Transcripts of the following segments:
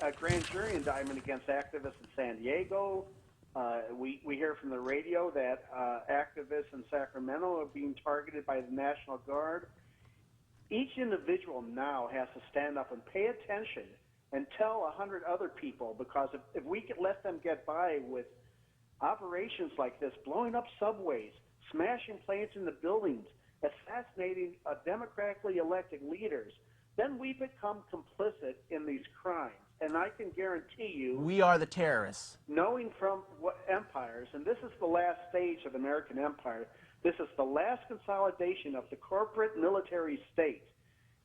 a grand jury indictment against activists in San Diego. We hear from the radio that activists in Sacramento are being targeted by the National Guard. Each individual now has to stand up and pay attention and tell 100 other people, because if we could let them get by with operations like this, blowing up subways, smashing planes into buildings, assassinating democratically elected leaders, then we become complicit in these crimes. And I can guarantee you, we are the terrorists. Knowing from what empires, and this is the last stage of American empire, this is the last consolidation of the corporate military state.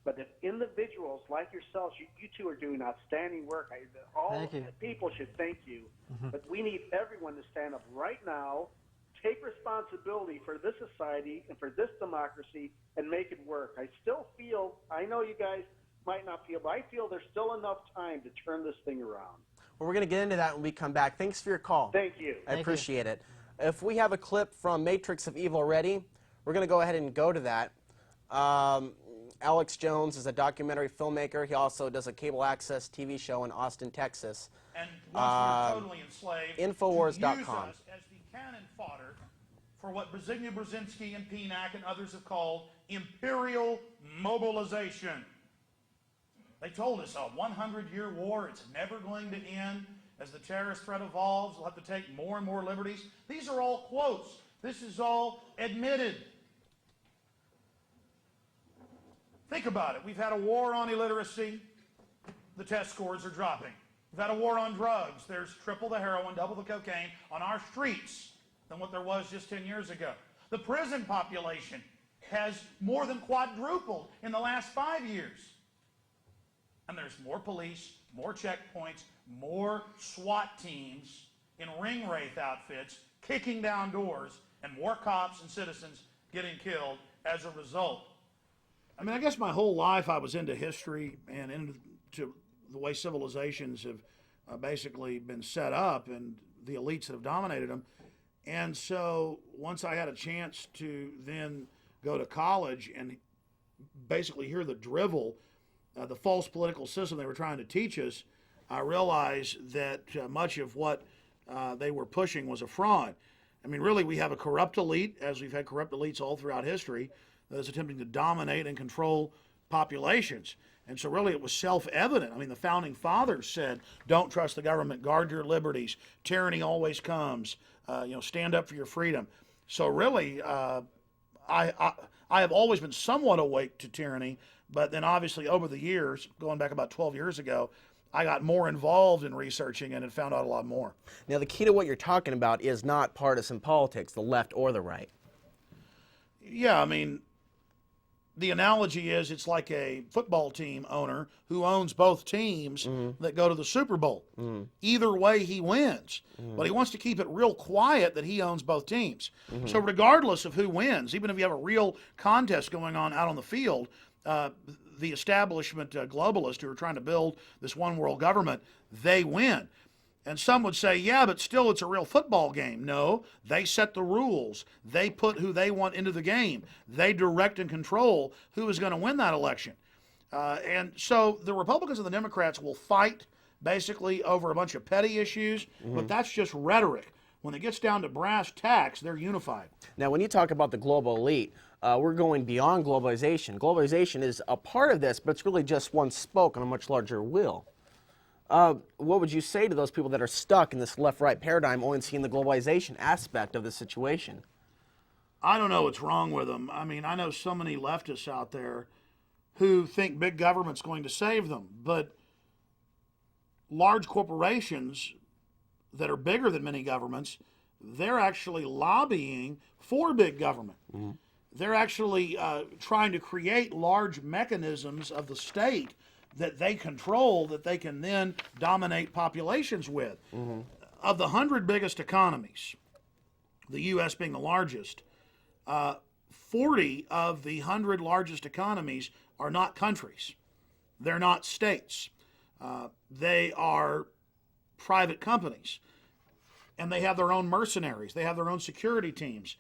But if individuals like yourselves, you two are doing outstanding work. All people should thank you. But we need everyone to stand up right now, take responsibility for this society and for this democracy, and make it work. I still feel, I know you guys might not feel, but I feel there's still enough time to turn this thing around. Well, we're going to get into that when we come back. Thanks for your call. Thank you. I appreciate it. If we have a clip from Matrix of Evil ready, we're going to go ahead and go to that. Alex Jones is a documentary filmmaker. He also does a cable access TV show in Austin, Texas. And once we're totally enslaved, Infowars.com. use us as the cannon fodder for what Brzezinski, Brzezinski, and Pienack and others have called imperial mobilization. They told us a 100-year war, it's never going to end. As the terrorist threat evolves, we'll have to take more and more liberties. These are all quotes. This is all admitted. Think about it. We've had a war on illiteracy. The test scores are dropping. We've had a war on drugs. There's triple the heroin, double the cocaine on our streets than what there was just 10 years ago. The prison population has more than quadrupled in the last 5 years. And there's more police, more checkpoints, more SWAT teams in ring wraith outfits kicking down doors, and more cops and citizens getting killed as a result. I mean, I guess my whole life I was into history and into the way civilizations have basically been set up and the elites that have dominated them. And so once I had a chance to then go to college and basically hear the drivel, the false political system they were trying to teach us, I realized that much of what they were pushing was a fraud. I mean, really, we have a corrupt elite, as we've had corrupt elites all throughout history, that is attempting to dominate and control populations. And so really it was self-evident. I mean, the founding fathers said, don't trust the government, guard your liberties, tyranny always comes, stand up for your freedom. So really, I have always been somewhat awake to tyranny, but then obviously over the years, going back about 12 years ago, I got more involved in researching and had found out a lot more. Now, the key to what you're talking about is not partisan politics, the left or the right. Yeah, I mean, the analogy is it's like a football team owner who owns both teams that go to the Super Bowl. Either way, he wins. But he wants to keep it real quiet that he owns both teams. So regardless of who wins, even if you have a real contest going on out on the field, the establishment globalists who are trying to build this one world government, they win. And some would say, yeah, but still it's a real football game. No, they set the rules. They put who they want into the game. They direct and control who is going to win that election. And so the Republicans and the Democrats will fight basically over a bunch of petty issues, but that's just rhetoric. When it gets down to brass tacks, they're unified. Now, when you talk about the global elite, we're going beyond globalization. Globalization is a part of this, but it's really just one spoke on a much larger wheel. What would you say to those people that are stuck in this left-right paradigm, only seeing the globalization aspect of the situation? I don't know what's wrong with them. I mean, I know so many leftists out there who think big government's going to save them, but large corporations that are bigger than many governments, they're actually lobbying for big government. They're actually trying to create large mechanisms of the state that they control, that they can then dominate populations with. Of the 100 biggest economies, the U.S. being the largest, 40 of the 100 largest economies are not countries. They're not states. They are private companies. And they have their own mercenaries. They have their own security teams.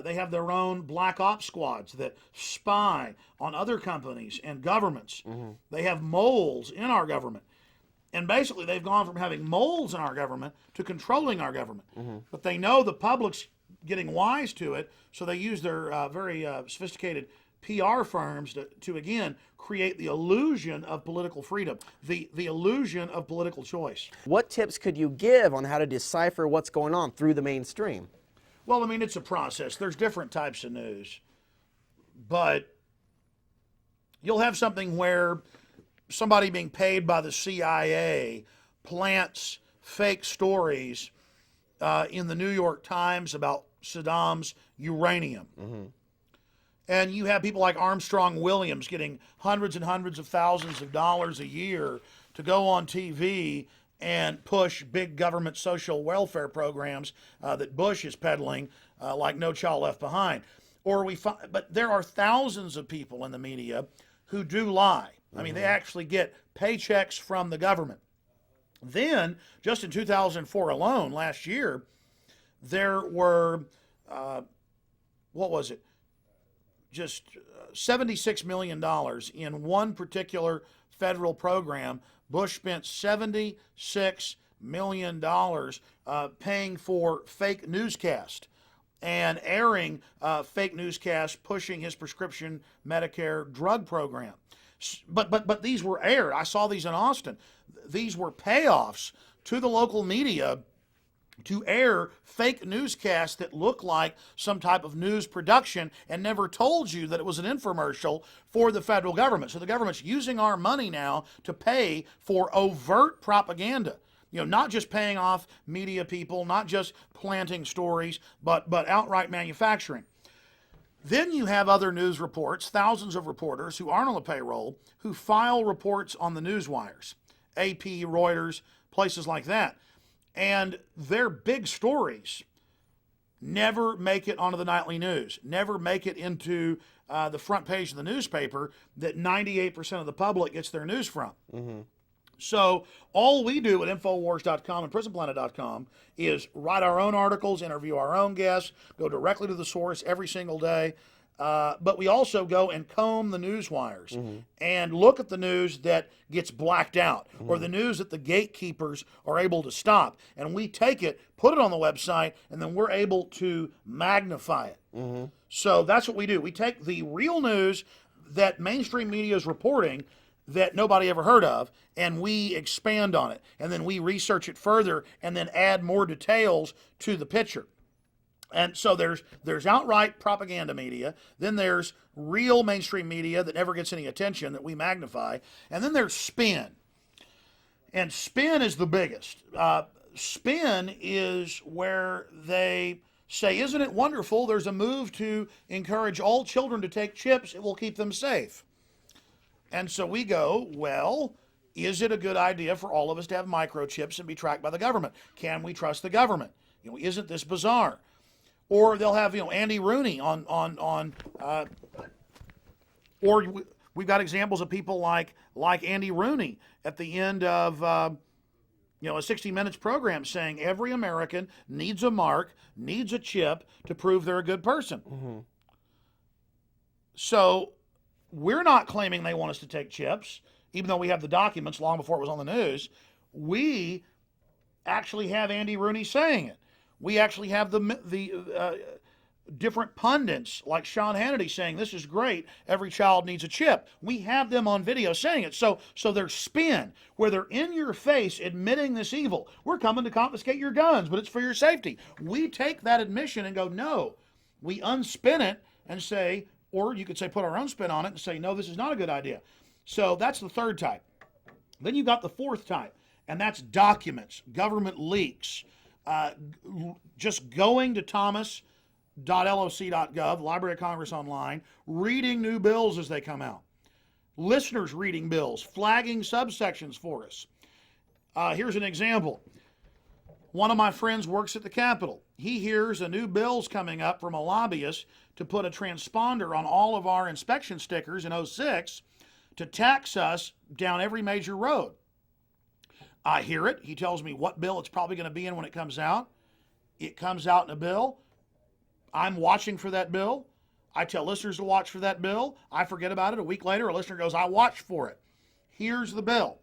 They have their own black ops squads that spy on other companies and governments. They have moles in our government. And basically, they've gone from having moles in our government to controlling our government. But they know the public's getting wise to it, so they use their very sophisticated PR firms to again create the illusion of political freedom, the illusion of political choice. What tips could you give on how to decipher what's going on through the mainstream? Well, I mean, it's a process. There's different types of news, but you'll have something where somebody being paid by the CIA plants fake stories in the New York Times about Saddam's uranium. And you have people like Armstrong Williams getting hundreds and hundreds of thousands of dollars a year to go on TV and push big government social welfare programs that Bush is peddling, like No Child Left Behind. But there are thousands of people in the media who do lie. I mean, they actually get paychecks from the government. Then, just in 2004 alone, last year, there were, just $76 million in one particular federal program. Bush spent $76 million paying for fake newscast and airing fake newscasts pushing his prescription Medicare drug program. But these were aired. I saw these in Austin. These were payoffs to the local media to air fake newscasts that look like some type of news production and never told you that it was an infomercial for the federal government. So the government's using our money now to pay for overt propaganda. You know, not just paying off media people, not just planting stories, but outright manufacturing. Then you have other news reports, thousands of reporters who aren't on the payroll, who file reports on the news wires, AP, Reuters, places like that. And their big stories never make it onto the nightly news, never make it into the front page of the newspaper that 98% of the public gets their news from. So all we do at Infowars.com and PrisonPlanet.com is write our own articles, interview our own guests, go directly to the source every single day. But we also go and comb the news wires and look at the news that gets blacked out or the news that the gatekeepers are able to stop. And we take it, put it on the website, and then we're able to magnify it. So that's what we do. We take the real news that mainstream media is reporting that nobody ever heard of, and we expand on it. And then we research it further and then add more details to the picture. And so there's outright propaganda media, then there's real mainstream media that never gets any attention that we magnify, and then there's spin. And spin is the biggest. Spin is where they say, isn't it wonderful, there's a move to encourage all children to take chips, it will keep them safe. And so we go, well, is it a good idea for all of us to have microchips and be tracked by the government? Can we trust the government? You know, isn't this bizarre? Or they'll have, Andy Rooney or we've got examples of people like Andy Rooney at the end of, a 60 Minutes program saying every American needs a mark, needs a chip to prove they're a good person. So we're not claiming they want us to take chips, even though we have the documents long before it was on the news. We actually have Andy Rooney saying it. We actually have the different pundits like Sean Hannity saying this is great, every child needs a chip. We have them on video saying it. So there's spin where they're in your face admitting this evil. We're coming to confiscate your guns, but it's for your safety. We take that admission and go, no. We unspin it and say, or you could say put our own spin on it and say, no, this is not a good idea. So that's the third type. Then you've got the fourth type, and that's documents, government leaks. Just going to thomas.loc.gov, Library of Congress online, reading new bills as they come out. Listeners reading bills, flagging subsections for us. Here's an example. One of my friends works at the Capitol. He hears a new bill's coming up from a lobbyist to put a transponder on all of our inspection stickers in 06 to tax us down every major road. I hear it. He tells me what bill it's probably going to be in when it comes out. It comes out in a bill. I'm watching for that bill. I tell listeners to watch for that bill. I forget about it. A week later, a listener goes, I watched for it. Here's the bill.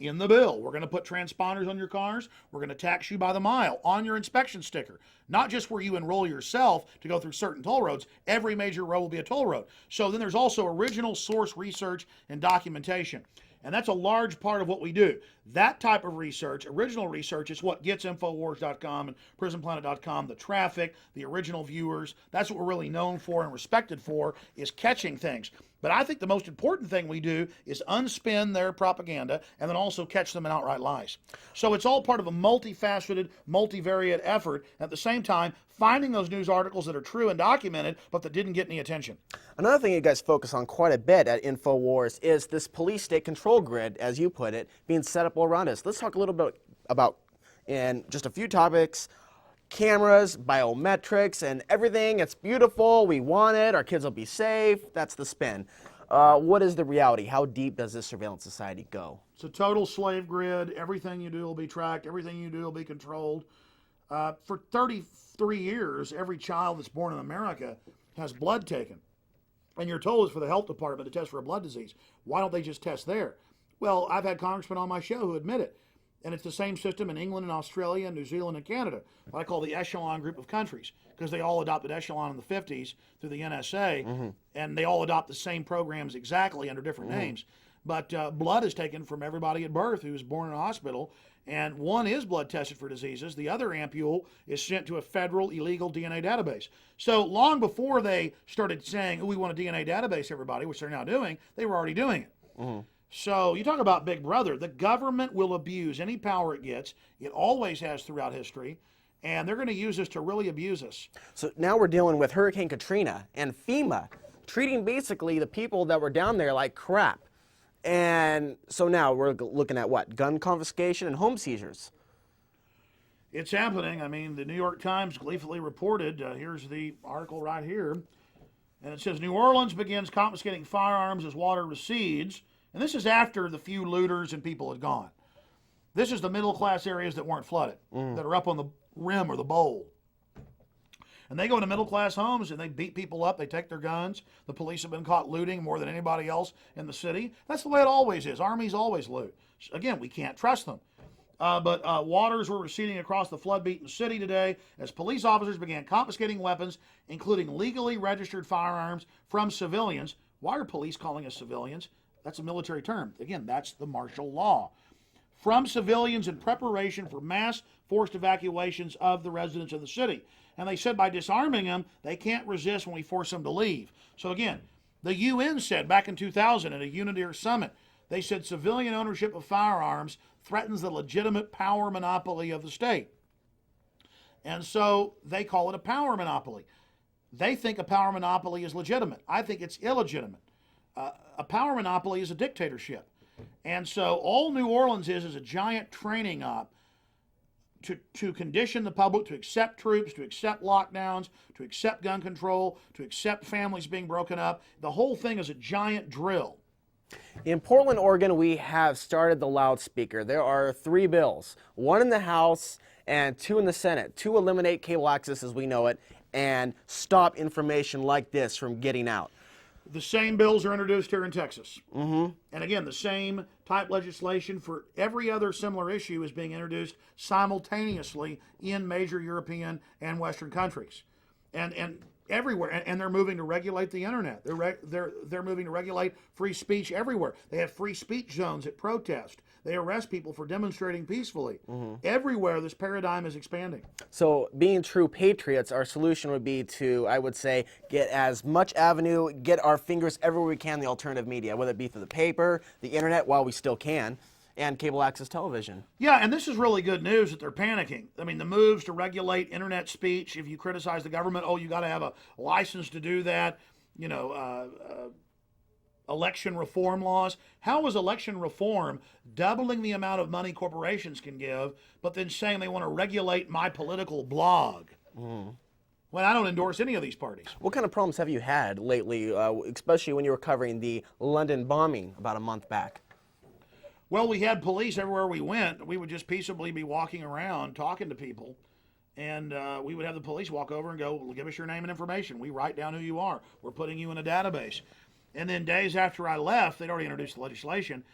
in the bill. We're going to put transponders on your cars. We're going to tax you by the mile on your inspection sticker. Not just where you enroll yourself to go through certain toll roads. Every major road will be a toll road. So then there's also original source research and documentation. And that's a large part of what we do. That type of research, original research, is what gets Infowars.com and PrisonPlanet.com the traffic, the original viewers. That's what we're really known for and respected for, is catching things. But I think the most important thing we do is unspin their propaganda and then also catch them in outright lies. So it's all part of a multifaceted, multivariate effort. At the same time, finding those news articles that are true and documented, but that didn't get any attention. Another thing you guys focus on quite a bit at Infowars is this police state control grid, as you put it, being set up all around us. Let's talk a little bit about, in just a few topics, cameras, biometrics, and everything. It's beautiful. We want it. Our kids will be safe. That's the spin. What is the reality? How deep does this surveillance society go? It's a total slave grid. Everything you do will be tracked. Everything you do will be controlled. For 33 years, every child that's born in America has blood taken. And you're told it's for the health department to test for a blood disease. Why don't they just test there? Well, I've had congressmen on my show who admit it. And it's the same system in England and Australia and New Zealand and Canada, what I call the echelon group of countries, because they all adopted echelon in the 50s through the NSA, and they all adopt the same programs exactly under different names. But blood is taken from everybody at birth who was born in a hospital, and one is blood tested for diseases. The other ampule is sent to a federal illegal DNA database. So long before they started saying, oh, we want a DNA database, everybody, which they're now doing, they were already doing it. So you talk about Big Brother. The government will abuse any power it gets. It always has throughout history. And they're going to use this to really abuse us. So now we're dealing with Hurricane Katrina and FEMA treating basically the people that were down there like crap. And so now we're looking at what? Gun confiscation and home seizures. It's happening. I mean, the New York Times gleefully reported, here's the article right here, and it says, New Orleans begins confiscating firearms as water recedes. And this is after the few looters and people had gone. This is the middle-class areas that weren't flooded, that are up on the rim or the bowl. And they go into middle-class homes and they beat people up. They take their guns. The police have been caught looting more than anybody else in the city. That's the way it always is. Armies always loot. Again, we can't trust them. But waters were receding across the flood-beaten city today as police officers began confiscating weapons, including legally registered firearms from civilians. Why are police calling us civilians? That's a military term. Again, that's the martial law. From civilians in preparation for mass forced evacuations of the residents of the city. And they said by disarming them, they can't resist when we force them to leave. So again, the UN said back in 2000 at a UNIDIR summit, they said civilian ownership of firearms threatens the legitimate power monopoly of the state. And so they call it a power monopoly. They think a power monopoly is legitimate. I think it's illegitimate. A power monopoly is a dictatorship. And so all New Orleans is a giant training op to condition the public to accept troops, to accept lockdowns, to accept gun control, to accept families being broken up. The whole thing is a giant drill. In Portland, Oregon, we have started the loudspeaker. There are 3 bills, 1 in the House and 2 in the Senate, to eliminate cable access as we know it and stop information like this from getting out. The same bills are introduced here in Texas. And again, the same type legislation for every other similar issue is being introduced simultaneously in major European and Western countries. And everywhere. And they're moving to regulate the internet. They're moving to regulate free speech everywhere. They have free speech zones at protest. They arrest people for demonstrating peacefully. Everywhere, this paradigm is expanding. So being true patriots, our solution would be to, I would say, get as much avenue, get our fingers everywhere we can in the alternative media, whether it be through the paper, the internet, while we still can, and cable access television. Yeah, and this is really good news that they're panicking. I mean, the moves to regulate internet speech, if you criticize the government, oh, you got to have a license to do that, you know, election reform laws. How is election reform doubling the amount of money corporations can give, but then saying they want to regulate my political blog? When I don't endorse any of these parties. What kind of problems have you had lately, especially when you were covering the London bombing about a month back? Well, we had police everywhere we went. We would just peaceably be walking around talking to people, and we would have the police walk over and go, well, give us your name and information. We write down who you are. We're putting you in a database. And then days after I left, they'd already introduced the legislation,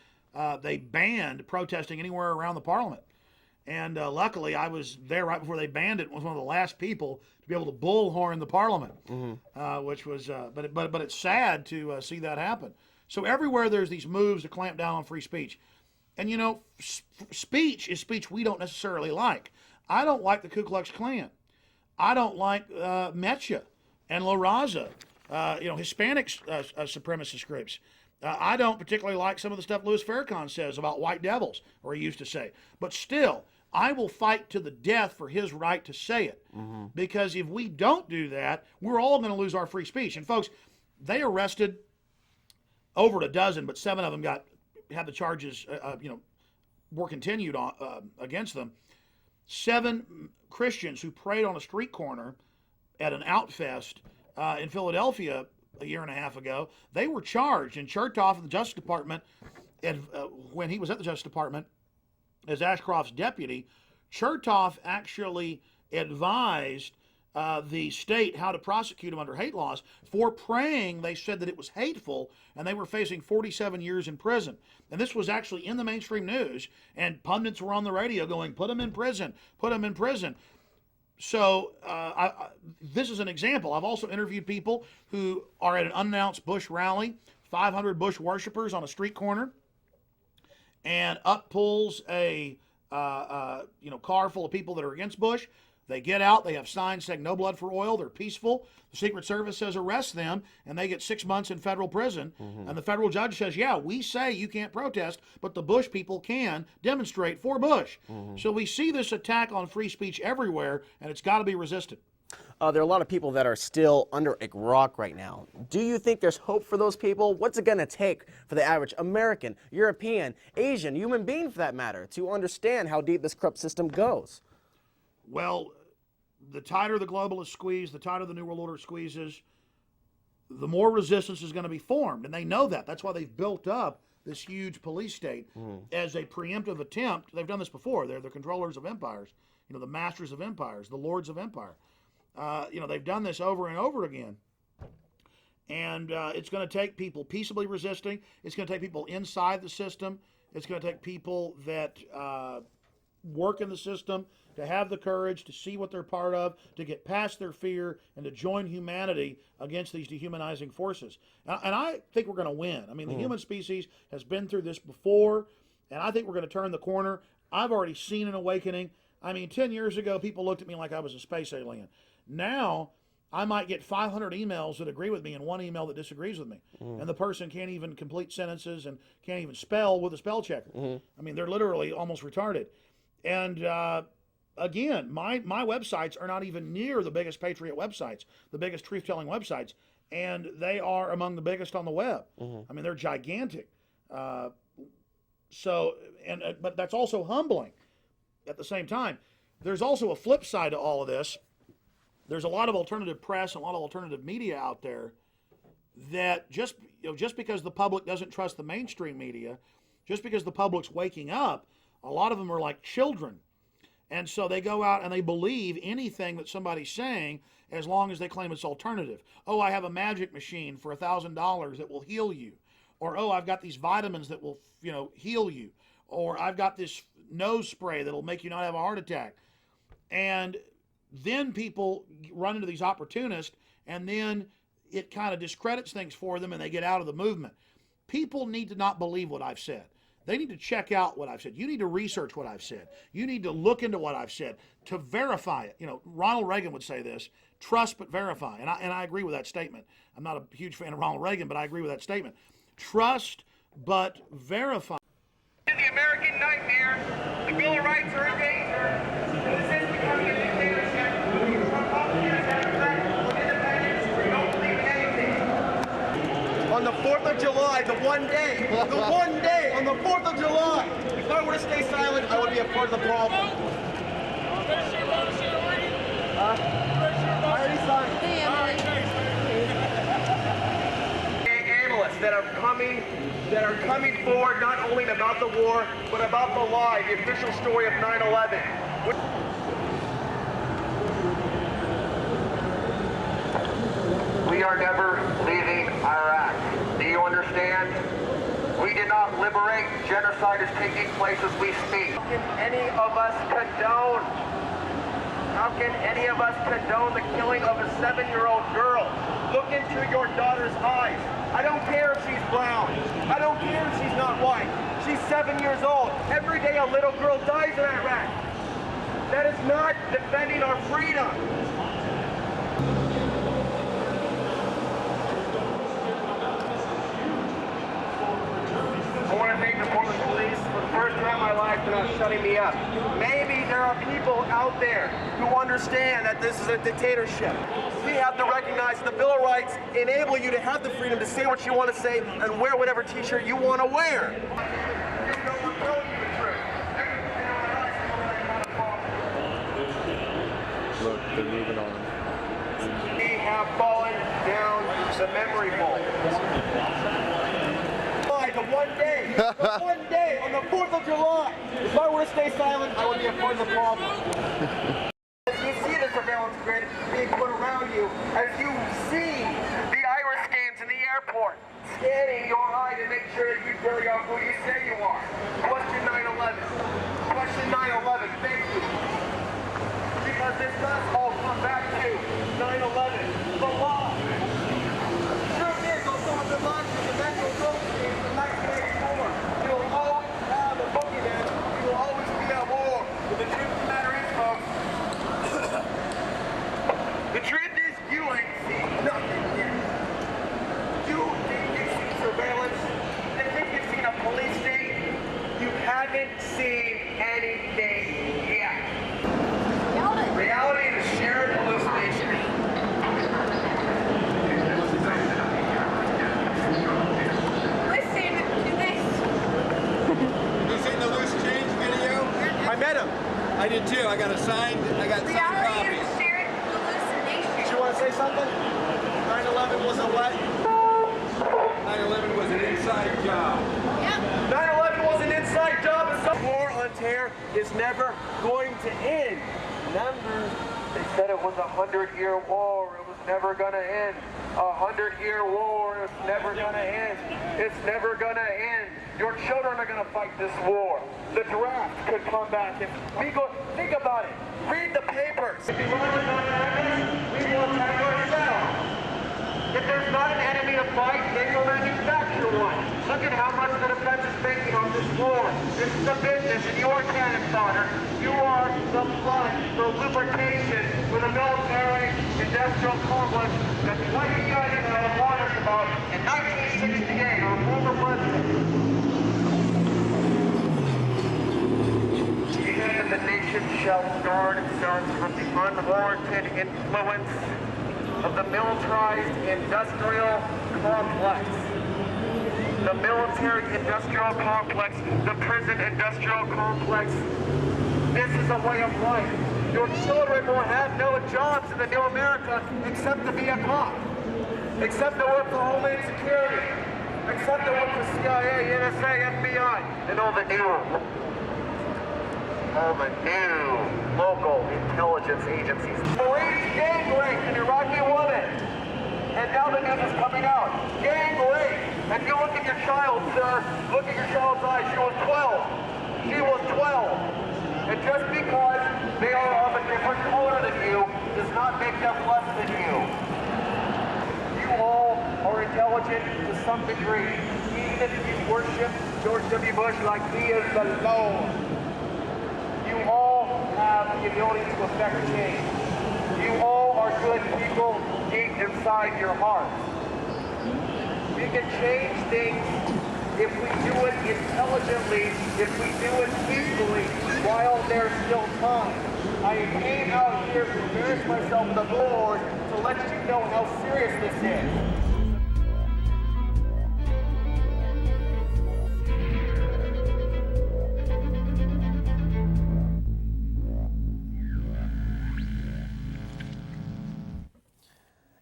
they banned protesting anywhere around the Parliament. And luckily, I was there right before they banned it. Was one of the last people to be able to bullhorn the Parliament, which was. But it's sad to see that happen. So everywhere there's these moves to clamp down on free speech, and you know, speech is speech we don't necessarily like. I don't like the Ku Klux Klan. I don't like Metcha and La Raza, Hispanic supremacist groups. I don't particularly like some of the stuff Louis Farrakhan says about white devils, or he used to say. But still, I will fight to the death for his right to say it. Because if we don't do that, we're all going to lose our free speech. And folks, they arrested over a dozen, but 7 of them had the charges, were continued on, against them. 7 Christians who prayed on a street corner at an outfest in Philadelphia a year and a half ago, they were charged. And Chertoff of the Justice Department, and when he was at the Justice Department as Ashcroft's deputy, Chertoff actually advised the state how to prosecute him under hate laws for praying. They said that it was hateful, and they were facing 47 years in prison. And this was actually in the mainstream news, and pundits were on the radio going, put him in prison, put him in prison. So this is an example. I've also interviewed people who are at an unannounced Bush rally, 500 Bush worshipers on a street corner, and up pulls a car full of people that are against Bush. They get out, they have signs saying no blood for oil, they're peaceful. The Secret Service says arrest them, and they get 6 months in federal prison. And the federal judge says, yeah, we say you can't protest, but the Bush people can demonstrate for Bush. So we see this attack on free speech everywhere, and it's got to be resisted. There are a lot of people that are still under a rock right now. Do you think there's hope for those people? What's it going to take for the average American, European, Asian, human being for that matter, to understand how deep this corrupt system goes? Well, the tighter the globalists squeeze, the tighter the New World Order squeezes, the more resistance is going to be formed. And they know that. That's why they've built up this huge police state as a preemptive attempt. They've done this before. They're the controllers of empires, the masters of empires, the lords of empire. They've done this over and over again. And it's going to take people peaceably resisting. It's going to take people inside the system. It's going to take people that work in the system to have the courage to see what they're part of, to get past their fear, and to join humanity against these dehumanizing forces. And I think we're going to win. I mean, the human species has been through this before, and I think we're going to turn the corner. I've already seen an awakening. I mean, 10 years ago, people looked at me like I was a space alien. Now, I might get 500 emails that agree with me and 1 email that disagrees with me. And the person can't even complete sentences and can't even spell with a spell checker. I mean, they're literally almost retarded. And again, my websites are not even near the biggest patriot websites, the biggest truth-telling websites, and they are among the biggest on the web. I mean, they're gigantic. But that's also humbling at the same time. There's also a flip side to all of this. There's a lot of alternative press and a lot of alternative media out there that just because the public doesn't trust the mainstream media, just because the public's waking up, a lot of them are like children. And so they go out and they believe anything that somebody's saying as long as they claim it's alternative. Oh, I have a magic machine for $1,000 that will heal you. Or, oh, I've got these vitamins that will, heal you. Or I've got this nose spray that'll make you not have a heart attack. And then people run into these opportunists, and then it kind of discredits things for them, and they get out of the movement. People need to not believe what I've said. They need to check out what I've said. You need to research what I've said. You need to look into what I've said to verify it. Ronald Reagan would say this: trust but verify. And I agree with that statement. I'm not a huge fan of Ronald Reagan, but I agree with that statement. Trust but verify. The American nightmare. The Bill of Rights are in danger. This is becoming a dictatorship. Republicans have threatened with independence. We don't believe in anything. On the 4th of July, the one day, on the 4th of July, if I were to stay silent, I would be a part of the problem. I already signed. Analysts that are coming forward not only about the war, but about the lie, the official story of 9/11. We are never leaving Iraq. Do you understand? We did not liberate. Genocide is taking place as we speak. How can any of us condone? How can any of us condone the killing of a 7-year-old girl? Look into your daughter's eyes. I don't care if she's brown. I don't care if she's not white. She's 7 years old. Every day a little girl dies in Iraq. That is not defending our freedom. I want to thank the Portland Police for the first time in my life for not shutting me up. Maybe there are people out there who understand that this is a dictatorship. We have to recognize the Bill of Rights enable you to have the freedom to say what you want to say and wear whatever t-shirt you want to wear. Look, they're moving on. We have fallen down the memory hole. The one day on the 4th of July, if I were to stay silent, I would be a part of the problem. As you see the surveillance grid being put around you, as you see the iris scans in the airport, scanning your eye to make sure that you really are who you say you are. Question 9/11. Question 9/11. Thank you. Because this does all come back to 9/11. The law. Truth is, Osama bin Laden was a mental illness in 1984. You will always have a boogeyman. You will always be at war. But the truth of the matter is, folks, the truth is you ain't seen nothing yet. You think you've seen surveillance. You think you've seen a police state. You haven't seen anything yet. Reality is a shared hallucination. Listen to this. You seen the loose change video? I met him. I did too. I got signed Reality copies. is a shared hallucination. You want to say something? 9/11 was a what? 9/11 was an inside job. Yep. 9/11 was an inside job, and some war on terror is never going to end. Remember, they said it was a 100-year war. It was never going to end. A 100-year war. It's never going to end. It's never going to end. Your children are going to fight this war. The draft could come back. If we go, think about it. Read the papers. If you want to attack us, we will attack ourselves. If there's not an enemy to fight, then you'll manufacture one. Look at how much the defense is making on this war. This is a business, and you are cannon fodder. You are the blood, the lubrication for the military industrial complex that Dwight Eisenhower warned us about in 1968, our former president. Even the nation shall guard itself from the unwarranted influence of the militarized industrial complex. The military industrial complex, the prison industrial complex. This is a way of life. Your children will have no jobs in the new America except to be a cop, except to work for Homeland Security, except to work for CIA, NSA, FBI, and all the new local intelligence agencies. Police gang rape an Iraqi woman. And now the news is coming out. Gang rape. And you look at your child, sir. Look at your child's eyes. She was 12. She was 12. And just because they are of a different color than you does not make them less than you. You all are intelligent to some degree. Even if you worship George W. Bush like he is the Lord. You all have the ability to affect change. You all are good people deep inside your hearts. We can change things if we do it intelligently, if we do it peacefully, while there's still time. I came out here to embarrass myself with the Lord to let you know how serious this is.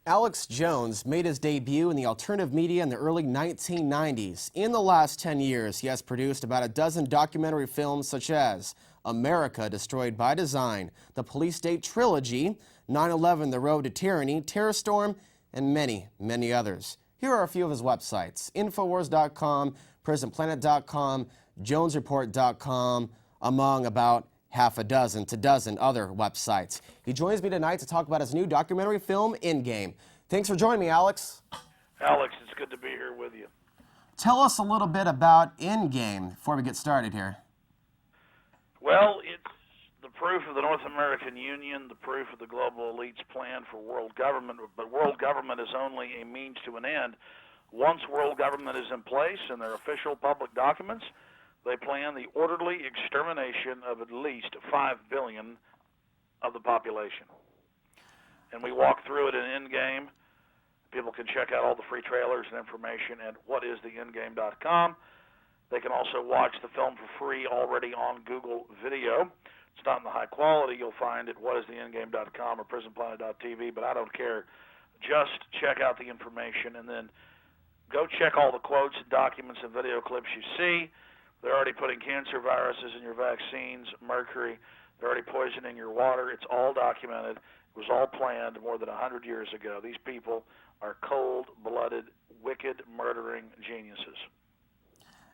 Alex Jones made his debut in the alternative media in the early 1990s. In the last 10 years, he has produced about a dozen documentary films such as America Destroyed by Design, The Police State Trilogy, 9/11 The Road to Tyranny, Terror Storm, and many, many others. Here are a few of his websites: Infowars.com, prisonplanet.com, jonesreport.com, among about half a dozen to dozen other websites. He joins me tonight to talk about his new documentary film, Endgame. Thanks for joining me, Alex. Alex, it's good to be here with you. Tell us a little bit about Endgame before we get started here. Well, it's the proof of the North American Union, the proof of the global elite's plan for world government, but world government is only a means to an end. Once world government is in place in their official public documents, they plan the orderly extermination of at least 5 billion of the population. And we walk through it in Endgame. People can check out all the free trailers and information at whatistheendgame.com. They can also watch the film for free already on Google Video. It's not in the high quality you'll find at whatistheendgame.com or prisonplanet.tv, but I don't care. Just check out the information and then go check all the quotes and documents and video clips you see. They're already putting cancer viruses in your vaccines, mercury. They're already poisoning your water. It's all documented. It was all planned more than 100 years ago. These people are cold-blooded, wicked, murdering geniuses.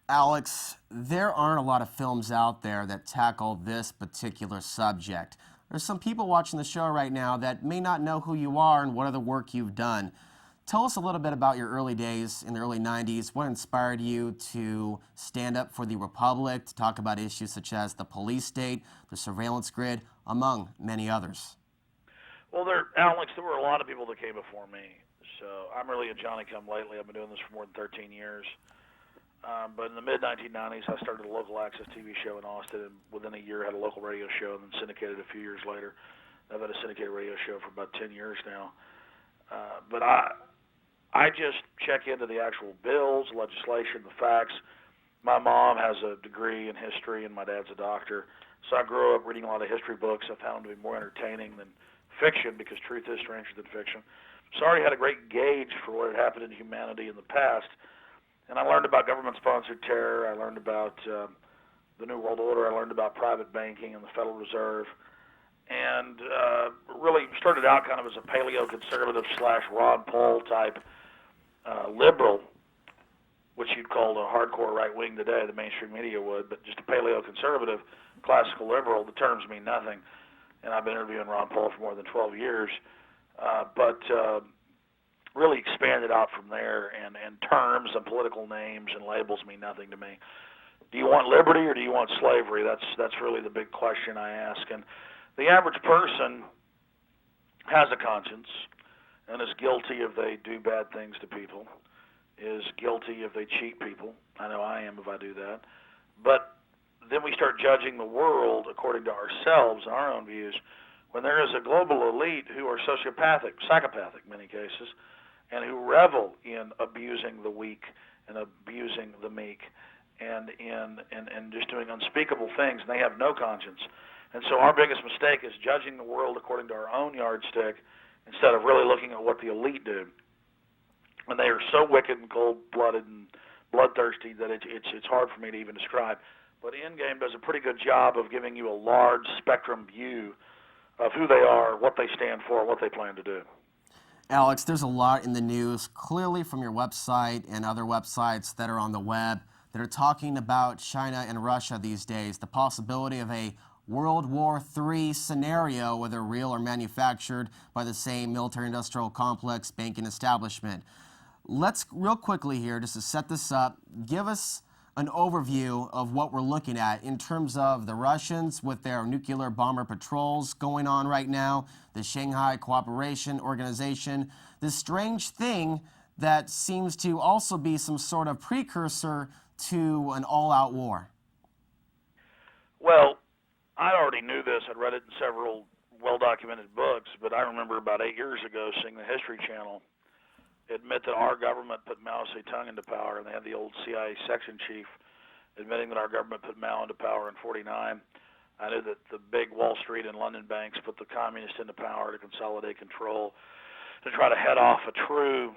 Alex, there aren't a lot of films out there that tackle this particular subject. There's some people watching the show right now that may not know who you are and what other work you've done. Tell us a little bit about your early days in the early 90s. What inspired you to stand up for the Republic, to talk about issues such as the police state, the surveillance grid, among many others? Well, Alex, there were a lot of people that came before me. So I'm really a Johnny-come-lately. I've been doing this for more than 13 years. But in the mid-1990s, I started a local access TV show in Austin, and within a year had a local radio show, and then syndicated a few years later. I've had a syndicated radio show for about 10 years now. But I just check into the actual bills, legislation, the facts. My mom has a degree in history, and my dad's a doctor. So I grew up reading a lot of history books. I found them to be more entertaining than fiction because truth is stranger than fiction. So I already had a great gauge for what had happened in humanity in the past. And I learned about government-sponsored terror. I learned about the New World Order. I learned about private banking and the Federal Reserve. And really started out kind of as a paleo-conservative / Ron Paul type liberal, which you'd call a hardcore right-wing today, the mainstream media would, but just a paleo-conservative, classical liberal. The terms mean nothing. And I've been interviewing Ron Paul for more than 12 years. But really expanded out from there, and terms and political names and labels mean nothing to me. Do you want liberty or do you want slavery? That's really the big question I ask. And the average person has a conscience and is guilty if they do bad things to people, is guilty if they cheat people. I know I am if I do that. But then we start judging the world according to ourselves and our own views, when there is a global elite who are sociopathic, psychopathic in many cases, and who revel in abusing the weak and abusing the meek and just doing unspeakable things, and they have no conscience. And so our biggest mistake is judging the world according to our own yardstick instead of really looking at what the elite do. And they are so wicked and cold-blooded and bloodthirsty that it's hard for me to even describe. But Endgame does a pretty good job of giving you a large spectrum view of who they are, what they stand for, what they plan to do. Alex, there's a lot in the news, clearly from your website and other websites that are on the web, that are talking about China and Russia these days, the possibility of a World War III scenario, whether real or manufactured by the same military-industrial complex banking establishment. Let's, real quickly here, just to set this up, give us an overview of what we're looking at in terms of the Russians with their nuclear bomber patrols going on right now, the Shanghai Cooperation Organization, this strange thing that seems to also be some sort of precursor to an all-out war. Well, I already knew this. I'd read it in several well-documented books, but I remember about 8 years ago seeing the History Channel admit that our government put Mao Zedong into power, and they had the old CIA section chief admitting that our government put Mao into power in 49. I knew that the big Wall Street and London banks put the communists into power to consolidate control, to try to head off a true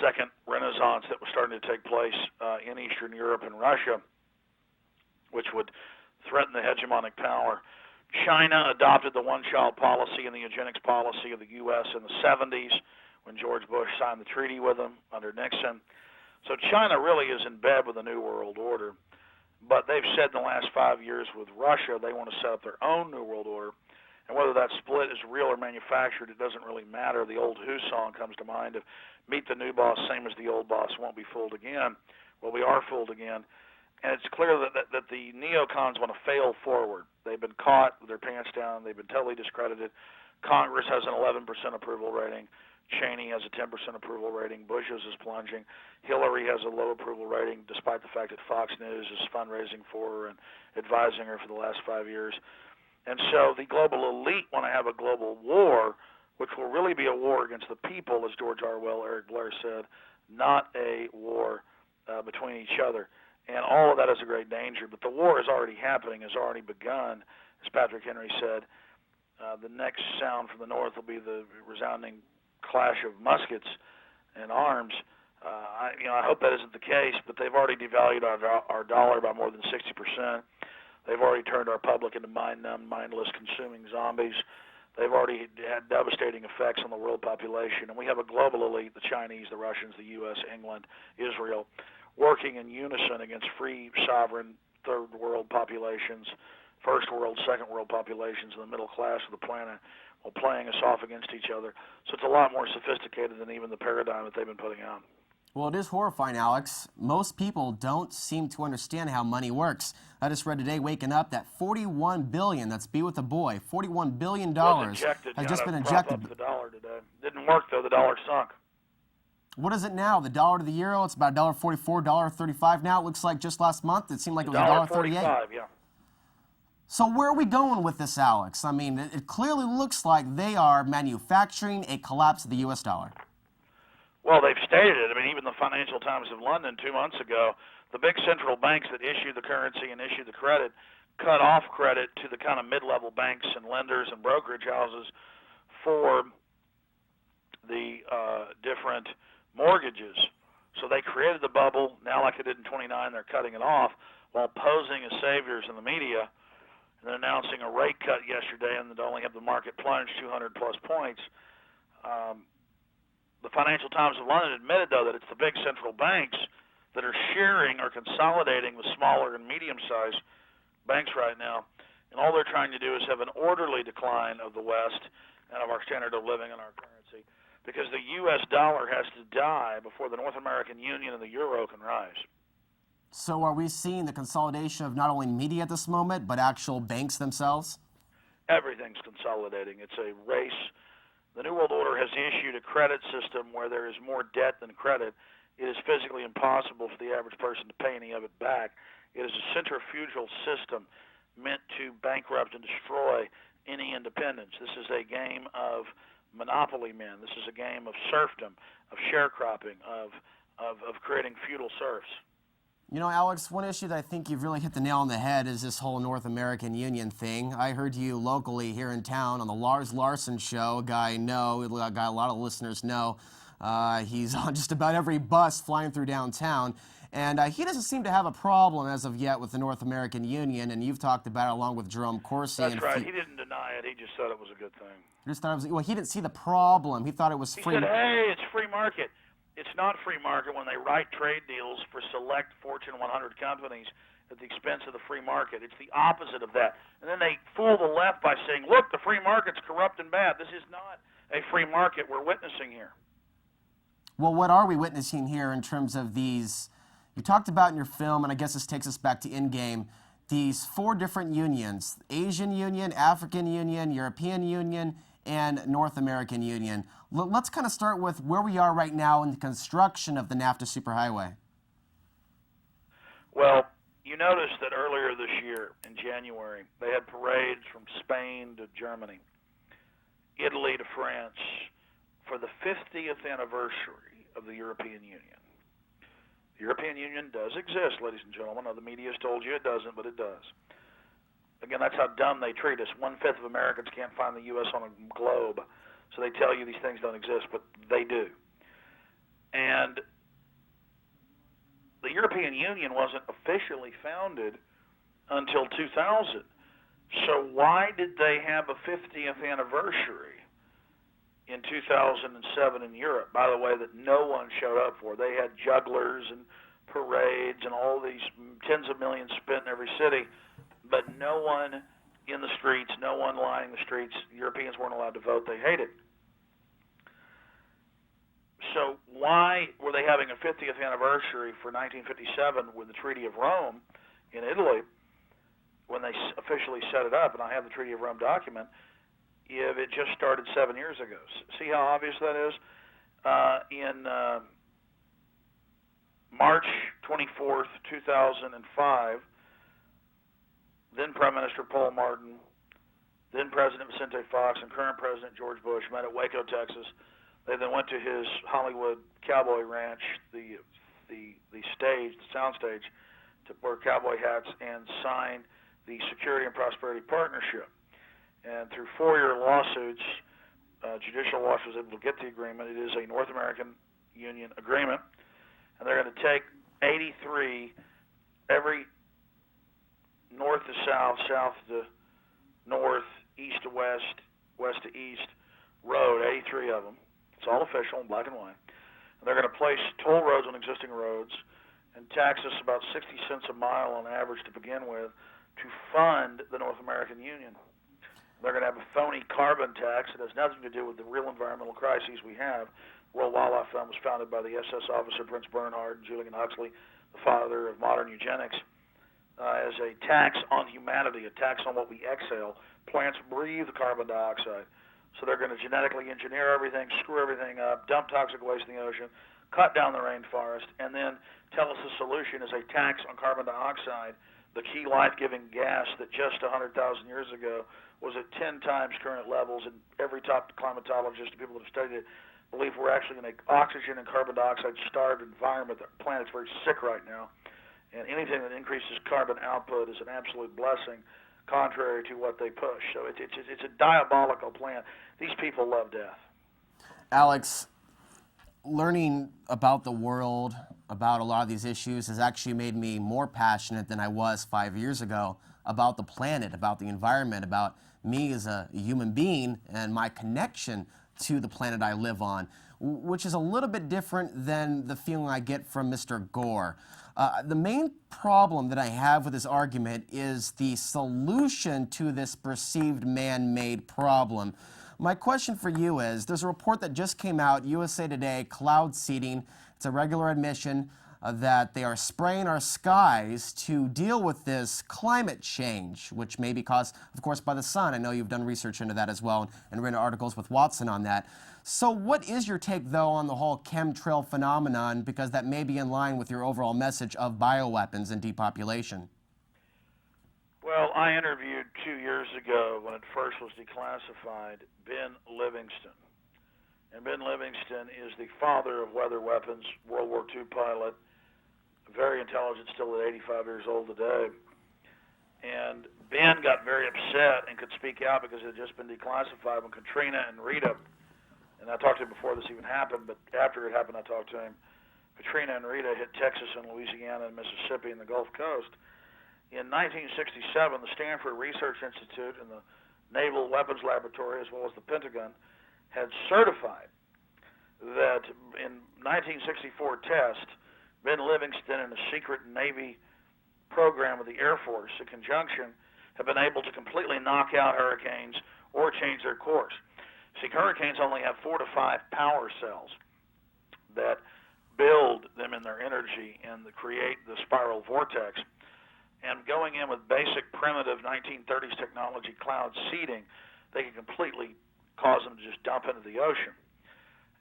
second renaissance that was starting to take place in Eastern Europe and Russia, which would threaten the hegemonic power. China adopted the one-child policy and the eugenics policy of the U.S. in the 70s when George Bush signed the treaty with them under Nixon. So China really is in bed with the New World Order, but they've said in the last 5 years with Russia they want to set up their own New World Order, and whether that split is real or manufactured, it doesn't really matter. The old Who song comes to mind of meet the new boss, same as the old boss, won't be fooled again. Well, we are fooled again, and it's clear that the neocons want to fail forward. They've been caught with their pants down. They've been totally discredited. Congress has an 11% approval rating. Cheney has a 10% approval rating. Bush's is plunging. Hillary has a low approval rating, despite the fact that Fox News is fundraising for her and advising her for the last 5 years. And so the global elite want to have a global war, which will really be a war against the people, as George Orwell, Eric Blair said, not a war between each other. And all of that is a great danger. But the war is already happening, has already begun, as Patrick Henry said. The next sound from the north will be the resounding clash of muskets and arms. I hope that isn't the case, but they've already devalued our dollar by more than 60%. They've already turned our public into mind-numb, mindless, consuming zombies. They've already had devastating effects on the world population. And we have a global elite, the Chinese, the Russians, the U.S., England, Israel, working in unison against free, sovereign, third world populations, first world, second world populations, and the middle class of the planet, while playing us off against each other. So it's a lot more sophisticated than even the paradigm that they've been putting out. Well, it is horrifying, Alex. Most people don't seem to understand how money works. I just read today, waking up, that $41 billion, that's be with a boy, $41 billion has just been injected. Up the dollar today. Didn't work, though. The dollar sunk. What is it now? The dollar to the euro, it's about $1.44, $1.35 now. It looks like just last month it seemed like it was $1.38. Yeah. So where are we going with this, Alex? I mean, it clearly looks like they are manufacturing a collapse of the U.S. dollar. Well, they've stated it. I mean, even the Financial Times of London 2 months ago, the big central banks that issue the currency and issue the credit cut off credit to the kind of mid-level banks and lenders and brokerage houses for the different mortgages. So they created the bubble. Now, like they did in 29, they're cutting it off while posing as saviors in the media. And they're announcing a rate cut yesterday, and they'd only have the market plunge 200-plus points. The Financial Times of London admitted, though, that it's the big central banks that are sharing or consolidating with smaller and medium-sized banks right now. And all they're trying to do is have an orderly decline of the West and of our standard of living and our currency, because the U.S. dollar has to die before the North American Union and the euro can rise. So are we seeing the consolidation of not only media at this moment, but actual banks themselves? Everything's consolidating. It's a race. The New World Order has issued a credit system where there is more debt than credit. It is physically impossible for the average person to pay any of it back. It is a centrifugal system meant to bankrupt and destroy any independence. This is a game of monopoly men. This is a game of serfdom, of sharecropping, of creating feudal serfs. You know, Alex, one issue that I think you've really hit the nail on the head is this whole North American Union thing. I heard you locally here in town on the Lars Larson show, a guy a lot of listeners know. He's on just about every bus flying through downtown. And he doesn't seem to have a problem as of yet with the North American Union, and you've talked about it along with Jerome Corsi. That's right. He didn't deny it. He just said it was a good thing. He just thought it was, well, he didn't see the problem. He thought it was free. He said, hey, it's free market. It's not free market when they write trade deals for select Fortune 100 companies at the expense of the free market. It's the opposite of that. And then they fool the left by saying, look, the free market's corrupt and bad. This is not a free market we're witnessing here. Well, what are we witnessing here in terms of these? You talked about in your film, and I guess this takes us back to Endgame, these 4 different unions: Asian Union, African Union, European Union, and North American Union. Let's kind of start with where we are right now in the construction of the NAFTA superhighway. Well, you noticed that earlier this year, in January, they had parades from Spain to Germany, Italy to France, for the 50th anniversary of the European Union. The European Union does exist, ladies and gentlemen. Now, the media has told you it doesn't, but it does. Again, that's how dumb they treat us. 1/5 of Americans can't find the U.S. on a globe, so they tell you these things don't exist, but they do. And the European Union wasn't officially founded until 2000. So why did they have a 50th anniversary in 2007 in Europe, by the way, that no one showed up for. They had jugglers and parades and all these tens of millions spent in every city, but no one in the streets, no one lining the streets. Europeans weren't allowed to vote. They hated. So why were they having a 50th anniversary for 1957 with the Treaty of Rome in Italy when they officially set it up? And I have the Treaty of Rome document. If it just started 7 years ago. See how obvious that is? In March 24th, 2005, then Prime Minister Paul Martin, then President Vicente Fox, and current President George Bush met at Waco, Texas. They then went to his Hollywood cowboy ranch, the stage, the sound stage, to wear cowboy hats and sign the Security and Prosperity Partnership. And through 4-year lawsuits, Judicial Watch was able to get the agreement. It is a North American Union agreement, and they're going to take 83, every north to south, south to north, east to west, west to east road, 83 of them. It's all official in black and white. And they're going to place toll roads on existing roads and tax us about 60 cents a mile on average to begin with to fund the North American Union. They're going to have a phony carbon tax that has nothing to do with the real environmental crises we have. World Wildlife Fund was founded by the SS officer Prince Bernhard and Julian Huxley, the father of modern eugenics, as a tax on humanity, a tax on what we exhale. Plants breathe carbon dioxide. So they're going to genetically engineer everything, screw everything up, dump toxic waste in the ocean, cut down the rainforest, and then tell us the solution is a tax on carbon dioxide, the key life-giving gas that just 100,000 years ago was at 10 times current levels, and every top climatologist and people that have studied it believe we're actually in an oxygen and carbon dioxide-starved environment. The planet's very sick right now, and anything that increases carbon output is an absolute blessing, contrary to what they push. So it's a diabolical plan. These people love death. Alex, learning about the world, about a lot of these issues, has actually made me more passionate than I was 5 years ago about the planet, about the environment, about me as a human being and my connection to the planet I live on, which is a little bit different than the feeling I get from Mr. Gore. The main problem that I have with this argument is the solution to this perceived man-made problem. My question for you is, there's a report that just came out, USA Today, cloud seeding. It's a regular admission that they are spraying our skies to deal with this climate change, which may be caused, of course, by the sun. I know you've done research into that as well and written articles with Watson on that. So what is your take, though, on the whole chemtrail phenomenon, because that may be in line with your overall message of bioweapons and depopulation? Well, I interviewed 2 years ago, when it first was declassified, Ben Livingston. And Ben Livingston is the father of weather weapons, World War II pilot, very intelligent, still at 85 years old today. And Ben got very upset and could speak out because it had just been declassified when Katrina and Rita, and I talked to him before this even happened, but after it happened I talked to him. Katrina and Rita hit Texas and Louisiana and Mississippi and the Gulf Coast. In 1967, the Stanford Research Institute and the Naval Weapons Laboratory, as well as the Pentagon, had certified that in 1964 test, Ben Livingston and a secret Navy program of the Air Force, in conjunction, have been able to completely knock out hurricanes or change their course. See, hurricanes only have 4 to 5 power cells that build them in their energy and create the spiral vortex. And going in with basic primitive 1930s technology, cloud seeding, they can completely cause them to just dump into the ocean.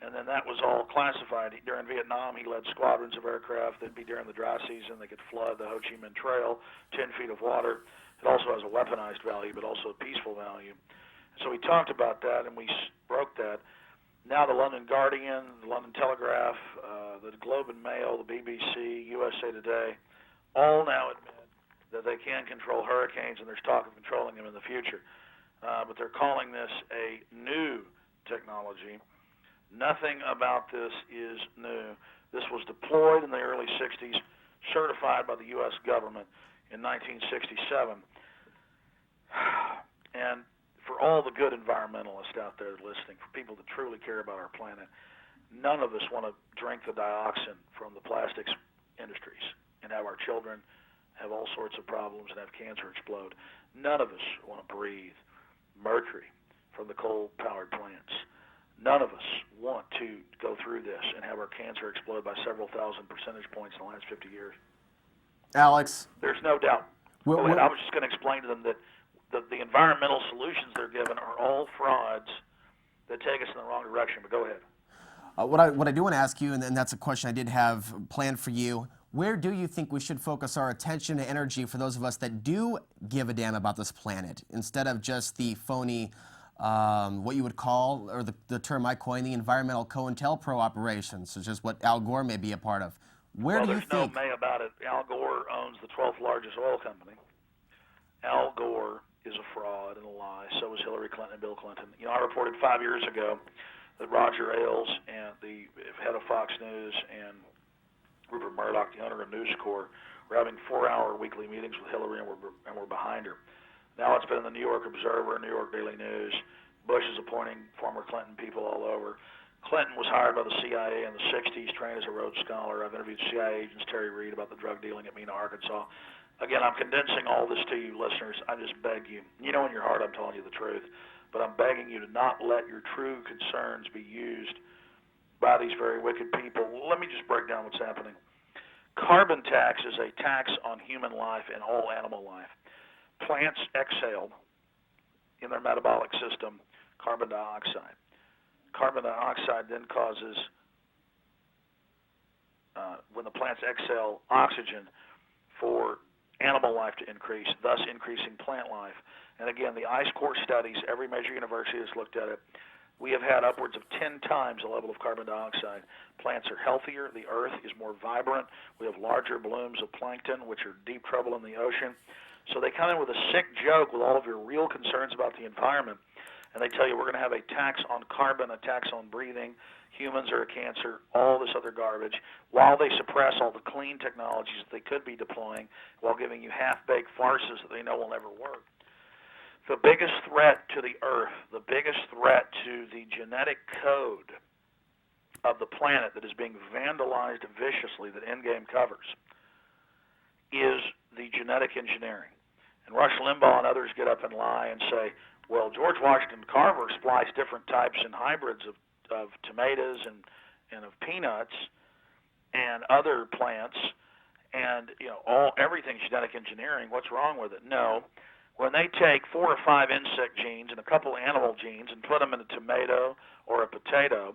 And then that was all classified. During Vietnam, he led squadrons of aircraft. They'd be during the dry season. They could flood the Ho Chi Minh Trail, 10 feet of water. It also has a weaponized value, but also a peaceful value. So we talked about that, and we broke that. Now the London Guardian, the London Telegraph, the Globe and Mail, the BBC, USA Today, all now admit that they can control hurricanes, and there's talk of controlling them in the future. But they're calling this a new technology. Nothing about this is new. This was deployed in the early 60s, certified by the U.S. government in 1967. And for all the good environmentalists out there listening, for people that truly care about our planet, none of us want to drink the dioxin from the plastics industries and have our children have all sorts of problems and have cancer explode. None of us want to breathe mercury from the coal-powered plants. None of us want to go through this and have our cancer explode by several thousand percentage points in the last 50 years. Alex. There's no doubt. Well, Go ahead. I was just going to explain to them that the environmental solutions they're given are all frauds that take us in the wrong direction, but go ahead. What I do want to ask you, and that's a question I did have planned for you, where do you think we should focus our attention and energy for those of us that do give a damn about this planet, instead of just the phony, what you would call, or the term I coined, the environmental COINTELPRO operations, such as what Al Gore may be a part of? Where do you think? There's no may about it. Al Gore owns the 12th largest oil company. Al Gore is a fraud and a lie. So is Hillary Clinton and Bill Clinton. You know, I reported 5 years ago that Roger Ailes and the head of Fox News and Rupert Murdoch, the owner of News Corp, were having 4-hour weekly meetings with Hillary, and we're behind her. Now it's been in the New York Observer, New York Daily News. Bush is appointing former Clinton people all over. Clinton was hired by the CIA in the 60s, trained as a Rhodes Scholar. I've interviewed CIA agents Terry Reid about the drug dealing at Mena, Arkansas. Again, I'm condensing all this to you, listeners. I just beg you. You know in your heart I'm telling you the truth. But I'm begging you to not let your true concerns be used by these very wicked people. Let me just break down what's happening. Carbon tax is a tax on human life and all animal life. Plants exhale in their metabolic system carbon dioxide. Carbon dioxide then causes, when the plants exhale oxygen, for animal life to increase, thus increasing plant life. And again, the ice core studies, every major university has looked at it. We have had upwards of 10 times the level of carbon dioxide. Plants are healthier. The earth is more vibrant. We have larger blooms of plankton, which are deep trouble in the ocean. So they come in with a sick joke with all of your real concerns about the environment, and they tell you we're going to have a tax on carbon, a tax on breathing, humans are a cancer, all this other garbage, while they suppress all the clean technologies that they could be deploying while giving you half-baked farces that they know will never work. The biggest threat to the earth, the biggest threat to the genetic code of the planet that is being vandalized viciously, that Endgame covers, is the genetic engineering. And Rush Limbaugh and others get up and lie and say, well, George Washington Carver spliced different types and hybrids of tomatoes and of peanuts and other plants, and everything's genetic engineering. What's wrong with it? No. When they take 4 or 5 insect genes and a couple animal genes and put them in a tomato or a potato,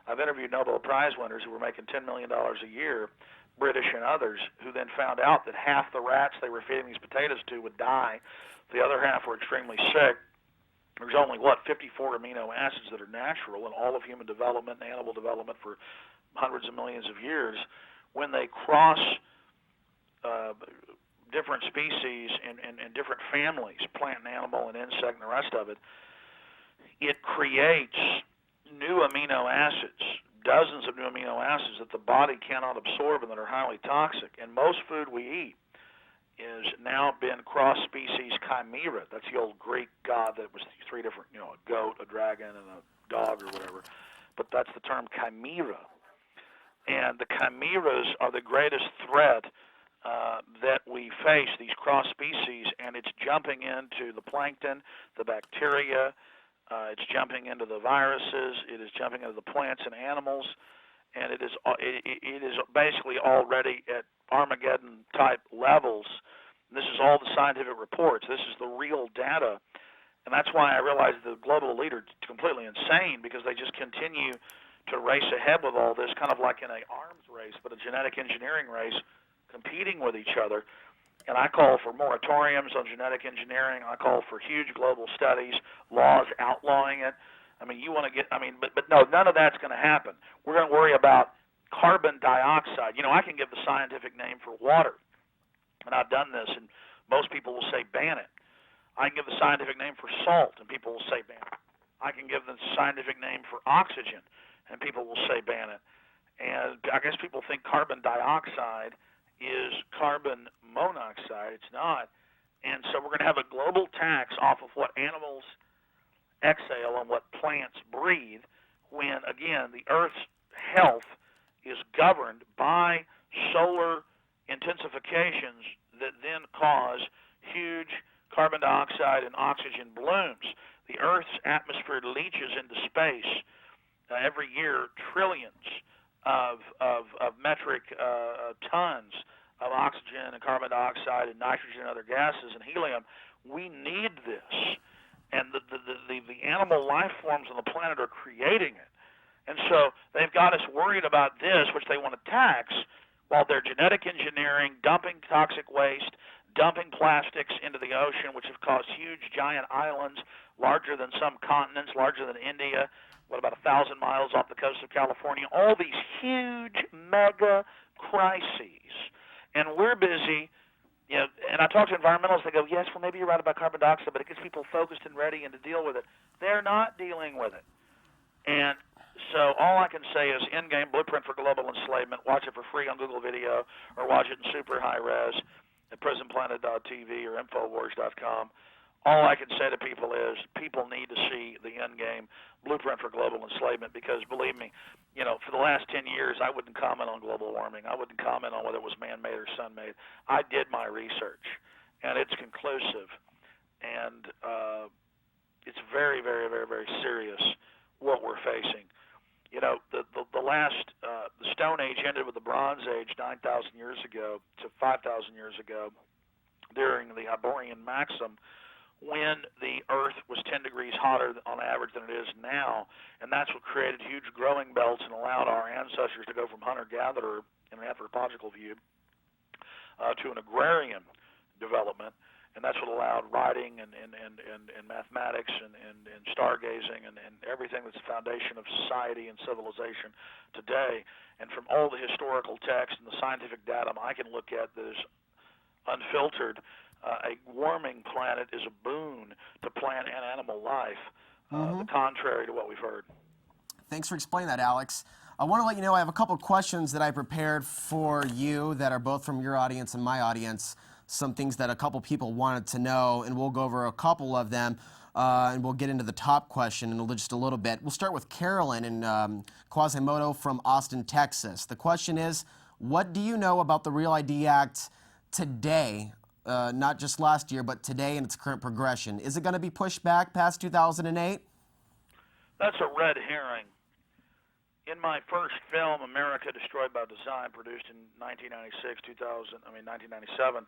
I've interviewed Nobel Prize winners who were making $10 million a year, British and others, who then found out that half the rats they were feeding these potatoes to would die. The other half were extremely sick. There's only, 54 amino acids that are natural in all of human development and animal development for hundreds of millions of years. When they cross different species and different families, plant and animal and insect and the rest of it, it creates new amino acids, dozens of new amino acids that the body cannot absorb and that are highly toxic. And most food we eat is now been cross-species chimera. That's the old Greek god that was 3 different, a goat, a dragon, and a dog or whatever. But that's the term chimera. And the chimeras are the greatest threat that we face, these cross-species, and it's jumping into the plankton, the bacteria, it's jumping into the viruses, it is jumping into the plants and animals, and it is basically already at Armageddon-type levels. This is all the scientific reports. This is the real data, and that's why I realize the global elite are completely insane, because they just continue to race ahead with all this, kind of like in an arms race, but a genetic engineering race, competing with each other. And I call for moratoriums on genetic engineering. I call for huge global studies, laws outlawing it. I mean, but no, none of that's going to happen. We're going to worry about carbon dioxide. I can give the scientific name for water, and I've done this, and most people will say ban it. I can give the scientific name for salt, and people will say ban it. I can give the scientific name for oxygen, and people will say ban it. And I guess people think carbon dioxide is carbon monoxide. It's not. And so we're going to have a global tax off of what animals exhale on what plants breathe when, again, the Earth's health is governed by solar intensifications that then cause huge carbon dioxide and oxygen blooms. The Earth's atmosphere leaches into space every year trillions of metric tons of oxygen and carbon dioxide and nitrogen and other gases and helium. We need this, and the animal life forms on the planet are creating it. And so they've got us worried about this, which they want to tax, while they're genetic engineering, dumping toxic waste, dumping plastics into the ocean, which have caused huge giant islands larger than some continents, larger than India, about 1,000 miles off the coast of California, all these huge mega crises. And we're busy, and I talk to environmentalists, they go, yes, well, maybe you're right about carbon dioxide, but it gets people focused and ready and to deal with it. They're not dealing with it. And so all I can say is Endgame Blueprint for Global Enslavement. Watch it for free on Google Video or watch it in super high res at prisonplanet.tv or Infowars.com. All I can say to people is people need to see the Endgame Blueprint for Global Enslavement because, believe me, for the last 10 years, I wouldn't comment on global warming. I wouldn't comment on whether it was man-made or sun-made. I did my research, and it's conclusive. And it's very, very, very, very serious what we're facing. The Stone Age ended with the Bronze Age 9,000 years ago to 5,000 years ago during the Hyborian maxim, when the Earth was 10 degrees hotter on average than it is now, and that's what created huge growing belts and allowed our ancestors to go from hunter-gatherer in an anthropological view to an agrarian development, and that's what allowed writing and mathematics and stargazing and everything that's the foundation of society and civilization today. And from all the historical text and the scientific data I can look at that is unfiltered, a warming planet is a boon to plant and animal life, the contrary to what we've heard. Thanks for explaining that, Alex. I want to let you know I have a couple of questions that I prepared for you that are both from your audience and my audience, some things that a couple people wanted to know, and we'll go over a couple of them, and we'll get into the top question in just a little bit. We'll start with Carolyn and Quasimodo from Austin, Texas. The question is, what do you know about the Real ID Act today? Not just last year, but today in its current progression. Is it going to be pushed back past 2008? That's a red herring. In my first film, America Destroyed by Design, produced in 1997,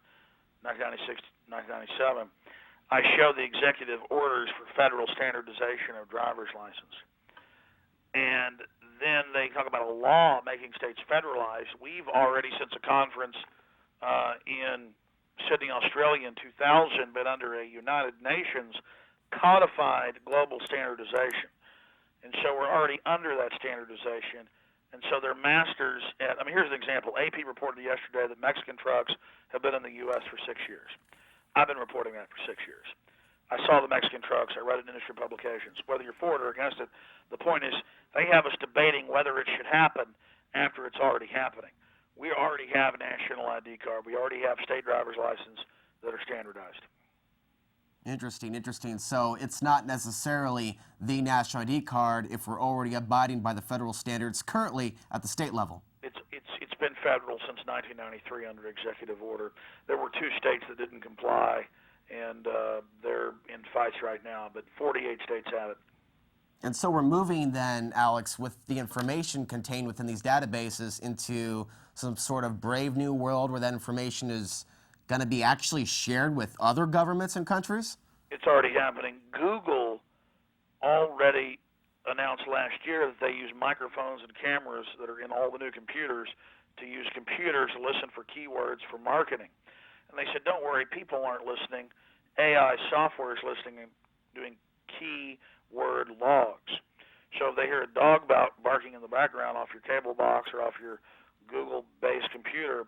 I show the executive orders for federal standardization of driver's license. And then they talk about a law making states federalized. We've already, since a conference in Sydney, Australia in 2000, been under a United Nations codified global standardization. And so we're already under that standardization. And so they're masters at, here's an example. AP reported yesterday that Mexican trucks have been in the U.S. for 6 years. I've been reporting that for 6 years. I saw the Mexican trucks. I read it in industry publications. Whether you're for it or against it, the point is they have us debating whether it should happen after it's already happening. We already have a national ID card. We already have state driver's license that are standardized. Interesting. So it's not necessarily the national ID card if we're already abiding by the federal standards currently at the state level. It's been federal since 1993 under executive order. There were 2 states that didn't comply, and they're in fights right now, but 48 states have it. And so we're moving then, Alex, with the information contained within these databases into some sort of brave new world where that information is going to be actually shared with other governments and countries? It's already happening. Google already announced last year that they use microphones and cameras that are in all the new computers to use computers to listen for keywords for marketing. And they said, don't worry, people aren't listening. AI software is listening and doing keyword logs. So if they hear a dog barking in the background off your cable box or off your Google-based computer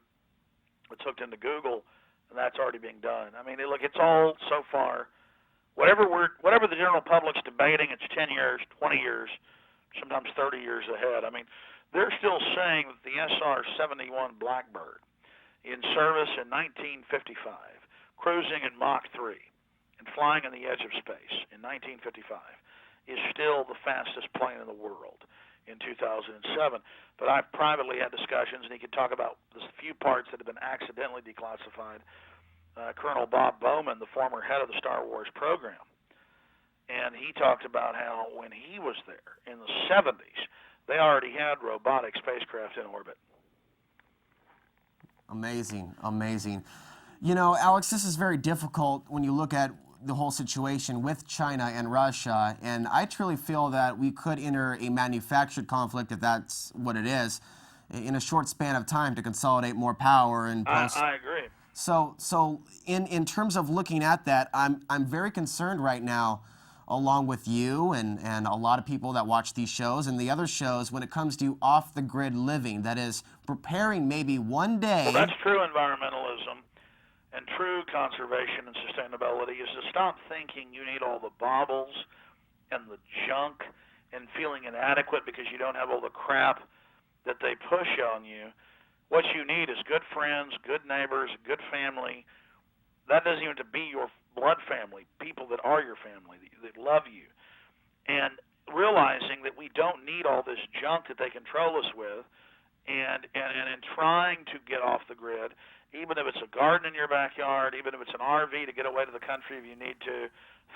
that's hooked into Google, and that's already being done. Look, it's all so far. Whatever the general public's debating, it's 10 years, 20 years, sometimes 30 years ahead. They're still saying that the SR-71 Blackbird, in service in 1955, cruising in Mach 3, and flying on the edge of space in 1955 is still the fastest plane in the world in 2007. But I've privately had discussions, and he could talk about the few parts that have been accidentally declassified. Colonel Bob Bowman, the former head of the Star Wars program, and he talked about how when he was there in the 70s, they already had robotic spacecraft in orbit. Amazing, amazing. You know, Alex, this is very difficult when you look at the whole situation with China and Russia, and I truly feel that we could enter a manufactured conflict, if that's what it is, in a short span of time to consolidate more power and I agree. So in terms of looking at that, I'm very concerned right now, along with you and a lot of people that watch these shows and the other shows, when it comes to off-the-grid living, that is preparing maybe one day. Well, that's true environmentalism, and true conservation and sustainability is to stop thinking you need all the baubles and the junk and feeling inadequate because you don't have all the crap that they push on you. What you need is good friends, good neighbors, good family. That doesn't even have to be your blood family, people that are your family, that love you. And realizing that we don't need all this junk that they control us with, and in trying to get off the grid, even if it's a garden in your backyard, even if it's an RV to get away to the country if you need to,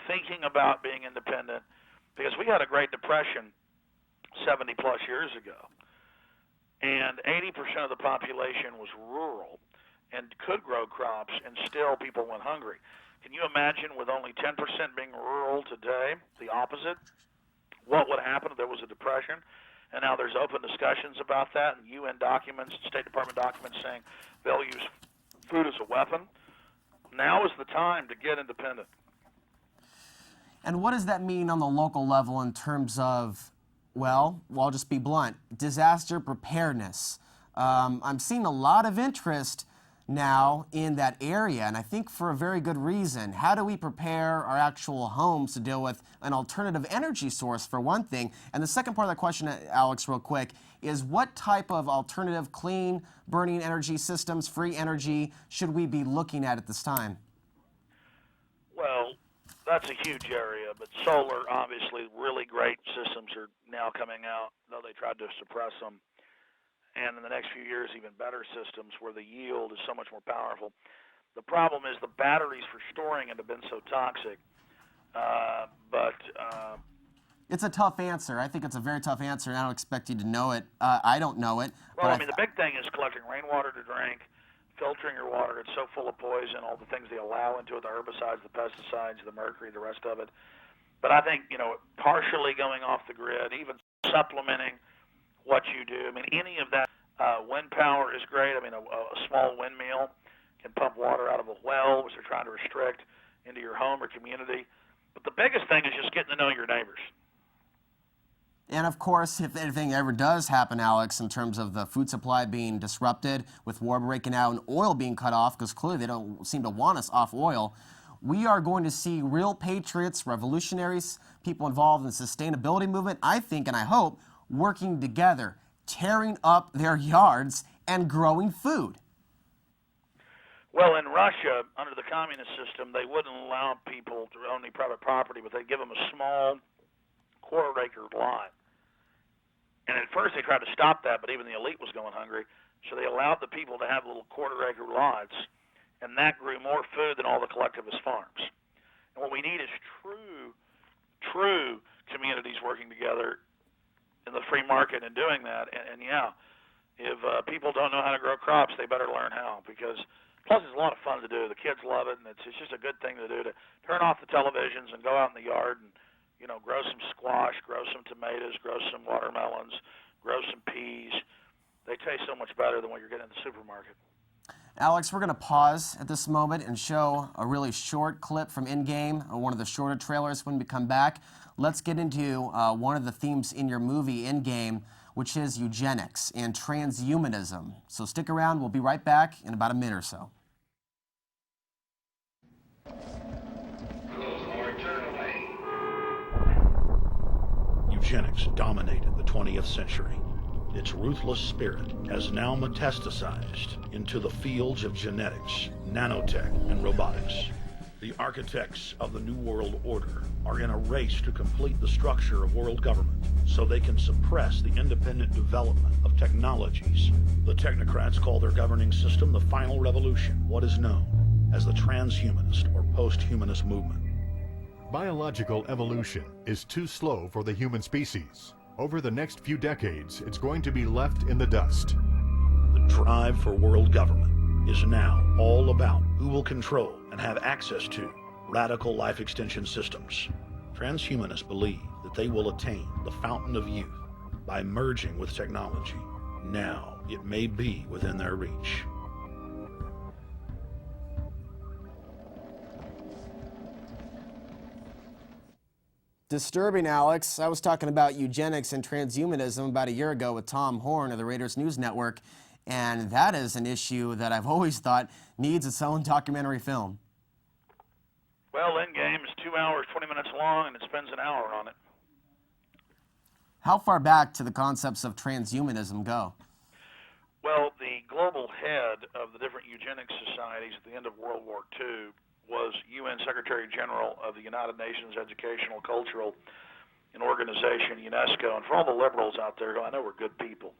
thinking about being independent, because we had a Great Depression 70 plus years ago, and 80% of the population was rural and could grow crops, and still people went hungry. Can you imagine with only 10% being rural today, the opposite? What would happen if there was a depression? And now there's open discussions about that, and UN documents, State Department documents saying they'll use food as a weapon. Now is the time to get independent. And what does that mean on the local level in terms of, well, I'll just be blunt, disaster preparedness? I'm seeing a lot of interest now in that area, and I think for a very good reason. How do we prepare our actual homes to deal with an alternative energy source, for one thing? And the second part of that question, Alex, real quick, is what type of alternative clean burning energy systems, free energy, should we be looking at this time? Well, that's a huge area, but solar, obviously, really great systems are now coming out, though they tried to suppress them. And in the next few years, even better systems where the yield is so much more powerful. The problem is the batteries for storing it have been so toxic. It's a tough answer. I think it's a very tough answer, and I don't expect you to know it. I don't know it. Well, I mean, the big thing is collecting rainwater to drink, filtering your water. It's so full of poison, all the things they allow into it, the herbicides, the pesticides, the mercury, the rest of it. But I think, partially going off the grid, even supplementing what you do. I mean, any of that. Wind power is great. I mean, a small windmill can pump water out of a well, which they're trying to restrict, into your home or community. But the biggest thing is just getting to know your neighbors. And of course, if anything ever does happen, Alex, in terms of the food supply being disrupted, with war breaking out and oil being cut off, because clearly they don't seem to want us off oil, we are going to see real patriots, revolutionaries, people involved in the sustainability movement, I think and I hope, working together, tearing up their yards and growing food. Well, in Russia, under the communist system, they wouldn't allow people to own any private property, but they'd give them a small quarter-acre lot. And at first they tried to stop that, but even the elite was going hungry, so they allowed the people to have little quarter-acre lots, and that grew more food than all the collectivist farms. And what we need is true communities working together in the free market and doing that. And if people don't know how to grow crops, they better learn how, because plus it's a lot of fun to do. The kids love it, and it's just a good thing to do, to turn off the televisions and go out in the yard and grow some squash, grow some tomatoes, grow some watermelons, grow some peas. They taste so much better than what you're getting in the supermarket. Alex, we're going to pause at this moment and show a really short clip from Endgame, one of the shorter trailers. When we come back, let's get into one of the themes in your movie, Endgame, which is eugenics and transhumanism. So stick around. We'll be right back in about a minute or so. Eugenics dominated the 20th century. Its ruthless spirit has now metastasized into the fields of genetics, nanotech, and robotics. The architects of the New World Order are in a race to complete the structure of world government so they can suppress the independent development of technologies. The technocrats call their governing system the final revolution, what is known as the transhumanist or post-humanist movement. Biological evolution is too slow for the human species. Over the next few decades, it's going to be left in the dust. The drive for world government is now all about who will control and have access to radical life extension systems. Transhumanists believe that they will attain the fountain of youth by merging with technology. Now it may be within their reach. Disturbing, Alex. I was talking about eugenics and transhumanism about a year ago with Tom Horn of the Raiders News Network, and that is an issue that I've always thought needs its own documentary film. Well, Endgame is 2 hours, 20 minutes long, and it spends an hour on it. How far back to the concepts of transhumanism go? Well, the global head of the different eugenics societies at the end of World War II was UN Secretary General of the United Nations Educational, Cultural, and Organization, UNESCO. And for all the liberals out there who I know are good people,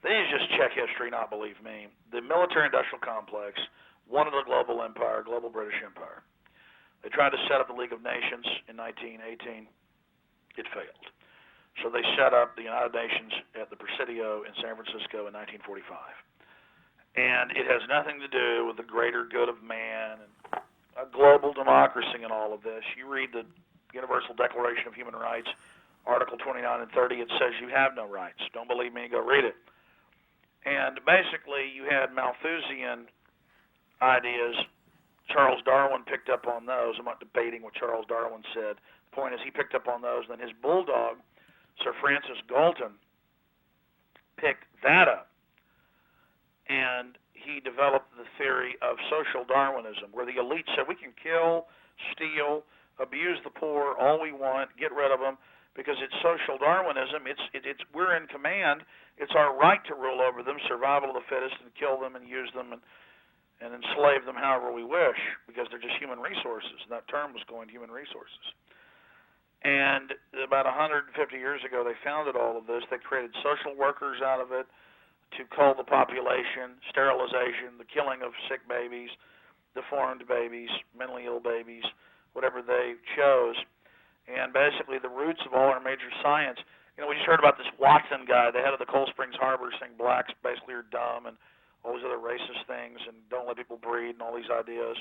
they just check history, not believe me. The military-industrial complex wanted a global empire, global British Empire. They tried to set up the League of Nations in 1918. It failed. So they set up the United Nations at the Presidio in San Francisco in 1945. And it has nothing to do with the greater good of man and a global democracy and all of this. You read the Universal Declaration of Human Rights, Article 29 and 30, it says you have no rights. Don't believe me? Go read it. And basically, you had Malthusian ideas. Charles Darwin picked up on those. I'm not debating what Charles Darwin said. The point is he picked up on those, and then his bulldog, Sir Francis Galton, picked that up. And he developed the theory of social Darwinism, where the elite said we can kill, steal, abuse the poor all we want, get rid of them, because it's social Darwinism. We're in command. It's our right to rule over them, survival of the fittest, and kill them and use them and enslave them however we wish, because they're just human resources. And that term was coined, human resources. And about 150 years ago, they founded all of this. They created social workers out of it to cull the population, sterilization, the killing of sick babies, deformed babies, mentally ill babies, whatever they chose. And basically the roots of all our major science, we just heard about this Watson guy, the head of the Cold Springs Harbor, saying blacks basically are dumb and all these other racist things and don't let people breed and all these ideas.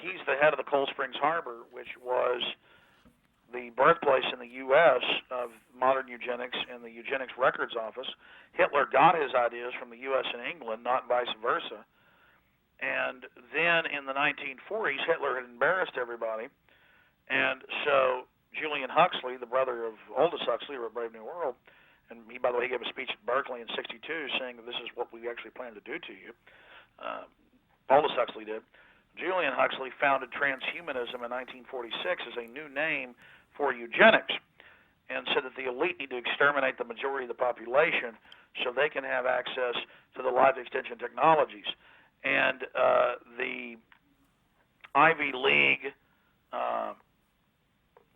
He's the head of the Cold Springs Harbor, which was the birthplace in the U.S. of modern eugenics and the Eugenics Records Office. Hitler got his ideas from the U.S. and England, not vice versa. And then in the 1940s, Hitler had embarrassed everybody. And so Julian Huxley, the brother of Aldous Huxley, who wrote Brave New World, and he, by the way, he gave a speech at Berkeley in '62 saying that this is what we actually plan to do to you. Aldous Huxley did. Julian Huxley founded transhumanism in 1946 as a new name for eugenics, and said that the elite need to exterminate the majority of the population so they can have access to the life extension technologies. And the Ivy League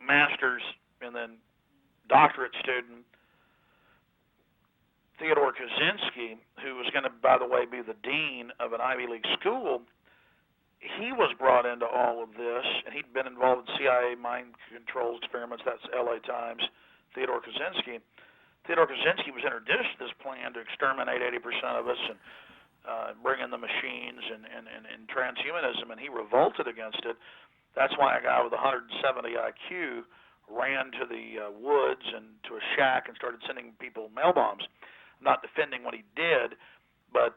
master's and then doctorate student Theodore Kaczynski, who was going to, by the way, be the dean of an Ivy League school, he was brought into all of this, and he'd been involved in CIA mind control experiments. That's LA Times, Theodore Kaczynski. Theodore Kaczynski was introduced to this plan to exterminate 80% of us and bring in the machines and transhumanism, and he revolted against it. That's why a guy with 170 IQ ran to the woods and to a shack and started sending people mail bombs. I'm not defending what he did, but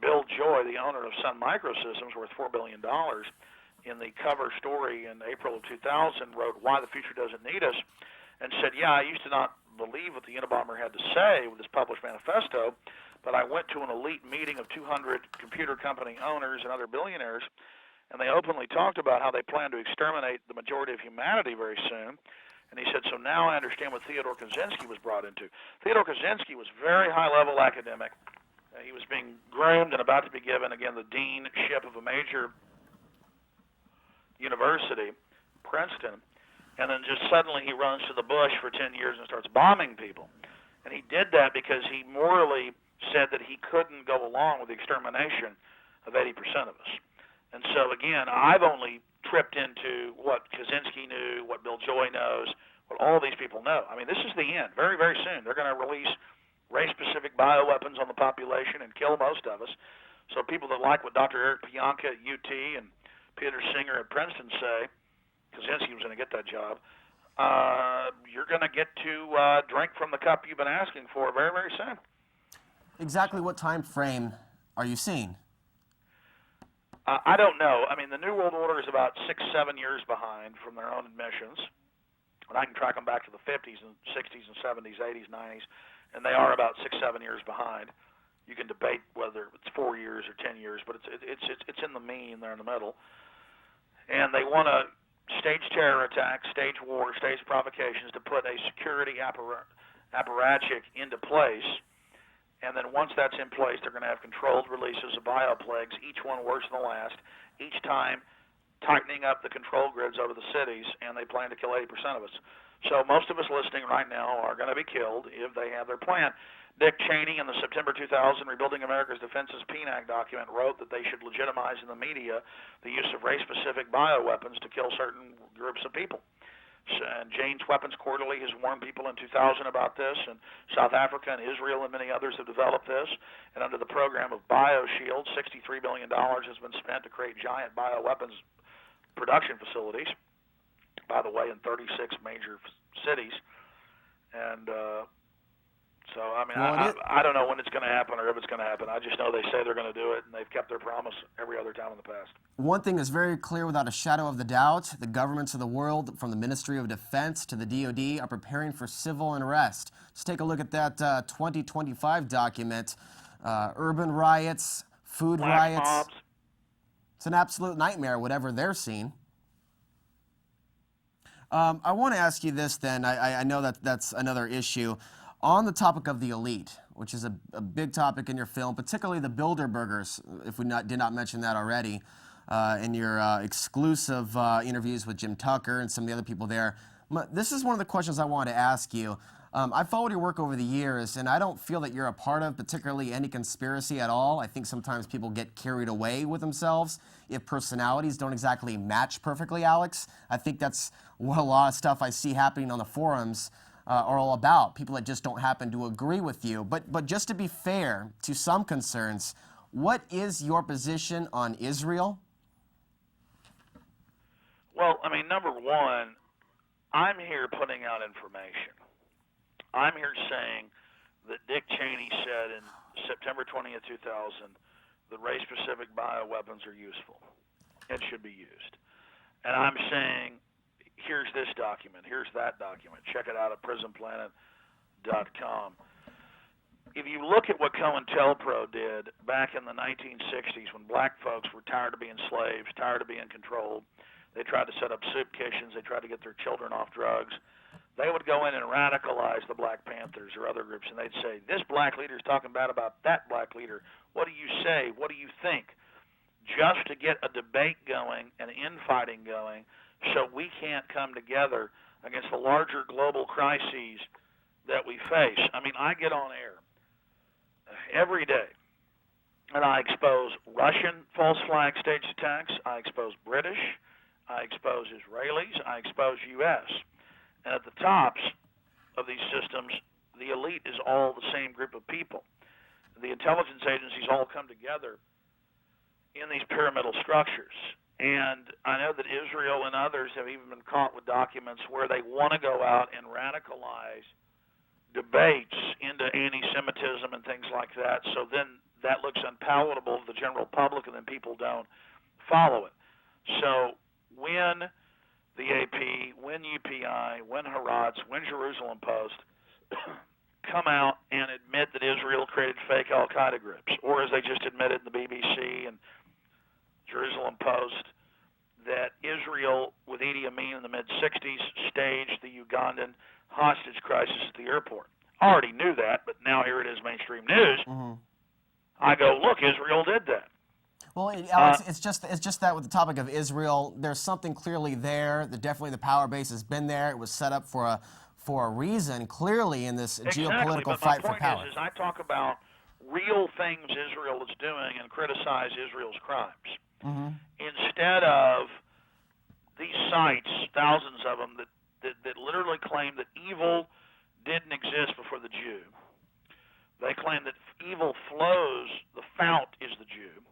Bill Joy, the owner of Sun Microsystems, worth $4 billion, in the cover story in April of 2000, wrote Why the Future Doesn't Need Us, and said, I used to not believe what the Unabomber had to say with his published manifesto, but I went to an elite meeting of 200 computer company owners and other billionaires, and they openly talked about how they plan to exterminate the majority of humanity very soon. And he said, so now I understand what Theodore Kaczynski was brought into. Theodore Kaczynski was very high-level academic, He was being groomed and about to be given, again, the deanship of a major university, Princeton, and then just suddenly he runs to the bush for 10 years and starts bombing people. And he did that because he morally said that he couldn't go along with the extermination of 80% of us. And so, again, I've only tripped into what Kaczynski knew, what Bill Joy knows, what all these people know. I mean, this is the end. Very, very soon, they're going to release race-specific bioweapons on the population and kill most of us. So people that like what Dr. Eric Pianka at UT and Peter Singer at Princeton say, Kaczynski was going to get that job, you're going to get to drink from the cup you've been asking for very, very soon. Exactly what time frame are you seeing? I don't know. I mean, the New World Order is about 6-7 years behind from their own admissions. And I can track them back to the 50s and 60s and 70s, 80s, 90s, and they are about 6-7 years behind. You can debate whether it's 4 years or 10 years, but it's in the mean. They're in the middle, and they want to stage terror attacks, stage war, stage provocations to put a security apparatchik into place. And then once that's in place, they're going to have controlled releases of bioplagues, each one worse than the last, each time tightening up the control grids over the cities, and they plan to kill 80% of us. So most of us listening right now are going to be killed if they have their plan. Dick Cheney in the September 2000 Rebuilding America's Defenses PNAC document wrote that they should legitimize in the media the use of race-specific bioweapons to kill certain groups of people. And Jane's Weapons Quarterly has warned people in 2000 about this, and South Africa and Israel and many others have developed this. And under the program of BioShield, $63 billion has been spent to create giant bioweapons production facilities, by the way, in 36 major cities. And so, I mean, I don't know when it's going to happen or if it's going to happen. I just know they say they're going to do it, and they've kept their promise every other time in the past. One thing is very clear without a shadow of the doubt. The governments of the world, from the Ministry of Defense to the DoD, are preparing for civil unrest. Just take a look at that 2025 document. Urban riots, food riots. Mobs. It's an absolute nightmare, whatever they're seeing. I want to ask you this then. I know that's another issue. On the topic of the elite, which is a big topic in your film, particularly the Bilderbergers, if we did not mention that already, in your exclusive interviews with Jim Tucker and some of the other people there. This is one of the questions I wanted to ask you. I've followed your work over the years, and I don't feel that you're a part of particularly any conspiracy at all. I think sometimes people get carried away with themselves if personalities don't exactly match perfectly, Alex. I think that's what a lot of stuff I see happening on the forums are all about, people that just don't happen to agree with you. But just to be fair to some concerns, what is your position on Israel? Well, I mean, number one, I'm here putting out information. I'm here saying that Dick Cheney said in September 20th, 2000, that race-specific bioweapons are useful and should be used. And I'm saying, here's this document, here's that document. Check it out at prisonplanet.com. If you look at what COINTELPRO did back in the 1960s when black folks were tired of being slaves, tired of being controlled, they tried to set up soup kitchens, they tried to get their children off drugs. They would go in and radicalize the Black Panthers or other groups, and they'd say, this black leader is talking bad about that black leader. What do you say? What do you think? Just to get a debate going and infighting going so we can't come together against the larger global crises that we face. I mean, I get on air every day, and I expose Russian false flag staged attacks. I expose British. I expose Israelis. I expose U.S., and at the tops of these systems, the elite is all the same group of people. The intelligence agencies all come together in these pyramidal structures. And I know that Israel and others have even been caught with documents where they want to go out and radicalize debates into anti-Semitism and things like that. So then that looks unpalatable to the general public, and then people don't follow it. So when the AP, when UPI, when Haaretz, when Jerusalem Post come out and admit that Israel created fake al-Qaeda groups, or as they just admitted in the BBC and Jerusalem Post, that Israel, with Idi Amin in the mid-'60s, staged the Ugandan hostage crisis at the airport. I already knew that, but now here it is, mainstream news. Mm-hmm. I go, look, Israel did that. Well, Alex, it's just that with the topic of Israel, there's something clearly there. Definitely the power base has been there. It was set up for a reason, clearly, in this geopolitical fight for power. But my point is I talk about real things Israel is doing and criticize Israel's crimes. Mm-hmm. Instead of these sites, thousands of them, that literally claim that evil didn't exist before the Jew. They claim that evil flows, the fount is the Jew.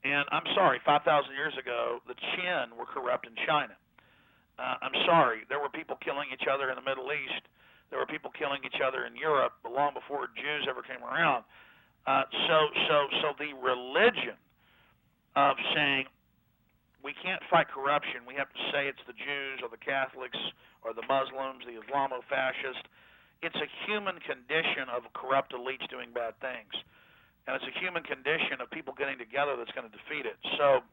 And I'm sorry, 5,000 years ago, the Qin were corrupt in China. I'm sorry, there were people killing each other in the Middle East. There were people killing each other in Europe long before Jews ever came around. So the religion of saying we can't fight corruption, we have to say it's the Jews or the Catholics or the Muslims, the Islamo-fascists. It's a human condition of corrupt elites doing bad things. And it's a human condition of people getting together that's going to defeat it. So,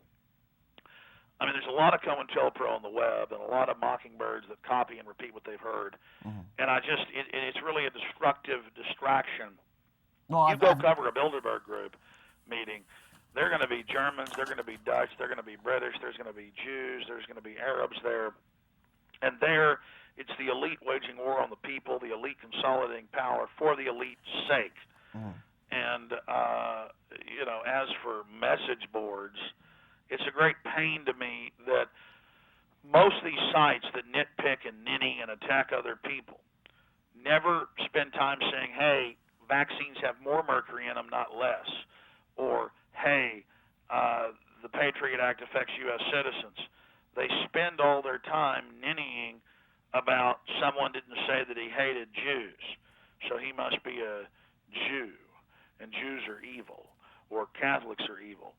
I mean, there's a lot of COINTELPRO on the web and a lot of mockingbirds that copy and repeat what they've heard. Mm-hmm. And it's really a destructive distraction. Well, you go cover a Bilderberg group meeting, they're going to be Germans, they're going to be Dutch, they're going to be British, there's going to be Jews, there's going to be Arabs there. And there, it's the elite waging war on the people, the elite consolidating power for the elite's sake. Mm-hmm. And, as for message boards, it's a great pain to me that most of these sites that nitpick and ninny and attack other people never spend time saying, hey, vaccines have more mercury in them, not less. Or, hey, the Patriot Act affects U.S. citizens. They spend all their time ninnying about someone didn't say that he hated Jews, so he must be a Jew. And Jews are evil, or Catholics are evil,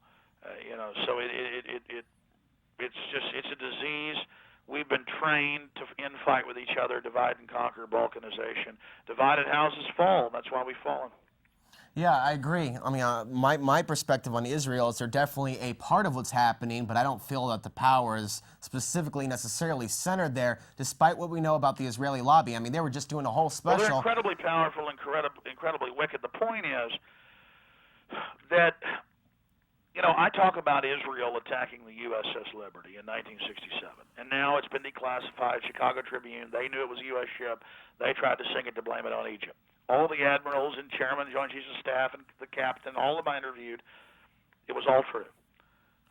So it's a disease. We've been trained to infight with each other, divide and conquer, balkanization. Divided houses fall. That's why we've fallen. Yeah, I agree. I mean, my perspective on Israel is they're definitely a part of what's happening, but I don't feel that the power is specifically necessarily centered there, despite what we know about the Israeli lobby. I mean, they were just doing a whole special. Well, they're incredibly powerful, incredibly wicked. The point is that, I talk about Israel attacking the USS Liberty in 1967, and now it's been declassified. Chicago Tribune, they knew it was a U.S. ship. They tried to sink it to blame it on Egypt. All the admirals and chairmen, Joint Chiefs of Staff, and the captain, all of them I interviewed, it was all true.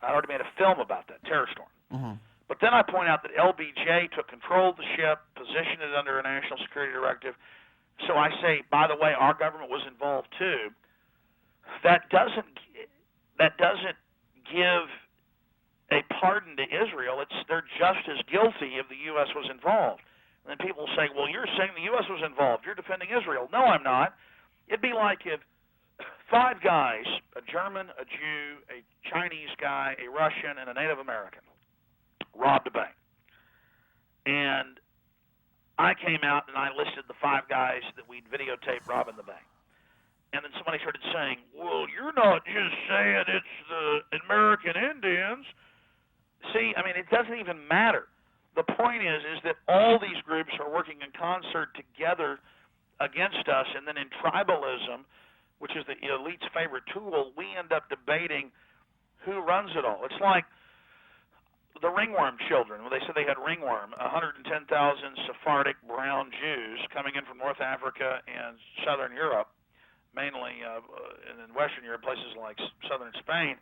I already made a film about that, Terror Storm. Mm-hmm. But then I point out that LBJ took control of the ship, positioned it under a national security directive. So I say, by the way, our government was involved too. That doesn't give a pardon to Israel. They're just as guilty if the U.S. was involved. And then people say, well, you're saying the U.S. was involved. You're defending Israel. No, I'm not. It'd be like if 5 guys, a German, a Jew, a Chinese guy, a Russian, and a Native American, robbed a bank. And I came out and I listed the 5 guys that we'd videotaped robbing the bank. And then somebody started saying, well, you're not just saying it's the American Indians. See, I mean, it doesn't even matter. The point is that all these groups are working in concert together against us, and then in tribalism, which is the elite's favorite tool, we end up debating who runs it all. It's like the ringworm children. When they said they had ringworm, 110,000 Sephardic brown Jews coming in from North Africa and Southern Europe, mainly in Western Europe, places like southern Spain.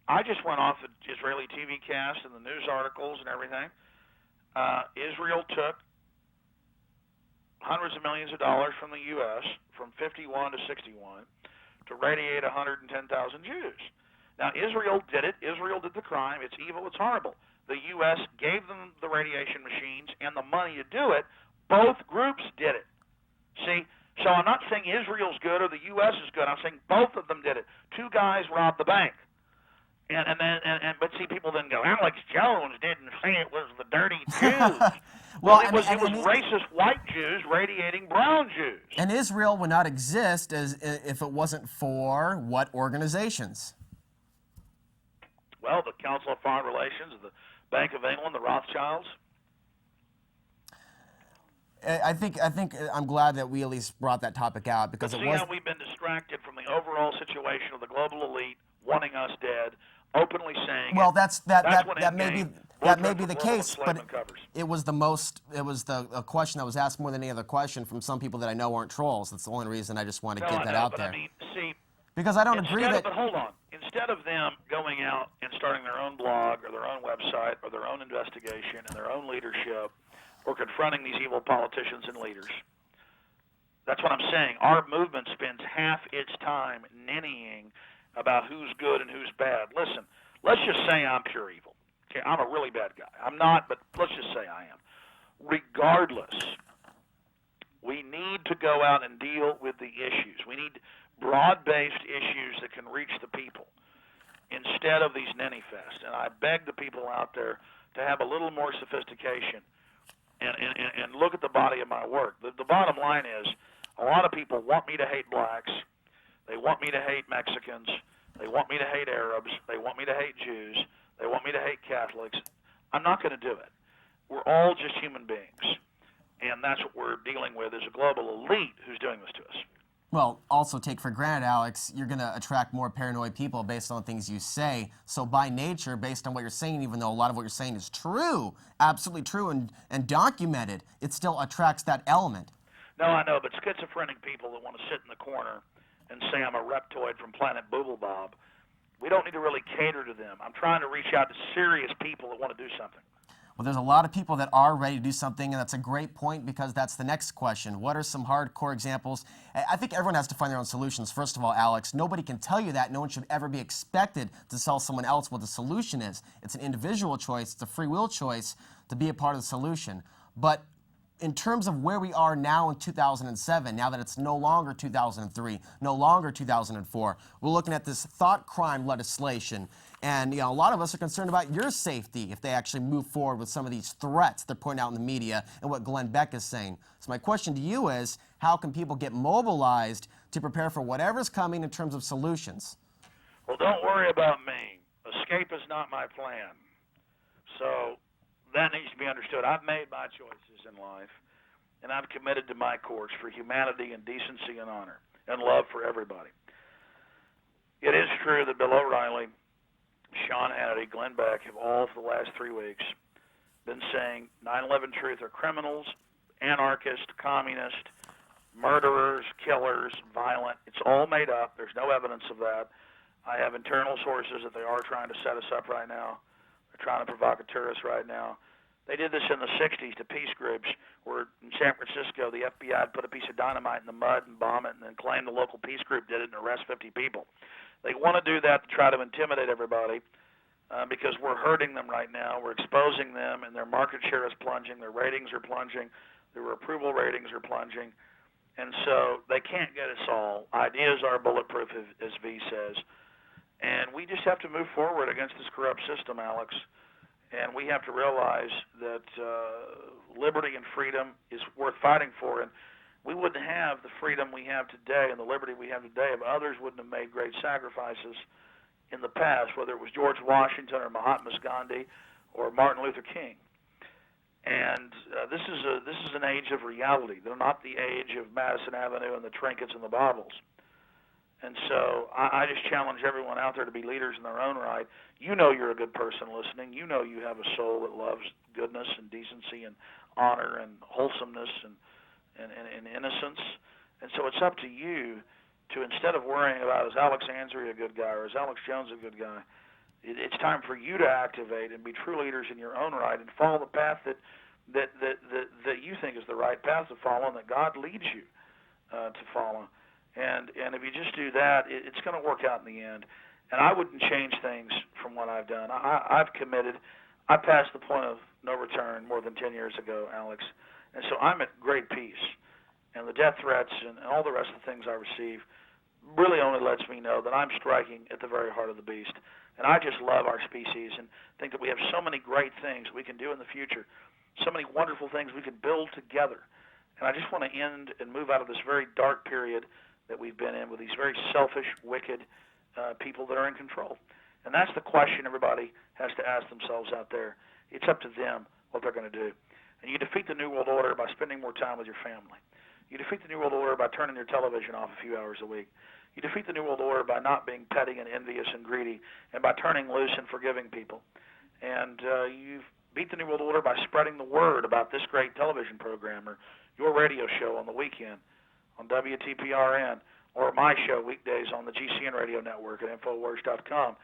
I just went off the Israeli TV cast and the news articles and everything. Israel took hundreds of millions of dollars from the U.S. from 51 to 61 to radiate 110,000 Jews. Now, Israel did it. Israel did the crime. It's evil. It's horrible. The U.S. gave them the radiation machines and the money to do it. Both groups did it. See? So I'm not saying Israel's good or the U.S. is good. I'm saying both of them did it. 2 guys robbed the bank. But see, people then go, Alex Jones didn't say it was the dirty Jews. Well, it was racist white Jews radiating brown Jews. And Israel would not exist if it wasn't for what organizations? Well, the Council of Foreign Relations, the Bank of England, the Rothschilds. I think I'm glad that we at least brought that topic out because But it see was. how we've been distracted from the overall situation of the global elite wanting us dead, openly saying Well, it. that what may be endgame that may blueprint be for the global case, but enslavement covers. it was a question that was asked more than any other question from some people that I know aren't trolls. That's the only reason I just want to No, get I that know, out but there. I mean, see, Because I don't agree that. But hold on. Instead of them going out and starting their own blog or their own website or their own investigation and their own leadership or confronting these evil politicians and leaders, that's what I'm saying. Our movement spends half its time ninnying about who's good and who's bad. Listen, let's just say I'm pure evil. Okay, I'm a really bad guy. I'm not, but let's just say I am. Regardless, we need to go out and deal with the issues. We need broad-based issues that can reach the people instead of these ninny fests. And I beg the people out there to have a little more sophistication and look at the body of my work. The bottom line is a lot of people want me to hate blacks. They want me to hate Mexicans. They want me to hate Arabs. They want me to hate Jews. They want me to hate Catholics. I'm not going to do it. We're all just human beings. And that's what we're dealing with is a global elite who's doing this to us. Well, also take for granted, Alex, you're going to attract more paranoid people based on things you say. So by nature, based on what you're saying, even though a lot of what you're saying is true, absolutely true and documented, it still attracts that element. No, I know, but schizophrenic people that want to sit in the corner and say I'm a reptoid from planet Booblebob, we don't need to really cater to them. I'm trying to reach out to serious people that want to do something. Well, there's a lot of people that are ready to do something, and that's a great point because that's the next question. What are some hardcore examples? I think everyone has to find their own solutions. First of all, Alex, nobody can tell you that. No one should ever be expected to tell someone else what the solution is. It's an individual choice. It's a free will choice to be a part of the solution. But in terms of where we are now in 2007, now that it's no longer 2003, no longer 2004, we're looking at this thought crime legislation. And a lot of us are concerned about your safety if they actually move forward with some of these threats they're putting out in the media and what Glenn Beck is saying. So my question to you is, how can people get mobilized to prepare for whatever's coming in terms of solutions? Well, don't worry about me. Escape is not my plan. So that needs to be understood. I've made my choices in life, and I've committed to my course for humanity and decency and honor and love for everybody. It is true that Bill O'Reilly, Sean Hannity, Glenn Beck have all for the last 3 weeks been saying 9/11 truth are criminals, anarchists, communists, murderers, killers, violent. It's all made up. There's no evidence of that. I have internal sources that they are trying to set us up right now. They're trying to provocateur us right now. They did this in the 60s to peace groups where in San Francisco the FBI had put a piece of dynamite in the mud and bomb it and then claim the local peace group did it and arrest 50 people. They want to do that to try to intimidate everybody because we're hurting them right now. We're exposing them, and their market share is plunging. Their ratings are plunging. Their approval ratings are plunging. And so they can't get us all. Ideas are bulletproof, as V says. And we just have to move forward against this corrupt system, Alex. And we have to realize that liberty and freedom is worth fighting for. And we wouldn't have the freedom we have today and the liberty we have today if others wouldn't have made great sacrifices in the past, whether it was George Washington or Mahatma Gandhi or Martin Luther King. And this is an age of reality. They're not the age of Madison Avenue and the trinkets and the baubles. And so I just challenge everyone out there to be leaders in their own right. You know you're a good person listening. You know you have a soul that loves goodness and decency and honor and wholesomeness and innocence. And so it's up to you to, instead of worrying about is Alex Ansary a good guy or is Alex Jones a good guy, it's time for you to activate and be true leaders in your own right and follow the path that you think is the right path to follow and that God leads you to follow. And if you just do that, it's going to work out in the end. And I wouldn't change things from what I've done. I've committed. I passed the point of no return more than 10 years ago, Alex. And so I'm at great peace. And the death threats and all the rest of the things I receive really only lets me know that I'm striking at the very heart of the beast. And I just love our species and think that we have so many great things we can do in the future, so many wonderful things we can build together. And I just want to end and move out of this very dark period that we've been in with these very selfish, wicked people that are in control. And that's the question everybody has to ask themselves out there. It's up to them what they're going to do. And you defeat the New World Order by spending more time with your family. You defeat the New World Order by turning your television off a few hours a week. You defeat the New World Order by not being petty and envious and greedy, and by turning loose and forgiving people. And you beat the New World Order by spreading the word about this great television program or your radio show on the weekend on WTPRN, or my show weekdays on the GCN radio network at Infowars.com.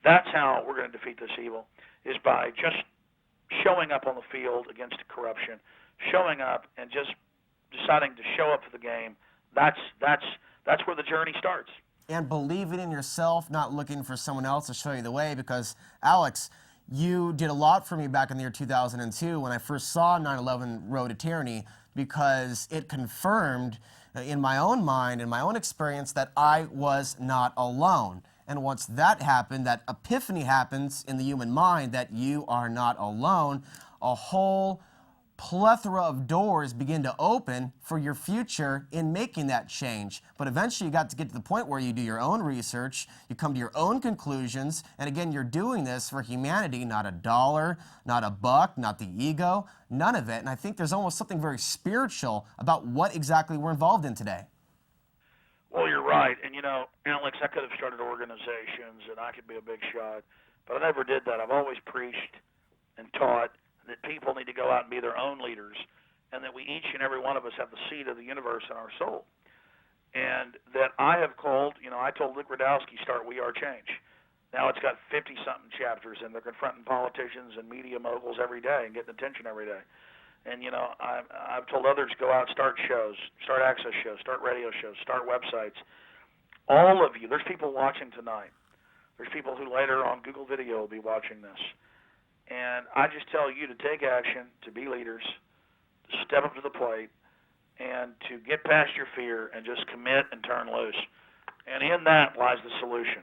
That's how we're going to defeat this evil, is by just showing up on the field against corruption, showing up and just deciding to show up for the game. That's where the journey starts. And believing in yourself, not looking for someone else to show you the way, because, Alex, you did a lot for me back in the year 2002 when I first saw 9/11 Road to Tyranny, because it confirmed in my own mind, in my own experience, that I was not alone. And once that happened, that epiphany happens in the human mind that you are not alone, a whole plethora of doors begin to open for your future in making that change. But eventually you got to get to the point where you do your own research, you come to your own conclusions, and again, you're doing this for humanity, not a dollar, not a buck, not the ego, none of it. And I think there's almost something very spiritual about what exactly we're involved in today. Well, you're right. And, Alex, I could have started organizations and I could be a big shot, but I never did that. I've always preached and taught that people need to go out and be their own leaders, and that we each and every one of us have the seed of the universe in our soul. And that I have called, I told Dick Radowski, start We Are Change. Now it's got 50-something chapters, and they're confronting politicians and media moguls every day and getting attention every day. And, I've told others, go out, start shows, start access shows, start radio shows, start websites. All of you, there's people watching tonight. There's people who later on Google Video will be watching this. And I just tell you to take action, to be leaders, to step up to the plate, and to get past your fear and just commit and turn loose. And in that lies the solution.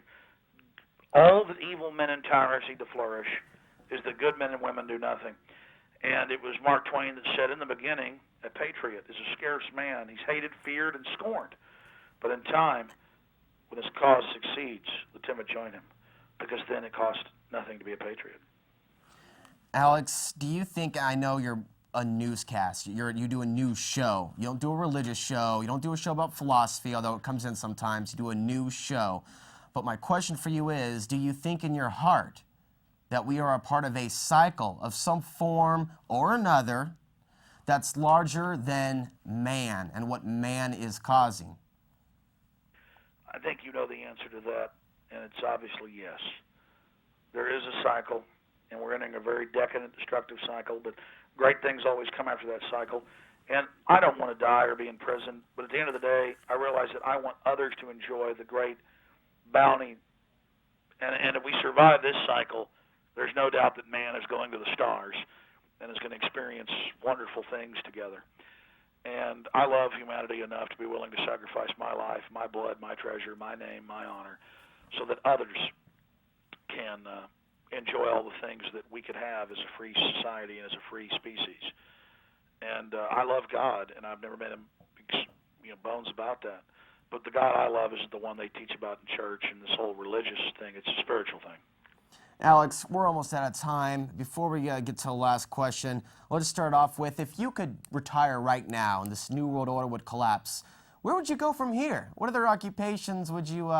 All that evil men and tyrants need to flourish is that good men and women do nothing. And it was Mark Twain that said, in the beginning, a patriot is a scarce man. He's hated, feared, and scorned. But in time, when his cause succeeds, the timid join him, because then it costs nothing to be a patriot. Alex, do you think, I know you're a newscast, you do a news show. You don't do a religious show. You don't do a show about philosophy, although it comes in sometimes. You do a news show. But my question for you is, do you think in your heart that we are a part of a cycle of some form or another that's larger than man and what man is causing? I think you know the answer to that, and it's obviously yes. There is a cycle, and we're entering a very decadent, destructive cycle, but great things always come after that cycle. And I don't want to die or be in prison, but at the end of the day, I realize that I want others to enjoy the great bounty. And if we survive this cycle, there's no doubt that man is going to the stars and is going to experience wonderful things together. And I love humanity enough to be willing to sacrifice my life, my blood, my treasure, my name, my honor, so that others can enjoy all the things that we could have as a free society and as a free species. And I love God, and I've never made him bones about that. But the God I love isn't the one they teach about in church and this whole religious thing. It's a spiritual thing. Alex, we're almost out of time. Before we get to the last question, let's start off with, if you could retire right now and this New World Order would collapse, where would you go from here? What other occupations would you,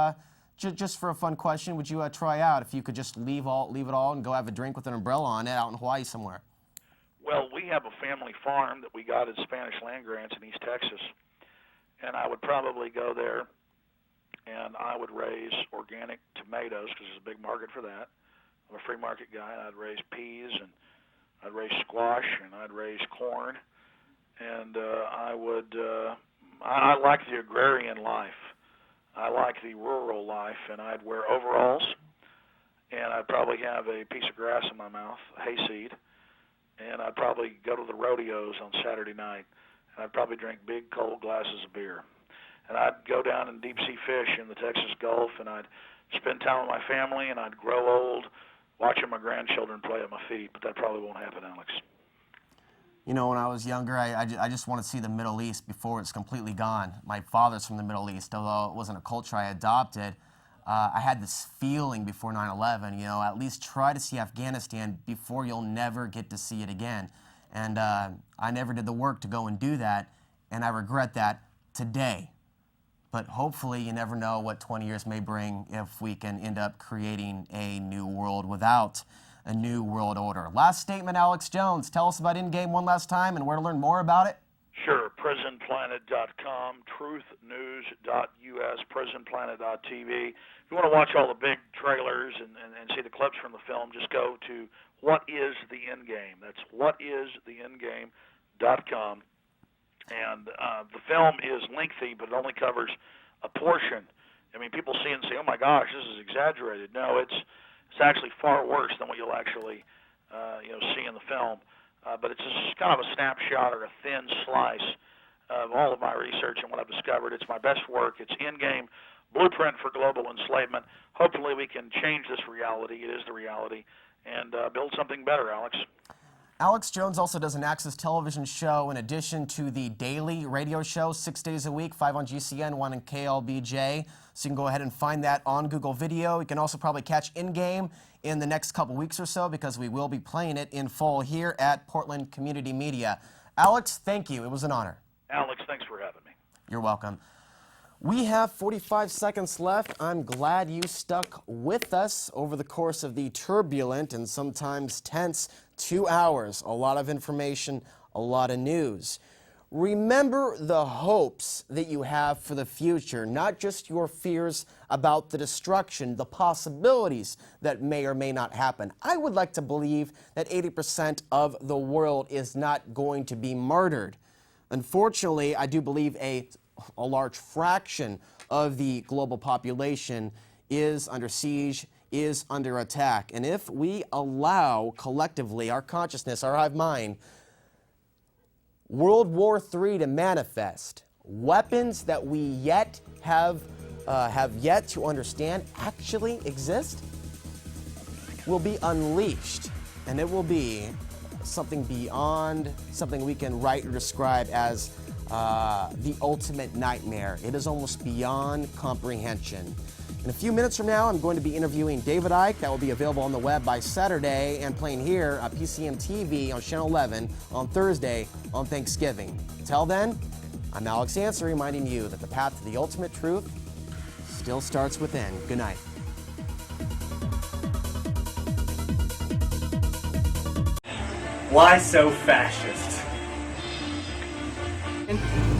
just for a fun question, would you try out if you could just leave it all and go have a drink with an umbrella on it out in Hawaii somewhere? Well, we have a family farm that we got at Spanish land grants in East Texas, and I would probably go there and I would raise organic tomatoes because there's a big market for that. I'm a free market guy, and I'd raise peas, and I'd raise squash, and I'd raise corn, and I like the agrarian life. I like the rural life, and I'd wear overalls, and I'd probably have a piece of grass in my mouth, a hayseed, and I'd probably go to the rodeos on Saturday night, and I'd probably drink big cold glasses of beer. And I'd go down and deep sea fish in the Texas Gulf, and I'd spend time with my family, and I'd grow old watching my grandchildren play at my feet, but that probably won't happen, Alex. You know, when I was younger, I just want to see the Middle East before it's completely gone. My father's from the Middle East, although it wasn't a culture I adopted. I had this feeling before 9/11, at least try to see Afghanistan before you'll never get to see it again. And I never did the work to go and do that, and I regret that today. But hopefully you never know what 20 years may bring if we can end up creating a new world without a new world order. Last statement, Alex Jones. Tell us about Endgame one last time and where to learn more about it. Sure, prisonplanet.com, truthnews.us, prisonplanet.tv. If you want to watch all the big trailers and see the clips from the film, just go to What Is the Endgame. That's whatistheendgame.com. And the film is lengthy, but it only covers a portion. I mean, people see it and say, oh, my gosh, this is exaggerated. No, it's actually far worse than what you'll actually see in the film. But it's just kind of a snapshot or a thin slice of all of my research and what I've discovered. It's my best work. It's Endgame, Blueprint for Global Enslavement. Hopefully we can change this reality. It is the reality. And build something better, Alex. Alex Jones also does an Access television show in addition to the daily radio show, 6 days a week, 5 on GCN, 1 on KLBJ. So you can go ahead and find that on Google Video. You can also probably catch Endgame in the next couple weeks or so because we will be playing it in full here at Portland Community Media. Alex, thank you. It was an honor. Alex, thanks for having me. You're welcome. We have 45 seconds left. I'm glad you stuck with us over the course of the turbulent and sometimes tense 2 hours. A lot of information, a lot of news. Remember the hopes that you have for the future, not just your fears about the destruction, the possibilities that may or may not happen. I would like to believe that 80% of the world is not going to be murdered. Unfortunately, I do believe a large fraction of the global population is under siege, is under attack. And if we allow collectively our consciousness, our hive mind, World War III to manifest, weapons that we yet have yet to understand actually exist, will be unleashed. And it will be something beyond something we can write or describe as the ultimate nightmare. It is almost beyond comprehension. In a few minutes from now, I'm going to be interviewing David Icke. That will be available on the web by Saturday and playing here at PCM TV on Channel 11 on Thursday on Thanksgiving. Until then, I'm Alex Ansary, reminding you that the path to the ultimate truth still starts within. Good night. Why so fascist?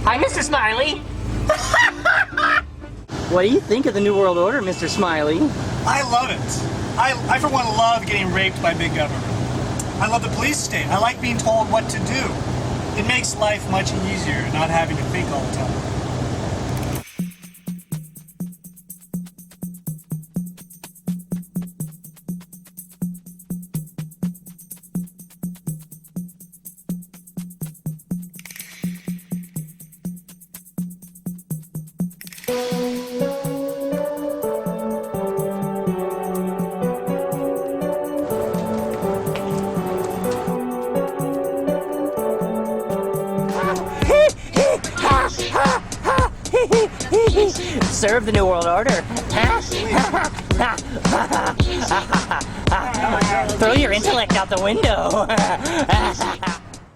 Hi, Mr. Smiley. What do you think of the New World Order, Mr. Smiley? I love it. I for one, love getting raped by big government. I love the police state. I like being told what to do. It makes life much easier, not having to think all the time. Serve the New World Order. Throw your intellect out the window.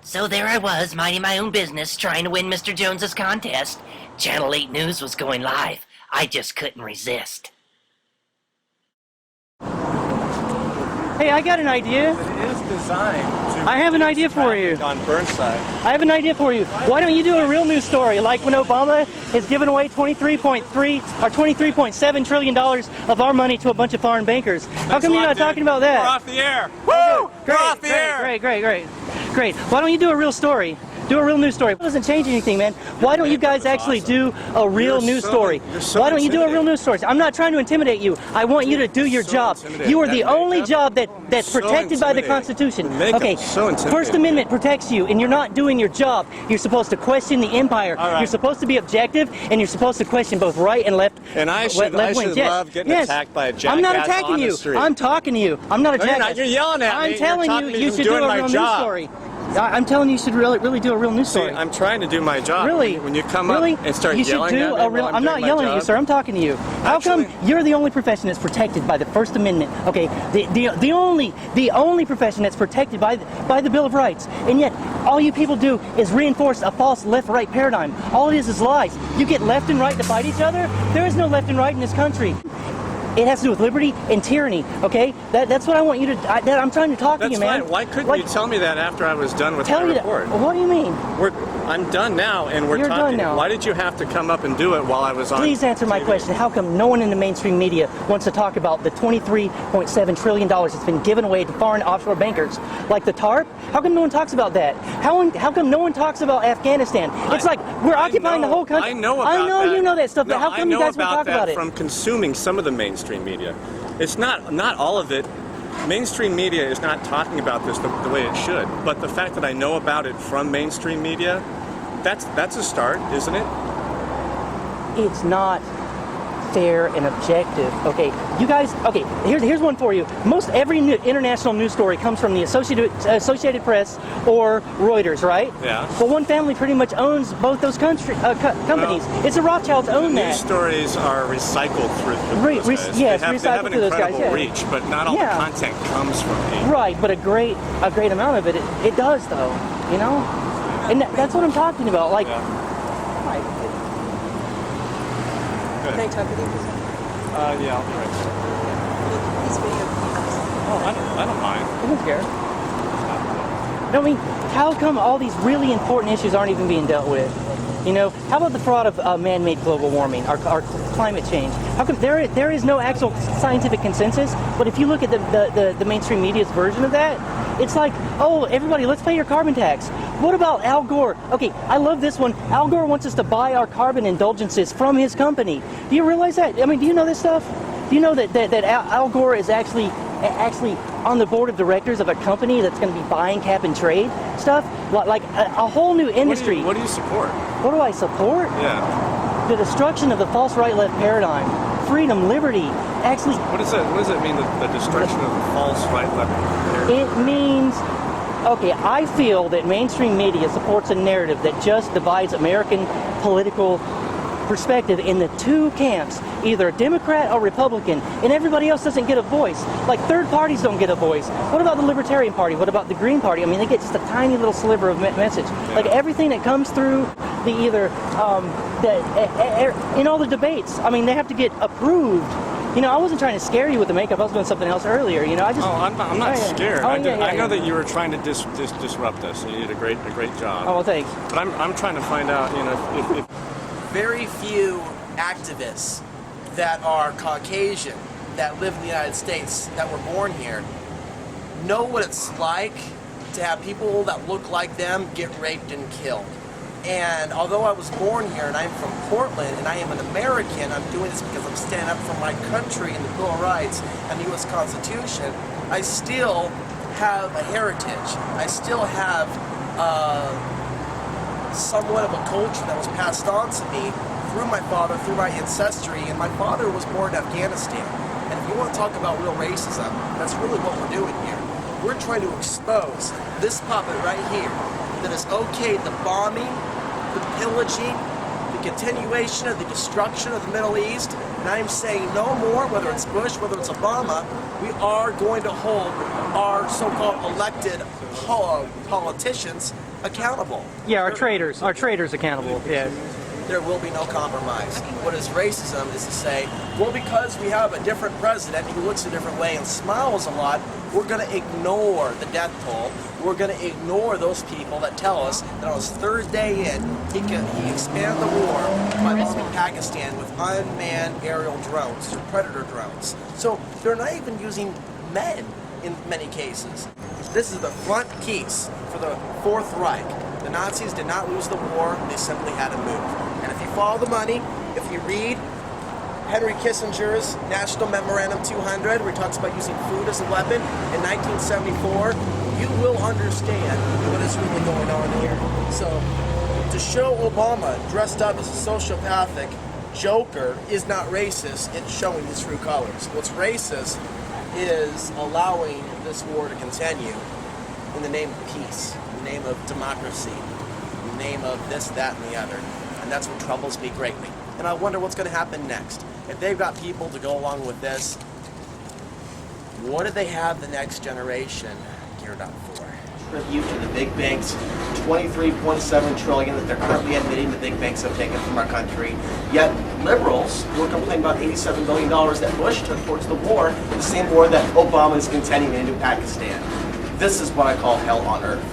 So there I was, minding my own business, trying to win Mr. Jones's contest. Channel 8 News was going live. I just couldn't resist. Hey, I got an idea. It is designed to I have an idea for you. on Burnside. I have an idea for you. Why don't you do a real news story, like when Obama is giving away $23.7 trillion of our money to a bunch of foreign bankers? How come you're not talking about that? We're off the air. Woo! We're off the air. Great. Why don't you do a real story? Do a real news story. It doesn't change anything, man. Why don't you guys actually do a real news story? Why don't you do a real news story? I'm not trying to intimidate you. I want you to do your job. You are the only job that's protected by the Constitution. Okay, First Amendment protects you, and you're not doing your job. You're supposed to question the empire. You're supposed to be objective, and you're supposed to question both right and left. And I should love getting attacked by a jackass. I'm not attacking you. I'm talking to you. I'm not attacking you. You're yelling at me. I'm telling you, you should do a real news story. I'm telling you should really do a real news story. See, I'm trying to do my job. Really? When you come really? up and start you should yelling do at me a real. while I'm not doing my yelling at you, job. sir. I'm talking to you. How come you're the only profession that's protected by the First Amendment? Okay, the only profession that's protected by the Bill of Rights, and yet all you people do is reinforce a false left-right paradigm. All it is lies. You get left and right to fight each other. There is no left and right in this country. It has to do with liberty and tyranny, okay? That's what I want you to. I'm trying to talk to you, man. Fine. Why couldn't you tell me that after I was done with my report? What do you mean? I'm done now, and we're You're talking. done now. Why did you have to come up and do it while I was on? Please answer my TV? question. How come no one in the mainstream media wants to talk about the $23.7 trillion that's been given away to foreign offshore bankers, like the TARP? How come no one talks about that? How come no one talks about Afghanistan? It's like we're occupying the whole country. I know about that. I know you know that stuff, No, but how come you guys won't talk about it? From consuming some of the mainstream media. It's not all of it. Mainstream media is not talking about this the way it should. But the fact that I know about it from mainstream media, that's a start, isn't it? It's not fair and objective. Okay, you guys. Okay, here's one for you. Most every international news story comes from the Associated Press or Reuters, right? Yeah. But one family pretty much owns both those companies. Well, it's the Rothschilds own that. News stories are recycled through those guys. Yes, they have recycled an through those guys. incredible Yeah. reach, but not all the content comes from me. Right, but a great amount of it does though. You know, and that's what I'm talking about. Like. Right. Can I talk with you? Yeah, I'll be right back. These video Oh, I don't mind. I don't care. No, I mean, how come all these really important issues aren't even being dealt with? You know, how about the fraud of man-made global warming, our climate change? How come there is no actual scientific consensus? But if you look at the mainstream media's version of that, it's like, oh, everybody, let's pay your carbon tax. What about Al Gore? Okay, I love this one. Al Gore wants us to buy our carbon indulgences from his company. Do you realize that? I mean, do you know this stuff? Do you know that Al Gore is actually on the board of directors of a company that's going to be buying cap and trade stuff? Like a whole new industry. What do you support? What do I support? Yeah. The destruction of the false right-left paradigm. Freedom, liberty, actually... What does it mean, the destruction of the false right-left paradigm? It means... Okay, I feel that mainstream media supports a narrative that just divides American political perspective in the two camps, either Democrat or Republican, and everybody else doesn't get a voice. Like third parties don't get a voice. What about the Libertarian Party? What about the Green Party? I mean, they get just a tiny little sliver of message. Like everything that comes through in all the debates, I mean, they have to get approved. You know, I wasn't trying to scare you with the makeup. I was doing something else earlier. You know, I just. Oh, I'm not scared. Oh, I know that you were trying to disrupt us. You did a great job. Oh, well, thanks. But I'm trying to find out, you know, if very few activists that are Caucasian that live in the United States that were born here know what it's like to have people that look like them get raped and killed. And although I was born here and I'm from Portland and I am an American, I'm doing this because I'm standing up for my country and the Bill of Rights and the U.S. Constitution, I still have a heritage. I still have somewhat of a culture that was passed on to me through my father, through my ancestry, and my father was born in Afghanistan. And if you want to talk about real racism, that's really what we're doing here. We're trying to expose this puppet right here that is okay, the bombing, the pillaging, the continuation of the destruction of the Middle East, and I'm saying no more, whether it's Bush, whether it's Obama, we are going to hold our so-called elected politicians accountable. Yeah, our traitors accountable. Yeah. There will be no compromise. What is racism is to say, well, because we have a different president who looks a different way and smiles a lot, we're going to ignore the death toll. We're going to ignore those people that tell us that on his third day in, he expanded the war by bombing Pakistan with unmanned aerial drones, or predator drones. So they're not even using men in many cases. This is the front piece for the Fourth Reich. The Nazis did not lose the war, they simply had to move. And if you follow the money, if you read Henry Kissinger's National Memorandum 200, where he talks about using food as a weapon in 1974, you will understand what is really going on here. So, to show Obama dressed up as a sociopathic joker is not racist, it's showing his true colors. What's racist is allowing this war to continue in the name of peace. the name of democracy, in the name of this, that, and the other. And that's what troubles me greatly. And I wonder what's going to happen next. If they've got people to go along with this, what do they have the next generation geared up for? Tribute to the big banks, $23.7 trillion that they're currently admitting the big banks have taken from our country. Yet liberals were complaining about $87 billion that Bush took towards the war, the same war that Obama is continuing into Pakistan. This is what I call hell on earth.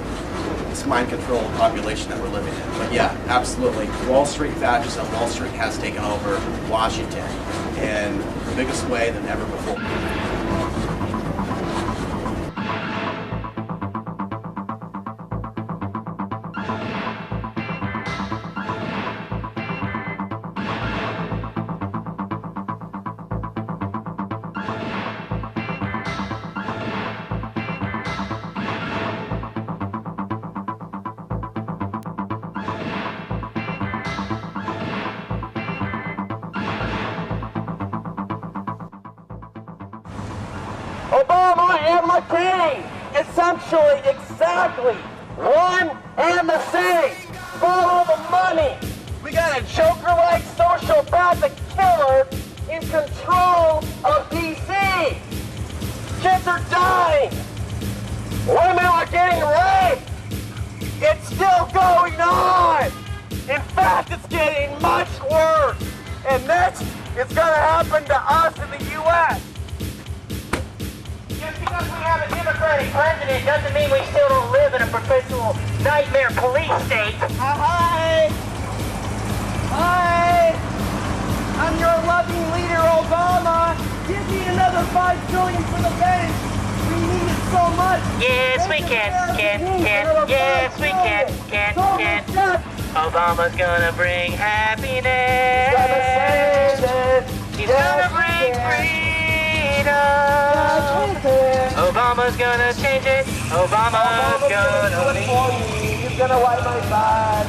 This mind-controlled population that we're living in. But yeah, absolutely. Wall Street fascism, Wall Street has taken over Washington in the biggest way than ever before. Obama and McCain, essentially exactly one and the same. Follow the money. We got a Joker-like sociopathic killer in control of D.C. Kids are dying. Women are getting raped. It's still going on. In fact, it's getting much worse. And next, it's going to happen to us in the U.S. Just because we have a Democratic president doesn't mean we still don't live in a perpetual nightmare police state. Hi! Hi! I'm your loving leader, Obama. Give me another $5 trillion for the bank. We need it so much. Yes, we can. Yes, we can. Obama's gonna bring happiness. He's gonna bring freedom. Obama's gonna change it. Obama's gonna lead. He's gonna wipe my butt.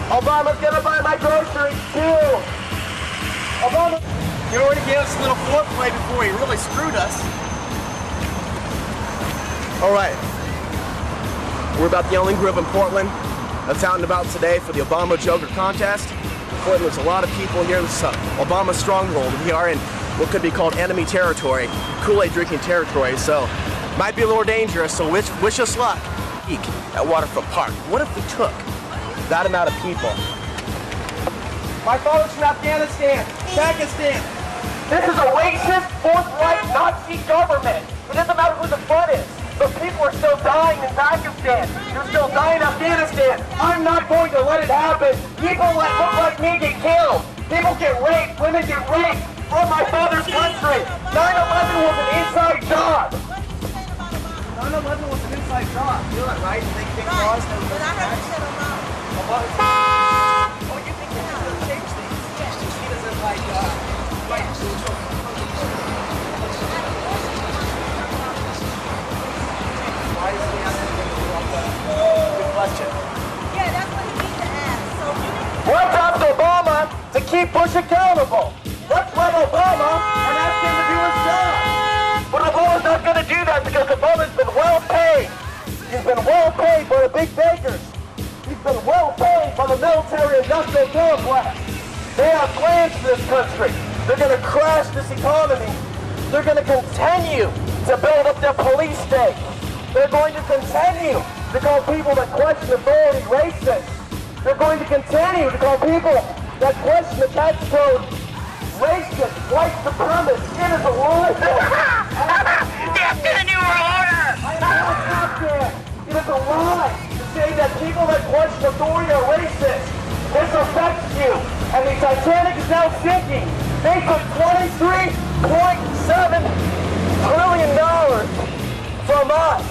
Obama's gonna buy my groceries too. Obama. He already gave us a little foreplay before he really screwed us. All right. We're about the only group in Portland that's out and about today for the Obama Joker contest. Portland, there's a lot of people here. This is Obama stronghold. We are in what could be called enemy territory, Kool-Aid drinking territory, so might be a little dangerous, so wish us luck. At Waterfront Park. What if we took that amount of people? My father's from Afghanistan, Pakistan. This is a racist, forthright Nazi government. It doesn't matter who the butt is. The people are still dying in Pakistan. They're still dying in Afghanistan. I'm not going to let it happen. People that look like me get killed. People get raped. Women get raped from my father's country. 9/11 was an inside job. 9/11 was an inside job. You know that, right? They caused them. But I heard you said Obama. Oh, you think they're going to change things? Yes. He doesn't like, why does he have to do up that? Good question. Yeah, that's what he needs to ask. So you need What's up to Obama to keep Bush accountable? Let's let Obama and ask him to do his job. But Obama's not going to do that because Obama's been well paid. He's been well paid by the big bankers. He's been well paid by the military-industrial complex. They have plans for this country. They're going to crash this economy. They're going to continue to build up their police state. They're going to continue to call people that question authority racist. They're going to continue to call people that question the tax code racist, white supremacist. It is a lie. Death to the New World Order! It is a lie to say that people that question authority are racist. This affects you. And the Titanic is now sinking. They took $23.7 trillion from us.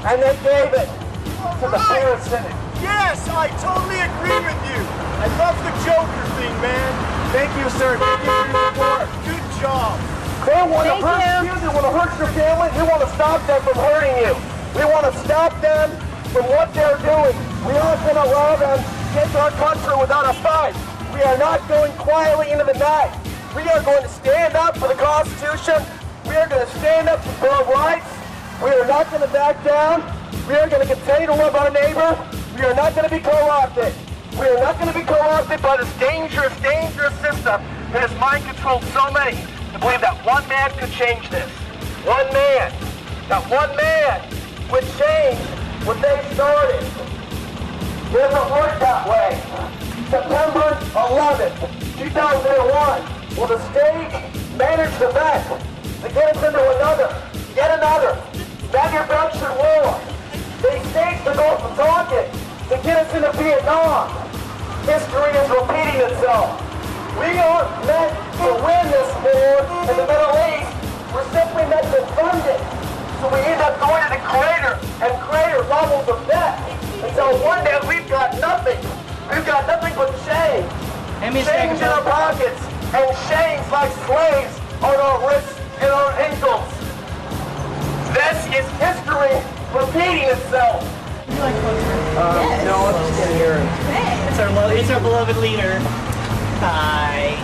And they gave it to the parasitic. Yes, I totally agree with you. I love the Joker thing, man. Thank you, sir. Thank you for your support. Good job. They want to hurt you. They want to hurt your family. We want to stop them from hurting you. We want to stop them from what they're doing. We aren't going to allow them to get to our country without a fight. We are not going quietly into the night. We are going to stand up for the Constitution. We are going to stand up for Bill of Rights. We are not going to back down. We are going to continue to love our neighbor. We are not going to be co-opted. We are not going to be co-opted by this dangerous, dangerous system that has mind-controlled so many to believe that one man could change this. One man. That one man would change what they started. It doesn't work that way. September 11th, 2001, will the state manage the bet to get us into yet another manufactured war? They staged the Gulf of Tonkin to get us into Vietnam. History is repeating itself. We aren't meant to win this war in the Middle East. We're simply meant to fund it. So we end up going to the crater and crater levels of debt. Until one day we've got nothing. We've got nothing but shame. Shames in our pockets and shames like slaves on our wrists and our ankles. This is history repeating itself. Yes. No, I'm just in here. It's our beloved leader. Hi.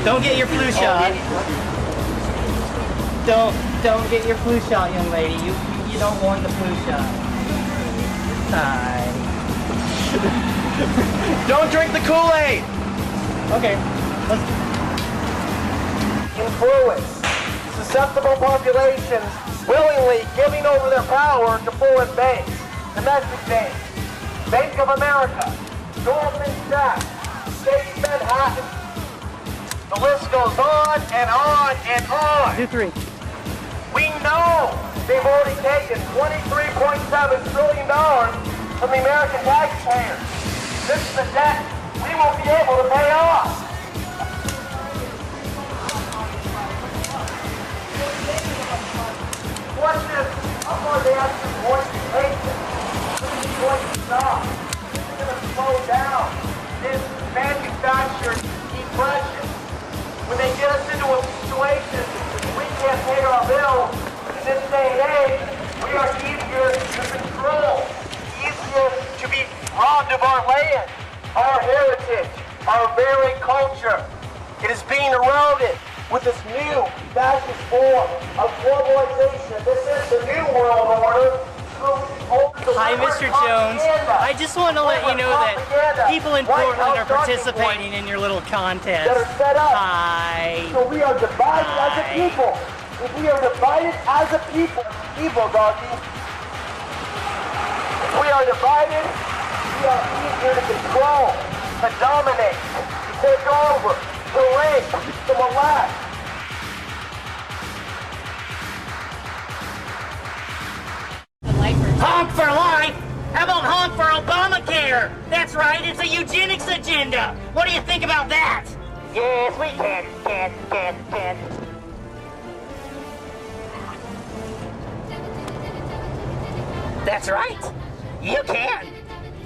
Don't get your flu shot. Don't get your flu shot, young lady. You don't want the flu shot. Hi. Don't drink the Kool-Aid. Okay. Influence. Susceptible populations willingly giving over their power to foreign banks, domestic banks, Bank of America, Goldman Sachs, State Manhattan. The list goes on and on and on. 2-3. We know they've already taken $23.7 trillion from the American taxpayers. This is the debt we won't be able to pay off. What's this? I'm going to ask this voice to take this. This is going to stop. This is going to slow down this manufactured depression. When they get us into a situation we can't pay our bills in this day and age, we are easier to control, easier to be robbed of our land, our heritage, our very culture. It is being eroded with this new fascist form of globalization. This is the new world order. Hi, Mr. Jones. I just want to let you know that people in Portland are participating in your little contest. Hi. So we are divided as a people. If we are divided as a people, evil doggy. If we are divided, we are easier to control, to dominate, to take over, to rape, to molest. Honk for life? How about honk for Obamacare? That's right, it's a eugenics agenda. What do you think about that? Yes, we can. That's right. You can.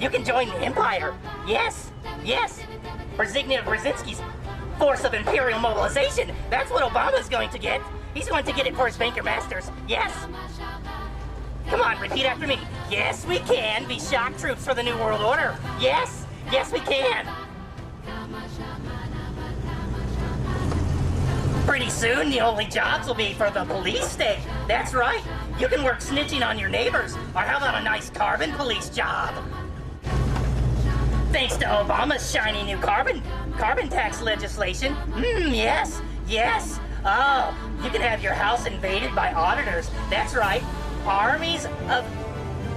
You can join the empire. Yes. Brzezinski's force of imperial mobilization. That's what Obama's going to get. He's going to get it for his banker masters. Yes. Come on, repeat after me. Yes, we can be shock troops for the New World Order. Yes, we can. Pretty soon, the only jobs will be for the police state. That's right. You can work snitching on your neighbors, or how about a nice carbon police job? Thanks to Obama's shiny new carbon tax legislation. Yes. Oh, you can have your house invaded by auditors. That's right. Armies of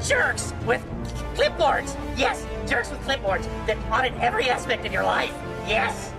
jerks with clipboards. Yes, jerks with clipboards that audit every aspect of your life. Yes.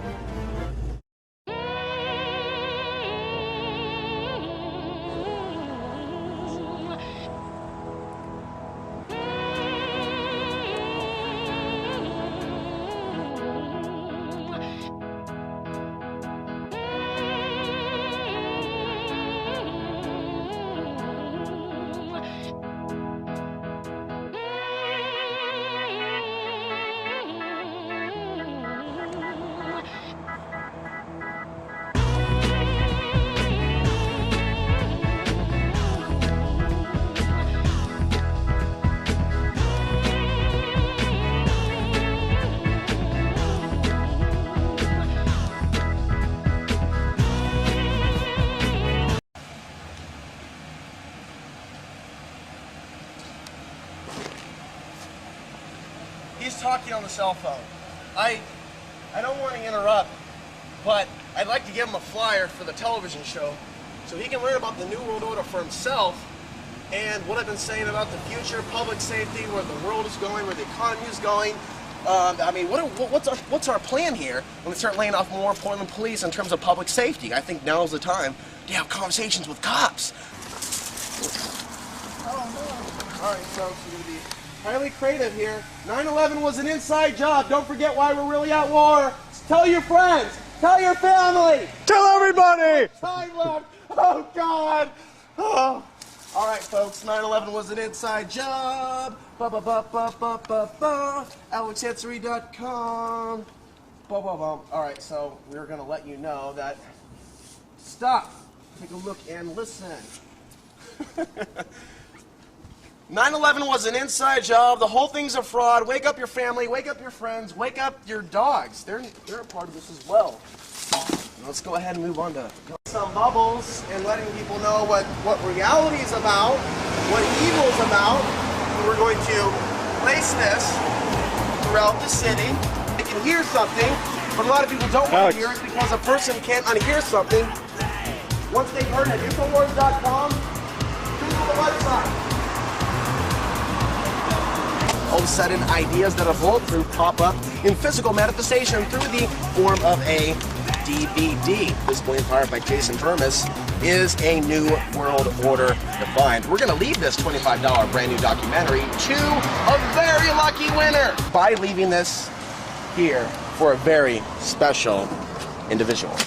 He's talking on the cell phone. I don't want to interrupt, but I'd like to give him a flyer for the television show so he can learn about the New World Order for himself and what I've been saying about the future, public safety, where the world is going, where the economy is going. I mean, what's our plan here when we start laying off more Portland police in terms of public safety? I think now's the time to have conversations with cops. Oh, no. All right, folks, we're going to be highly creative here. 9/11 was an inside job. Don't forget why we're really at war. Tell your friends. Tell your family. Tell everybody. Time left. Oh, God. Oh. All right, folks, 9/11 was an inside job. AlexAnsary.com. All right, so we're going to let you know that. Stop. Take a look and listen. 9/11 was an inside job. The whole thing's a fraud. Wake up your family. Wake up your friends. Wake up your dogs. They're a part of this as well. Let's go ahead and move on to some bubbles and letting people know what reality is about, what evil is about. And we're going to place this throughout the city. They can hear something, but a lot of people don't want to hear it because a person can't unhear something. Once they've heard it, Infowars.com, Google the website. All of a sudden, ideas that are bulletproof pop up in physical manifestation through the form of a DVD. Visible Empire by Jason Vermis is a New World Order defined. We're going to leave this $25 brand new documentary to a very lucky winner by leaving this here for a very special individual.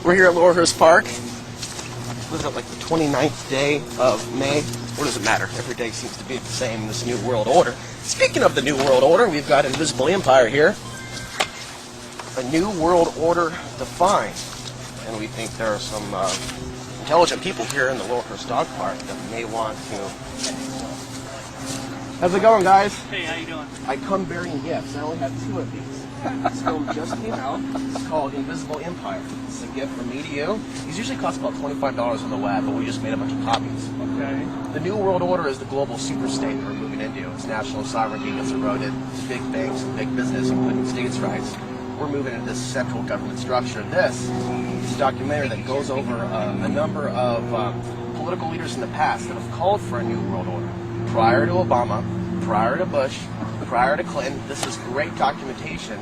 We're here at Laurelhurst Park. What is it, like the 29th day of May? What does it matter? Every day seems to be the same in this New World Order. Speaking of the New World Order, we've got Invisible Empire here. A New World Order defined. And we think there are some intelligent people here in the Laurelhurst Dog Park that may want to... How's it going, guys? Hey, how you doing? I come bearing gifts. I only have 2 of these. This film just came out. It's called Invisible Empire. It's a gift from me to you. These usually cost about $25 on the web, but we just made a bunch of copies. Okay. The New World Order is the global superstate that we're moving into. Its national sovereignty gets eroded. Big banks and big business, including states' rights. We're moving into this central government structure. This is a documentary that goes over a number of political leaders in the past that have called for a New World Order. Prior to Obama, prior to Bush, prior to Clinton. This is great documentation,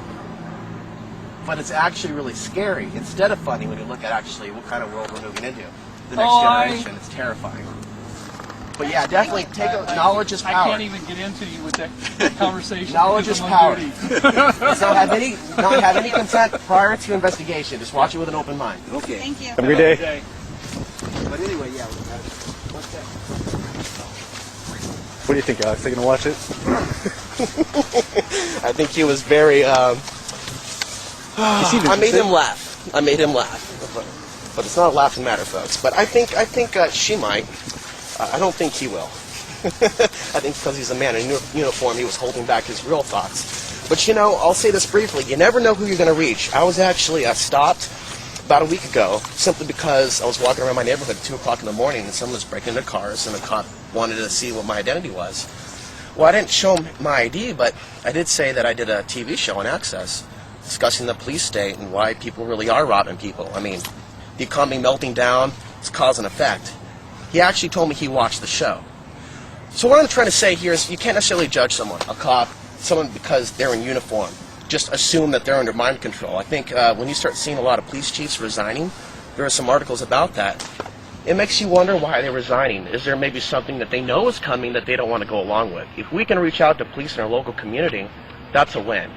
but it's actually really scary. Instead of funny, when you look at actually what kind of world we're moving into, the next generation, it's terrifing. But yeah, definitely take a knowledge is power. I can't even get into you with that conversation. Knowledge is power. So not have any consent prior to investigation. Just watch it with an open mind. Okay. Thank you. Have a good day. But anyway, yeah. What do you think, Alex? Are you going to watch it? I think he was very... I made him laugh. But it's not a laughing matter, folks. But I think she might. I don't think he will. I think because he's a man in uniform, he was holding back his real thoughts. But you know, I'll say this briefly. You never know who you're going to reach. I was actually stopped about a week ago simply because I was walking around my neighborhood at 2 o'clock in the morning and someone was breaking into cars and a cop wanted to see what my identity was. Well, I didn't show him my ID, but I did say that I did a TV show on Access discussing the police state and why people really are robbing people. I mean, the economy melting down, it's cause and effect. He actually told me he watched the show. So what I'm trying to say here is you can't necessarily judge someone, a cop, someone because they're in uniform. Just assume that they're under mind control. I think when you start seeing a lot of police chiefs resigning, there are some articles about that. It makes you wonder why they're resigning. Is there maybe something that they know is coming that they don't want to go along with? If we can reach out to police in our local community, that's a win.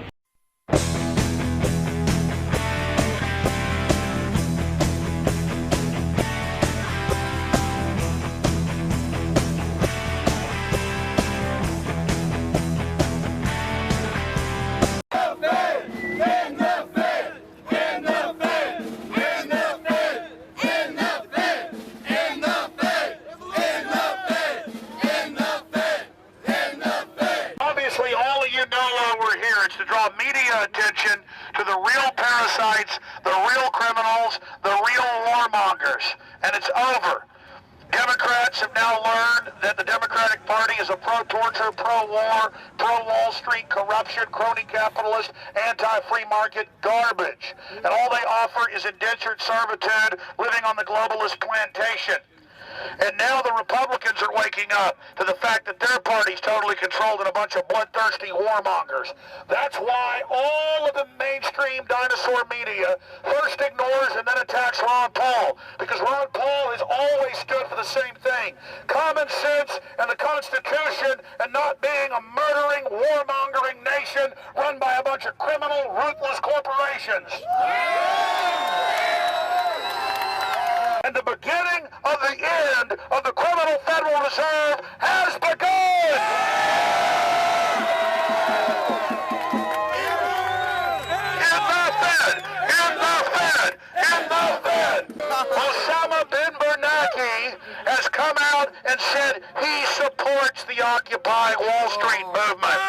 To draw media attention to the real parasites, the real criminals, the real warmongers. And it's over. Democrats have now learned that the Democratic Party is a pro-torture, pro-war, pro-Wall Street corruption, crony capitalist, anti-free market garbage. And all they offer is indentured servitude, living on the globalist plantation. And now the Republicans are waking up to the fact that their party's totally controlled and a bunch of bloodthirsty warmongers. That's why all of the mainstream dinosaur media first ignores and then attacks Ron Paul, because Ron Paul has always stood for the same thing: common sense and the Constitution, and not being a murdering, warmongering nation run by a bunch of criminal, ruthless corporations. And the beginning of the end of the criminal Federal Reserve has begun! In the Fed! In the Fed! In the Fed! Osama bin Bernanke has come out and said he supports the Occupy Wall Street movement.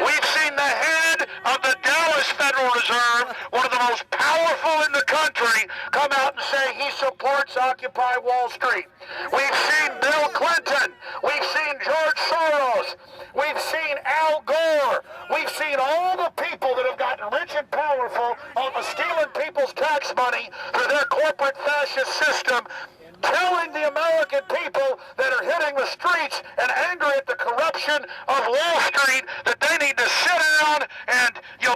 We've seen the head of the Dallas Federal Reserve, one of the most powerful in the country, come out and say he supports Occupy Wall Street. We've seen Bill Clinton. We've seen George Soros. We've seen Al Gore. We've seen all the people that have gotten rich and powerful off of stealing people's tax money through their corporate fascist system, telling the American people that are hitting the streets and angry at the corruption of Wall Street that they need to sit down and,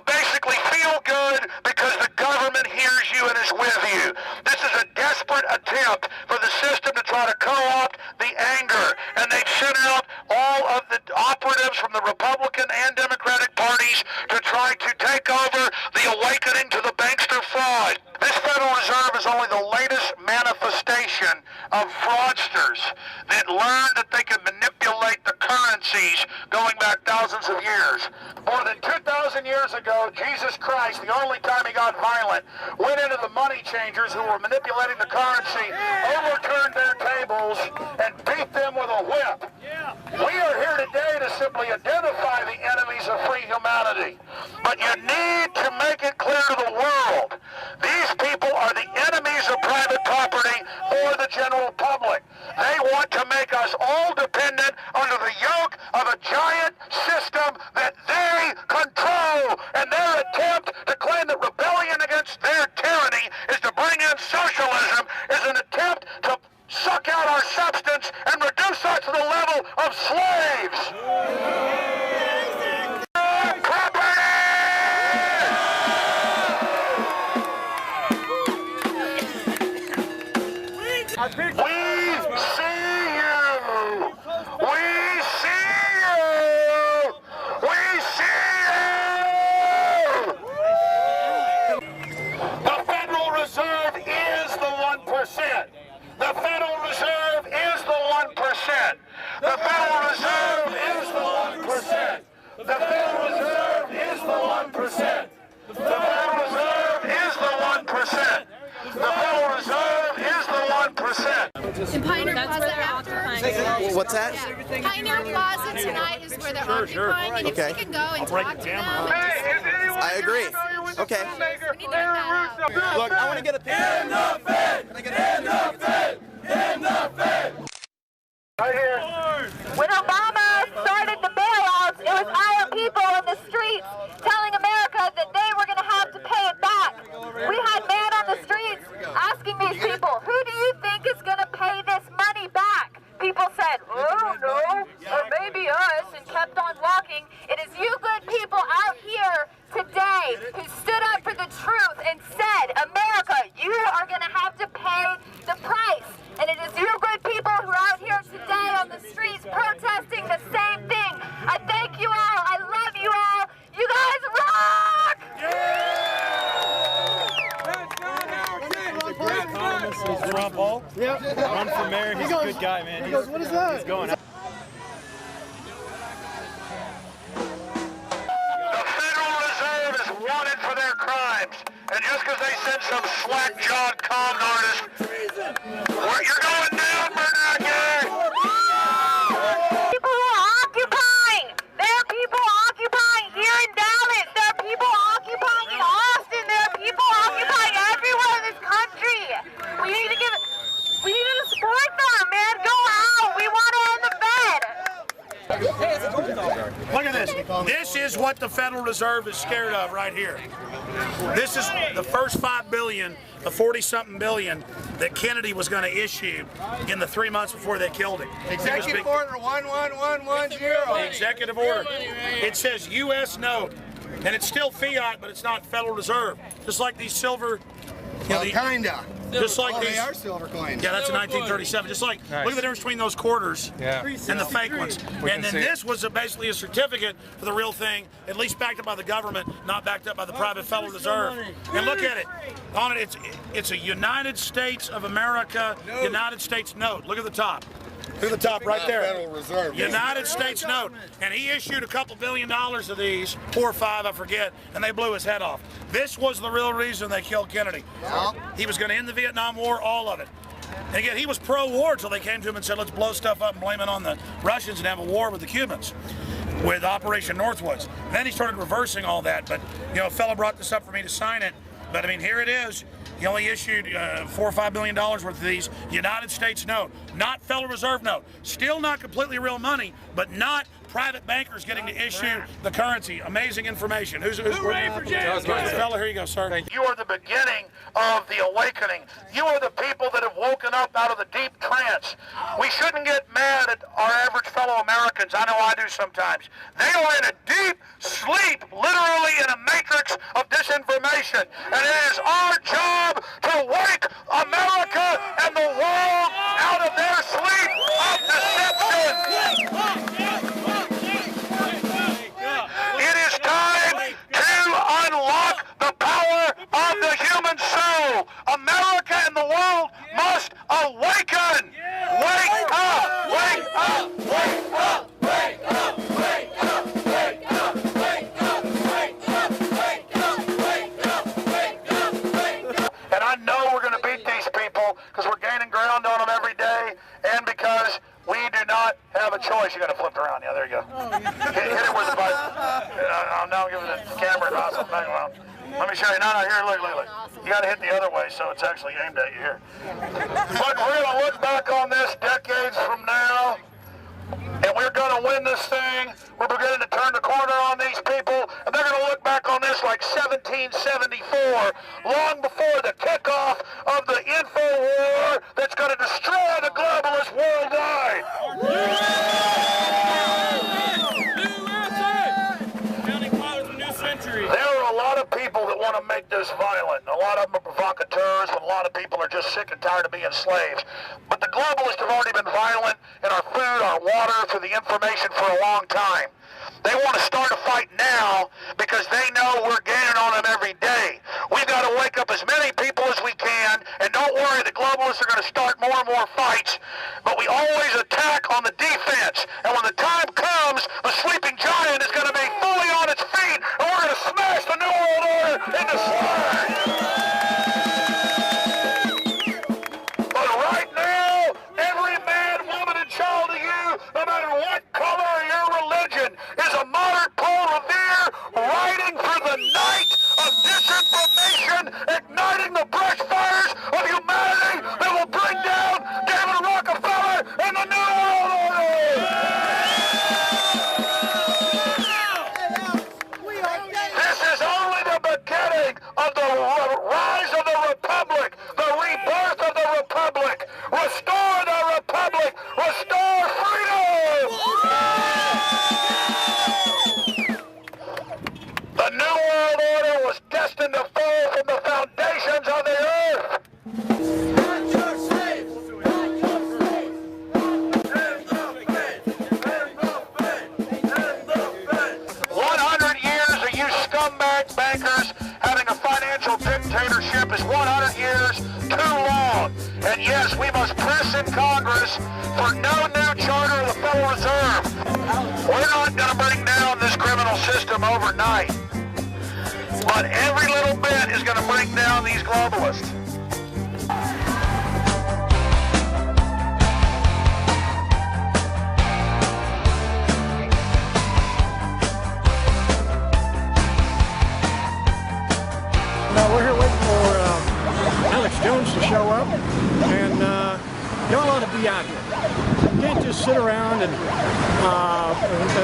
basically feel good because the government hears you and is with you. This is a desperate attempt for the system to try to co-opt the anger, and they've sent out all of the operatives from the Republican and Democratic parties to try to take over the awakening to the bankster fraud. This Federal Reserve is only the latest manifestation of fraudsters that learned that they could manipulate the currencies going back thousands of years. More than 2,000 years ago, Jesus Christ, the only time he got violent, went into the money changers who were manipulating the currency, overturned their tables, and beat them with a whip. We are here today to simply identify the enemies of free humanity. But you need to make it clear to the world, these people are the enemies of private property for the general public. They want to make us all dependent under the yoke of a giant system that they control. And their attempt to claim that rebellion against their tyranny is to bring in socialism is an attempt to suck out our substance and reduce us to the level of slaves. We see you! We see you! We see you! The Federal Reserve is the 1%. The Federal Reserve is the 1%. The Federal Reserve is the 1%. The Federal Reserve is the 1%. The Federal Reserve is the 1%. The Federal Reserve is the 1%. In Pioneer Plaza after. What's that? Yeah. Pioneer Plaza tonight is where they're occupying, and if you can go and talk to them. I agree. Okay. Look, I want to get a picture. In the Fed! In the Fed! In the Fed! Right here. When Obama started the bailouts, it was our people in the streets telling America that they were going to have to pay it back. We had men on the streets asking these people, who do you think is going to pay this money back? People said, oh no, or maybe us, and kept on walking. It is you good people out here today who stood up for the truth and said, America, you are going to have to pay the price. And it is you good people who are out here today on the streets protesting the same thing. I thank you all. I love you all. You guys rock! He's Ron Paul? Yep. Run for mayor. He's a good guy, man. He goes, what is that? He's going. The Federal Reserve is wanted for their crimes. And just because they sent some slack-jawed con artist, you're going down, Bernanke! People who are occupying. There are people occupying here in Dallas. There are people occupying in Austin. There are people occupying everywhere in this country. We need to Look at this. This is what the Federal Reserve is scared of right here. This is the first $5 billion, the 40-something billion that Kennedy was going to issue in the 3 months before they killed him. Executive Order 11110. Executive order. It says U.S. note, and it's still fiat, but it's not Federal Reserve. Just like these silver. Kinda. Just like these. They are silver coins. Yeah, that's a 1937. Just like, look at the difference between those quarters and the fake ones. And then this was basically a certificate for the real thing, at least backed up by the government, not backed up by the private Federal Reserve. And look at it. On it, it's a United States of America, United States note. Look at the top. Look at the top right there. Federal Reserve. United States note. And he issued a couple $2 billion of these, 4 or 5, I forget, and they blew his head off. This was the real reason they killed Kennedy. He was going to end the Vietnam War, all of it. And again, he was pro-war until they came to him and said, let's blow stuff up and blame it on the Russians and have a war with the Cubans, with Operation Northwoods. And then he started reversing all that. But, a fellow brought this up for me to sign it. But, I mean, here it is. He only issued $4 or $5 billion worth of these. United States note, not Federal Reserve note. Still not completely real money, but not private bankers getting to issue the currency. Amazing information. Who's ready for James? Fella, here you go, sir. You are the beginning of the awakening. You are the people that have woken up out of the deep trance. We shouldn't get mad at our average fellow Americans. I know I do sometimes. They are in a deep sleep, literally in a matrix of disinformation. And it is our job to wake America and the world out of their sleep of deception. It is time to unlock the power of the human soul. America and the world must awaken. Wake up! Wake up! Wake up! Wake up! Wake up! Wake up! Wake up! Wake up! Wake up! Wake up! Wake up! Wake up! And I know we're going to beat these people because we're gaining ground on them every day, and because we do not have a choice. You got to flip it around. Yeah, there you go. Hit it with the button. I'm now giving the camera an awesome back around. Let me show you. No, here, look. You got to hit the other way so it's actually aimed at you here. But we're going to look back on this decades from now, and we're going to win this thing. We're beginning to turn the corner on these people, and they're going to look back on this like 1774, long before the kickoff of the info war that's going to destroy the globalists worldwide. There are a lot of people that want to make this violent. A lot of them are provocateurs, and a lot of people are just sick and tired of being slaves. But the globalists have already been violent in our food, our water, through the information for a long time. They want to start a fight now because they know we're gaining on them every day. We've got to wake up as many people as we can, and don't worry, the globalists are going to start more and more fights, but we always attack on the defense. And when the time comes, the sleeping giant is going to be fully on its feet, and we're going to smash the New World Order into slag. But right now, every man, woman, and child of you, no matter what color or your religion, is a modern Paul Revere riding through the night of disinformation, igniting the brush fires of humanity that will bring down David Rockefeller and the New World Order. This is only the beginning of the rise of the Republic, the rebirth of the Republic. Restore the Republic. Restore freedom. The New World Order was destined to fall from the foundations of the earth. 100 years of you scumbag bankers having a financial dictatorship is 100 years too long. And yes, we must press in Congress for no new charter of the Federal Reserve. We're not going to bring down this criminal system overnight. But every little bit is going to bring down these globalists. No, we're here waiting for Alex Jones to show up, and y'all ought to be out here. You can't just sit around and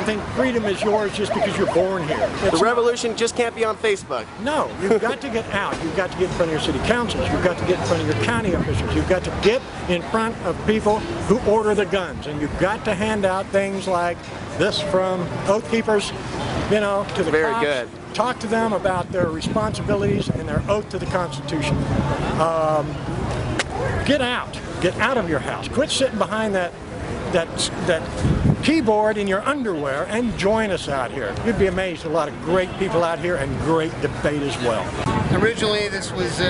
think freedom is yours just because you're born here. The revolution just can't be on Facebook. No, you've got to get out. You've got to get in front of your city councils. You've got to get in front of your county officials. You've got to get in front of people who order the guns. And you've got to hand out things like this from Oath Keepers, you know, to the Very cops. good. Talk to them about their responsibilities and their oath to the Constitution. Get out. Get out of your house. Quit sitting behind that keyboard in your underwear and join us out here. You'd be amazed at a lot of great people out here and great debate as well. Originally, this was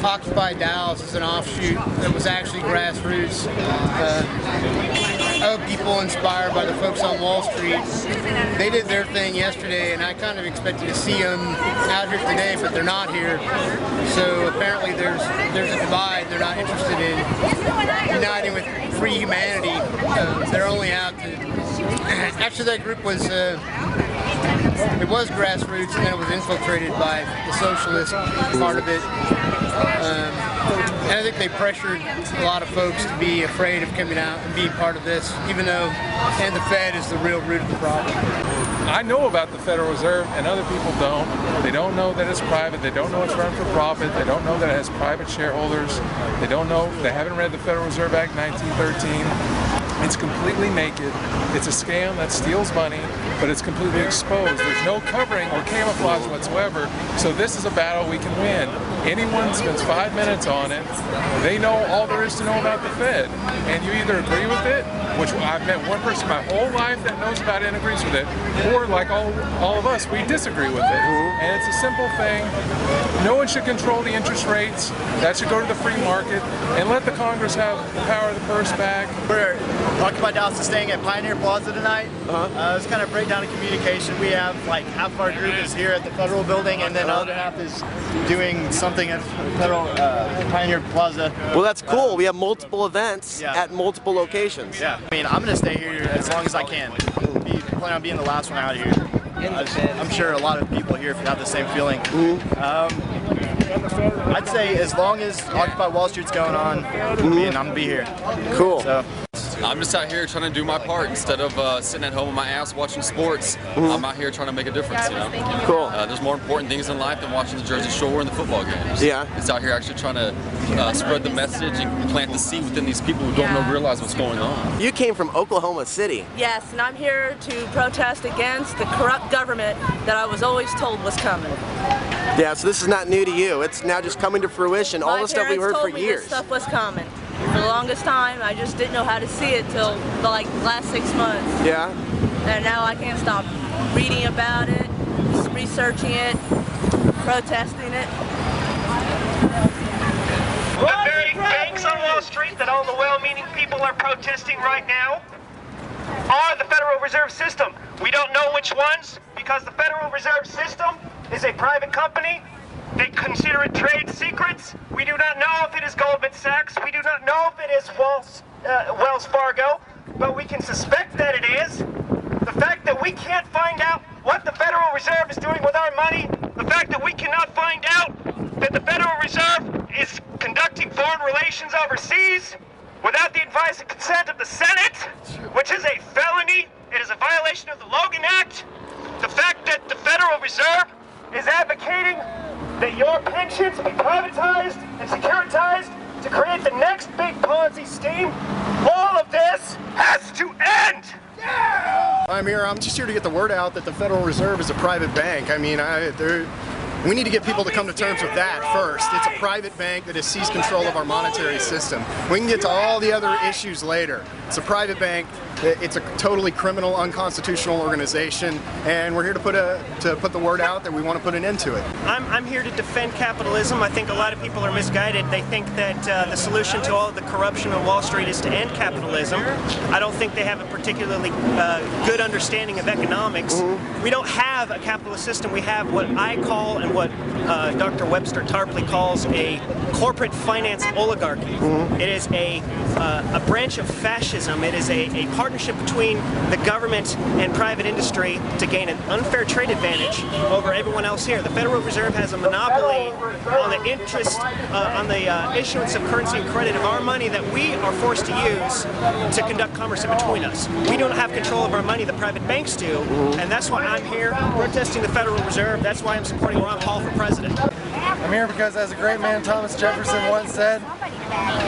Occupy Dallas as an offshoot that was actually grassroots. People inspired by the folks on Wall Street. They did their thing yesterday, and I kind of expected to see them out here today, but they're not here. So apparently there's a divide. They're not interested in uniting with free humanity. They're only out to... Actually, that group was... it was grassroots, and then it was infiltrated by the socialist part of it. And I think they pressured a lot of folks to be afraid of coming out and being part of this, even though and the Fed is the real root of the problem. I know about the Federal Reserve, and other people don't. They don't know that it's private. They don't know it's run for profit. They don't know that it has private shareholders. They don't know. They haven't read the Federal Reserve Act 1913. It's completely naked. It's a scam that steals money, but it's completely exposed. There's no covering or camouflage whatsoever. So this is a battle we can win. Anyone spends 5 minutes on it, they know all there is to know about the Fed. And you either agree with it, which I've met one person my whole life that knows about it and agrees with it, or like all of us, we disagree with it. And it's a simple thing. No one should control the interest rates. That should go to the free market, and let the Congress have the power of the purse back. Occupy Dallas is staying at Pioneer Plaza tonight. It's kind of a breakdown of communication. We have like half of our group is here at the Federal Building, and then the other half is doing something at Federal Pioneer Plaza. Well, that's cool. We have multiple events at multiple locations. Yeah, I mean, I'm going to stay here as long as I can. Plan on being the last one out here. I'm sure a lot of people here have the same feeling. I'd say as long as Occupy Wall Street's going on, I'm going to be here. Cool. So, I'm just out here trying to do my part instead of sitting at home on my ass watching sports. I'm out here trying to make a difference, you know? Cool. There's more important things in life than watching the Jersey Shore and the football games. Yeah. It's out here actually trying to spread the message and plant the seed within these people who don't realize what's going on. You came from Oklahoma City. Yes, and I'm here to protest against the corrupt government that I was always told was coming. Yeah, so this is not new to you. It's now just coming to fruition. All the stuff we've heard for years. My parents told me this stuff was coming. For the longest time, I just didn't know how to see it till the last 6 months. Yeah. And now I can't stop reading about it, researching it, protesting it. The very banks on Wall Street that all the well-meaning people are protesting right now are the Federal Reserve System. We don't know which ones because the Federal Reserve System is a private company. They consider it trade secrets. We do not know if it is Goldman Sachs. We do not know if it is Wells Fargo, but we can suspect that it is. The fact that we can't find out what the Federal Reserve is doing with our money, the fact that we cannot find out that the Federal Reserve is conducting foreign relations overseas without the advice and consent of the Senate, which is a felony. It is a violation of the Logan Act. The fact that the Federal Reserve is advocating that your pensions be privatized and securitized to create the next big Ponzi scheme. All of this has to end! I'm just here to get the word out that the Federal Reserve is a private bank. I mean, we need to get people to come to terms with that first. It's a private bank that has seized control of our monetary system. We can get to all the other issues later. It's a private bank. It's a totally criminal, unconstitutional organization, and we're here to put the word out that we want to put an end to it. I'm here to defend capitalism. I think a lot of people are misguided. They think that the solution to all of the corruption on Wall Street is to end capitalism. I don't think they have a particularly good understanding of economics. We don't have a capitalist system. We have what I call and what Dr. Webster Tarpley calls a corporate finance oligarchy. It is a branch of fascism. It is a part partnership between the government and private industry to gain an unfair trade advantage over everyone else here. The Federal Reserve has a monopoly on the interest, on the issuance of currency and credit of our money that we are forced to use to conduct commerce in between us. We don't have control of our money, the private banks do, and that's why I'm here protesting the Federal Reserve. That's why I'm supporting Ron Paul for president. I'm here because, as a great man Thomas Jefferson once said,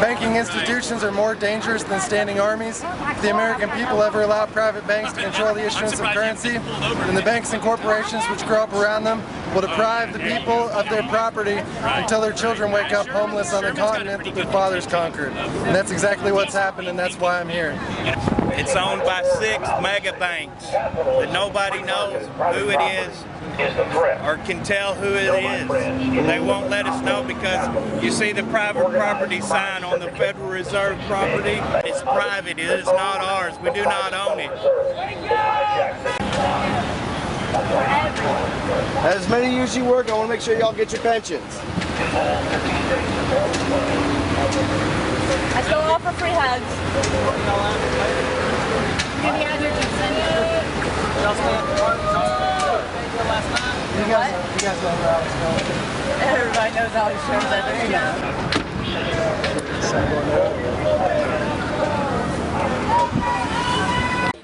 banking institutions are more dangerous than standing armies. If the American people ever allow private banks to control the issuance of currency, then the banks and corporations which grow up around them will deprive the people of their property until their children wake up homeless on the continent that their fathers conquered. And that's exactly what's happened, and that's why I'm here. It's owned by 6 mega banks that nobody knows who it is or can tell who it is. They won't let us know because you see the private property sign on the Federal Reserve property. It's private. It is not ours. We do not own it. As many of you as you work, I want to make sure y'all get your pensions. I still offer free hugs. Can you add your consent? You guys know where I was going. Everybody knows all these shows I do.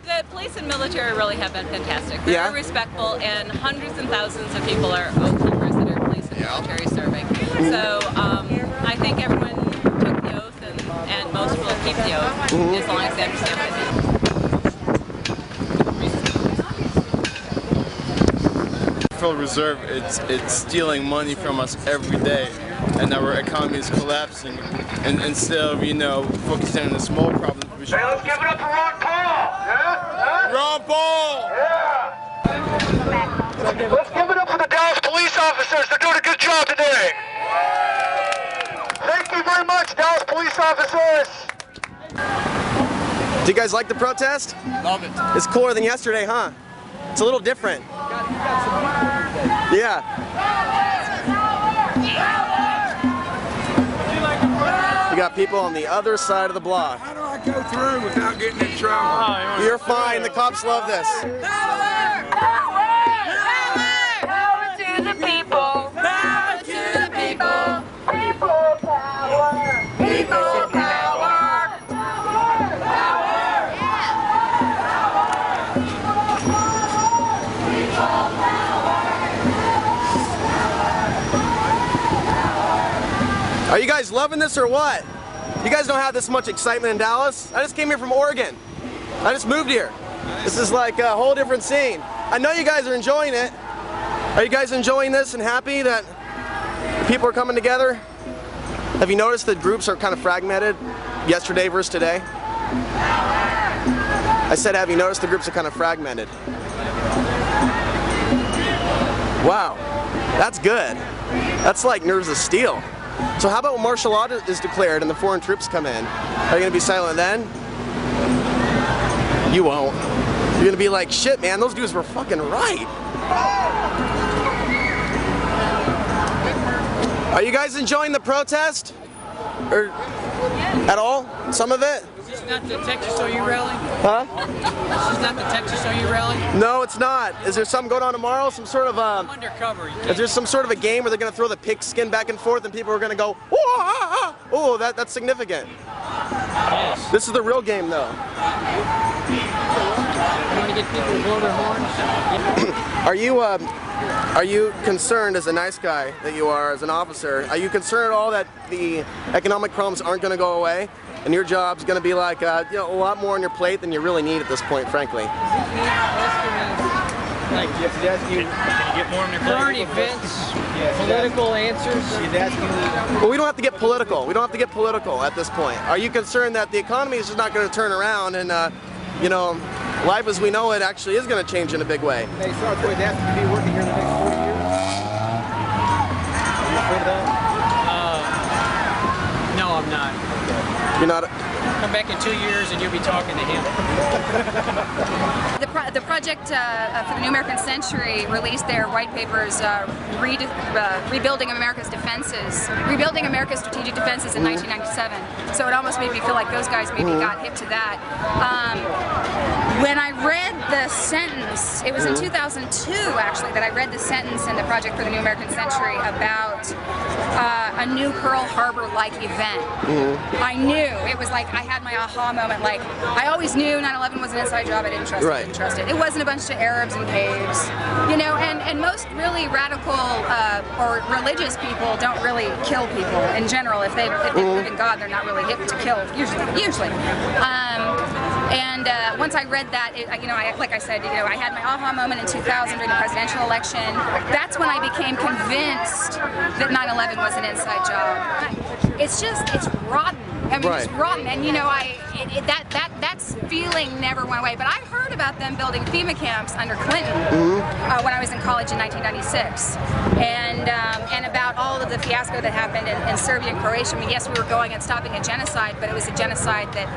The police and military really have been fantastic. They're very respectful, and hundreds and thousands of people are oath-keepers that are police and military serving. So I think everyone took the oath, and most will keep the oath as long as they understand what it is. The Federal Reserve, it's stealing money from us every day, and our economy is collapsing. And instead of, focusing on the small problems, we should... Hey, let's give it up for Ron Paul! Yeah? Ron Paul! Yeah! Let's give it up for the Dallas police officers. They're doing a good job today. Thank you very much, Dallas police officers. Do you guys like the protest? Love it. It's cooler than yesterday, huh? It's a little different. Yeah. We got people on the other side of the block. How do I go through without getting in trouble? You're fine. The cops love this. Power! Power to the people! Power to the people! People power! People power! Are you guys loving this or what? You guys don't have this much excitement in Dallas? I just came here from Oregon. I just moved here. This is like a whole different scene. I know you guys are enjoying it. Are you guys enjoying this and happy that people are coming together? Have you noticed that groups are kind of fragmented yesterday versus today? I said, have you noticed the groups are kind of fragmented? Wow, that's good. That's like nerves of steel. So how about when martial law is declared and the foreign troops come in? Are you going to be silent then? You won't. You're going to be like, shit, man, those dudes were fucking right. Are you guys enjoying the protest? Or at all? Some of it? Is this not the Texas OU rally? Huh? This is not the Texas OU rally? No, it's not. Is there something going on tomorrow? Some sort of I'm undercover. Is there some sort of a game where they're going to throw the pigskin back and forth and people are going to go, oh, that's significant. Yes. This is the real game, though. You want to get people to blow their horns? Are you concerned, as a nice guy that you are, as an officer, are you concerned at all that the economic problems aren't going to go away? And your job's going to be like, a lot more on your plate than you really need at this point, frankly. Like, can you get more on your current events, political answers? Well, we don't have to get political. We don't have to get political at this point. Are you concerned that the economy is just not going to turn around and, life as we know it actually is going to change in a big way? Hey, so are you asking to be working here in the next 40 years? Are you afraid of that? No, I'm not. You're not? Come back in 2 years and you'll be talking to him. the project for the New American Century released their white papers, Rebuilding America's Defenses, Rebuilding America's Strategic Defenses in 1997. So it almost made me feel like those guys maybe got hip to that. When I read the sentence, it was in 2002 actually that I read the sentence in the project for the New American Century about a new Pearl Harbor-like event. I knew, it was like I had my aha moment, like I always knew 9/11 was an inside job, I didn't trust it, didn't trust it. It wasn't a bunch of Arabs in caves, you know, and most really radical or religious people don't really kill people in general. If they believe in God, they're not really hip to kill, usually. And once I read that, you know, like I said, you know, I had my aha moment in 2000 during the presidential election. That's when I became convinced that 9/11 was an inside job. It's rotten. I mean, it's rotten. And you know, that feeling never went away. But I heard about them building FEMA camps under Clinton when I was in college in 1996, and about all of the fiasco that happened in Serbia and Croatia. I mean, yes, we were going and stopping a genocide, but it was a genocide that,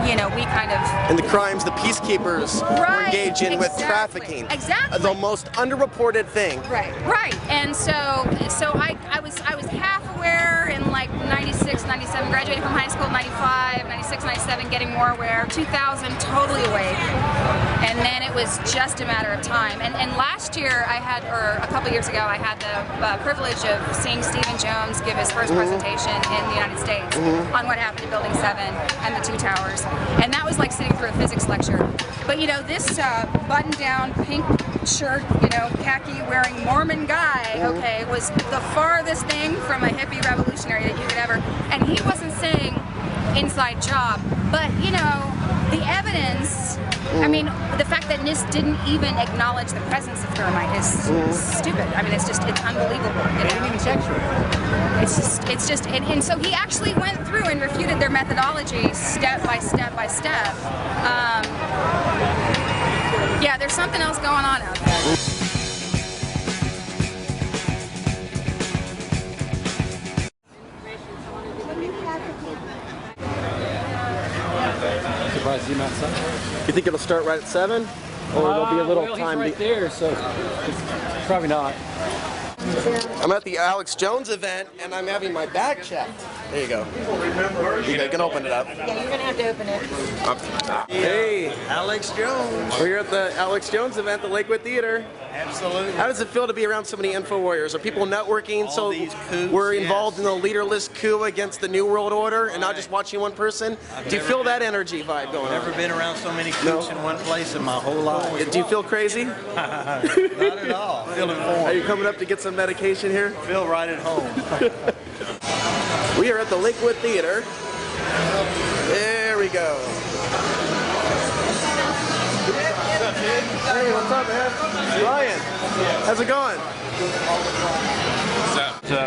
you know, we kind of... And the crimes the peacekeepers were engaged in with trafficking. Exactly. The most underreported thing. Right. And so I was half aware in like 96, 97, graduated from high school in 95, 96, 97, getting more aware, 2000, totally awake. And then it was just a matter of time. And last year I had, or a couple years ago, I had the privilege of seeing Stephen Jones give his first presentation in the United States on what happened in Building 7 and the 2 towers. And that was like sitting through a physics lecture. But you know, this button-down pink shirt, you know, khaki wearing Mormon guy, okay, was the farthest thing from a hippie revolutionary that you could ever, and he wasn't saying inside job, but you know, the evidence, I mean, the fact that NIST didn't even acknowledge the presence of thermite is stupid. I mean, it's unbelievable. They didn't even check for it. It's just, and so he actually went through and refuted their methodology step by step by step. Yeah, there's something else going on out there. You think it'll start right at 7? Or there'll be a little time? He's right there, so probably not. I'm at the Alex Jones event, and I'm having my bag checked. There you go. You can open it up. Yeah, you're going to have to open it. Hey, Alex Jones. We're here at the Alex Jones event, the Lakewood Theater. Absolutely. How does it feel to be around so many info warriors? Are people networking? So we're involved in the leaderless coup against the New World Order, and not just watching one person. Do you feel that energy vibe going on? I've never been around so many coups in one place in my whole life. Do you feel crazy? Not at all. I feel informed. Are you coming up to get some medication here? I feel right at home. We are at the Lakewood Theater. There we go. Hey, what's up, man? Ryan, how's it going?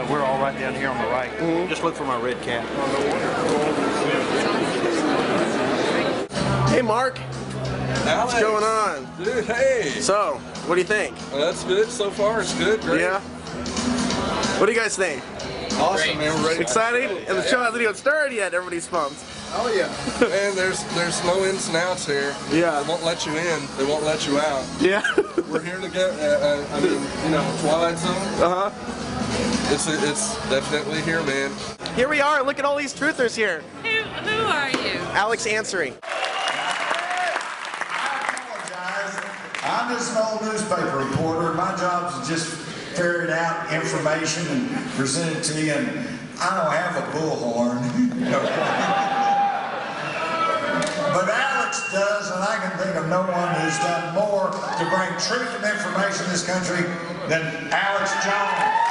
We're all right down here on the right. Just look for my red cap. Hey, Mark. Alex. What's going on? Dude, hey. So, what do you think? That's good so far. It's good. Great. Yeah. What do you guys think? Awesome, man. We're ready. Exciting? And the show hasn't even started yet. Everybody's pumped. Oh yeah. Man, there's no ins and outs here. Yeah. They won't let you in. They won't let you out. Yeah. We're here to get. I mean, you know, Twilight Zone. It's definitely here, man. Here we are. Look at all these truthers here. Who are you? Alex Ansary. I'm just an old newspaper reporter. My job is just ferret out information and present it to you. And I don't have a bullhorn. But Alex does, and I can think of no one who's done more to bring truth and information in this country than Alex Jones.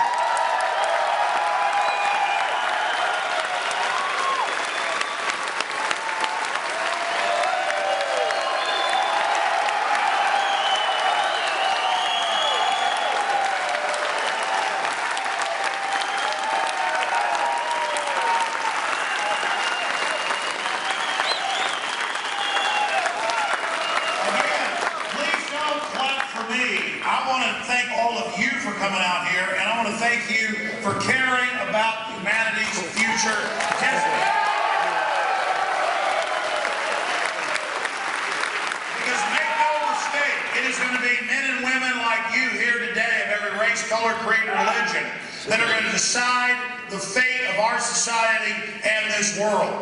Coming out here, and I want to thank you for caring about humanity's future. Because make no mistake, color, creed, or religion that are going to decide the fate of our society and this world.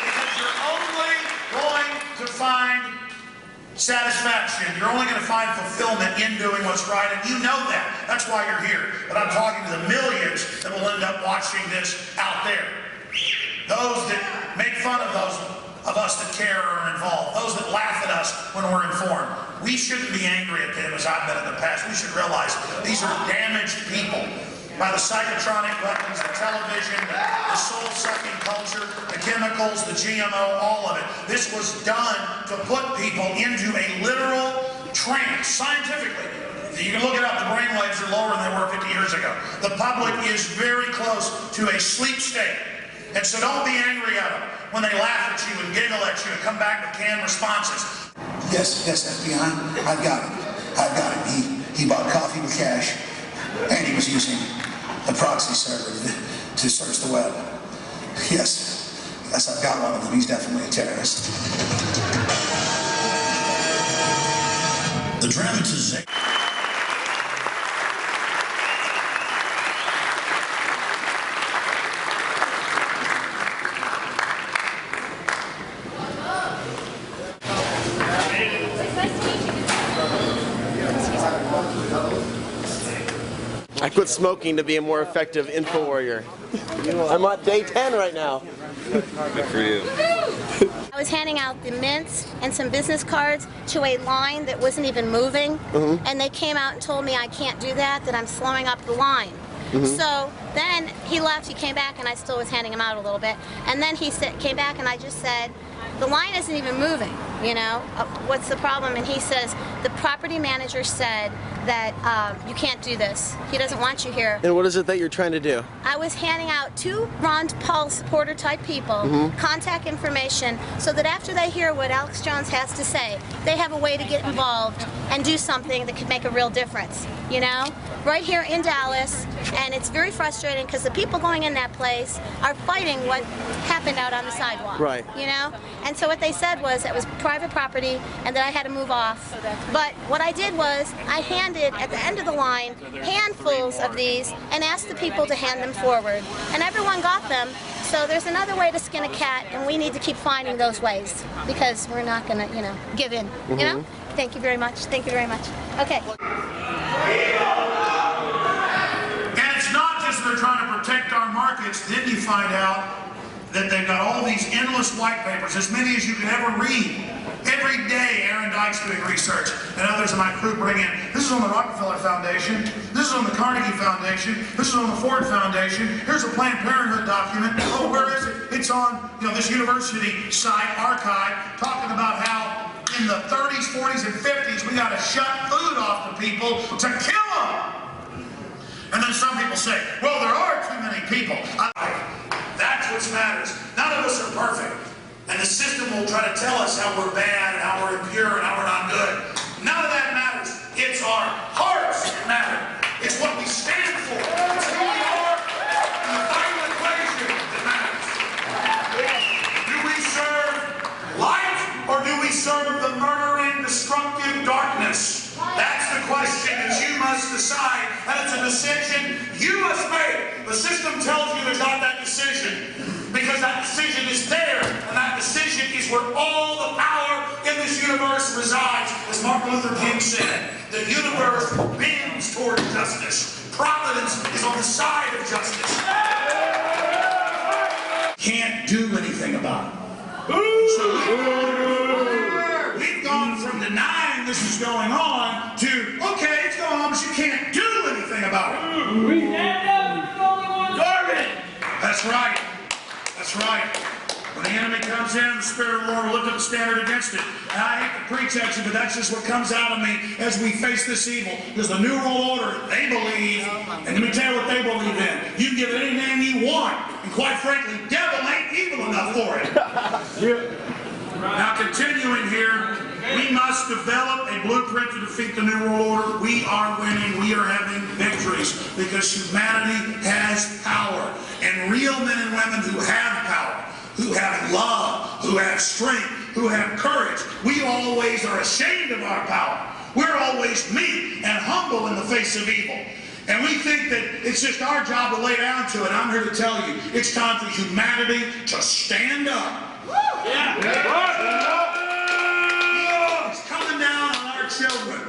Because you're only going to find satisfaction. You're only going to find fulfillment in doing what's right, and you know that. That's why you're here. But I'm talking to the millions that will end up watching this out there. Those that make fun of those of us that care or are involved. Those that laugh at us when we're informed. We shouldn't be angry at them as I've been in the past. We should realize these are damaged people by the psychotronic weapons, the television, the soul-sucking culture, the chemicals, the GMO, all of it. This was done to put people into a literal trance, scientifically. You can look it up, the brain waves are lower than they were 50 years ago. The public is very close to a sleep state. And so don't be angry at them when they laugh at you and giggle at you and come back with canned responses. Yes, FBI, I've got him. He bought coffee with cash, and he was using a proxy server to search the web. Yes, I've got one of them. He's definitely a terrorist. The dramatization. I quit smoking to be a more effective info warrior. I'm on day 10 right now. Good for you. I was handing out the mints and some business cards to a line that wasn't even moving, and they came out and told me I can't do that, that I'm slowing up the line. So then he left, he came back, and I still was handing him out a little bit, and then he came back and I just said, the line isn't even moving, you know, what's the problem? And he says, the property manager said that you can't do this. He doesn't want you here. And what is it that you're trying to do? I was handing out 2 Ron Paul supporter type people contact information so that after they hear what Alex Jones has to say, they have a way to get involved and do something that could make a real difference, you know? Right here in Dallas, and it's very frustrating because the people going in that place are fighting what happened out on the sidewalk. Right. You know? And so what they said was it was private property and that I had to move off. But what I did was I handed, at the end of the line, handfuls of these and asked the people to hand them forward. And everyone got them. So there's another way to skin a cat, and we need to keep finding those ways because we're not going to, you know, give in. You know? Thank you very much. Thank you very much. Okay. And it's not just they're trying to protect our markets. Then you find out that they've got all these endless white papers, as many as you can ever read. Every day, Aaron Dyke's doing research, and others in my crew bring in. This is on the Rockefeller Foundation. This is on the Carnegie Foundation. This is on the Ford Foundation. Here's a Planned Parenthood document. Oh, where is it? It's on, you know, this university site, archive, talking about how in the 30s, 40s, and 50s, we got to shut food off to people to kill them. And then some people say, well, there are too many people. That's what matters. None of us are perfect. And the system will try to tell us how we're bad and how we're impure and how we're not good. None of that matters. It's our hearts that matter. It's what we stand for. It's who we are and the vital equation that matters. Do we serve light or do we serve the murdering, destructive darkness? That's the question that you must decide, and it's a decision you must make. The system tells you there's not that decision because that decision is there, and that decision is where all the power in this universe resides. As Martin Luther King said, the universe bends toward justice. Providence is on the side of justice. Can't do anything about it. So we've gone from denying this is going on to, okay, it's going on, but you can't do anything about it. We stand up, the only one garbage. That's right. That's right. When the enemy comes in, the Spirit of the Lord will lift up the standard against it. And I hate to preach at you, but that's just what comes out of me as we face this evil. Because the New World Order, they believe, and let me tell you what they believe in. You can give it any name you want, and quite frankly, devil ain't evil enough for it. Now, continuing here, we must develop a blueprint to defeat the New World Order. We are winning. We are having victories because humanity has power. And real men and women who have power, who have love, who have strength, who have courage. We always are ashamed of our power. We're always meek and humble in the face of evil. And we think that it's just our job to lay down to it. I'm here to tell you, it's time for humanity to stand up. Yeah. Evil is coming down on our children.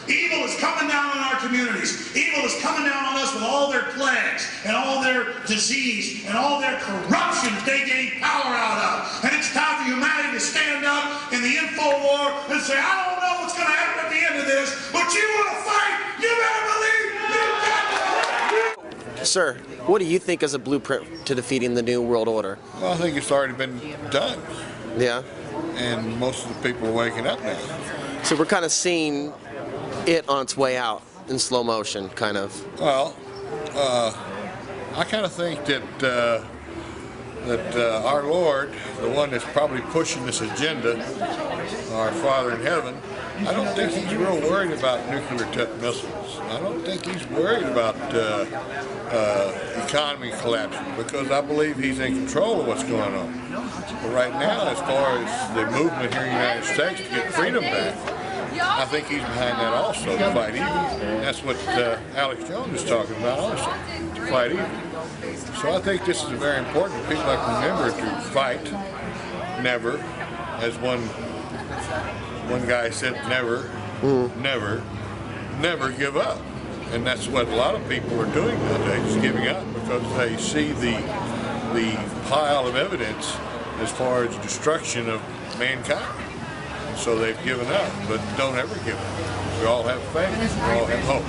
Evil is coming down on our communities. Evil is coming down on us with all their plagues and all their disease and all their corruption that they gain power out of. And it's time for humanity to stand up in the Infowars and say, I don't know what's going to happen at the end of this, but you want to fight, you better believe you've got to. Sir, what do you think is a blueprint to defeating the New World Order? Well, I think it's already been done. Yeah. And most of the people are waking up now. So we're kind of seeing it on its way out in slow motion, kind of. Well, I kind of think that our Lord, the one that's probably pushing this agenda, our Father in heaven, I don't think he's real worried about nuclear missiles. I don't think he's worried about economy collapsing, because I believe he's in control of what's going on. But right now, as far as the movement here in the United States to get freedom back, I think he's behind that also, to fight evil. That's what Alex Jones is talking about also, to fight evil. So I think this is very important. People have to remember to fight, never, as one guy said, never, never give up. And that's what a lot of people are doing nowadays, giving up, because they see the pile of evidence as far as destruction of mankind. So they've given up, but don't ever give up. We all have faith, we all have hope.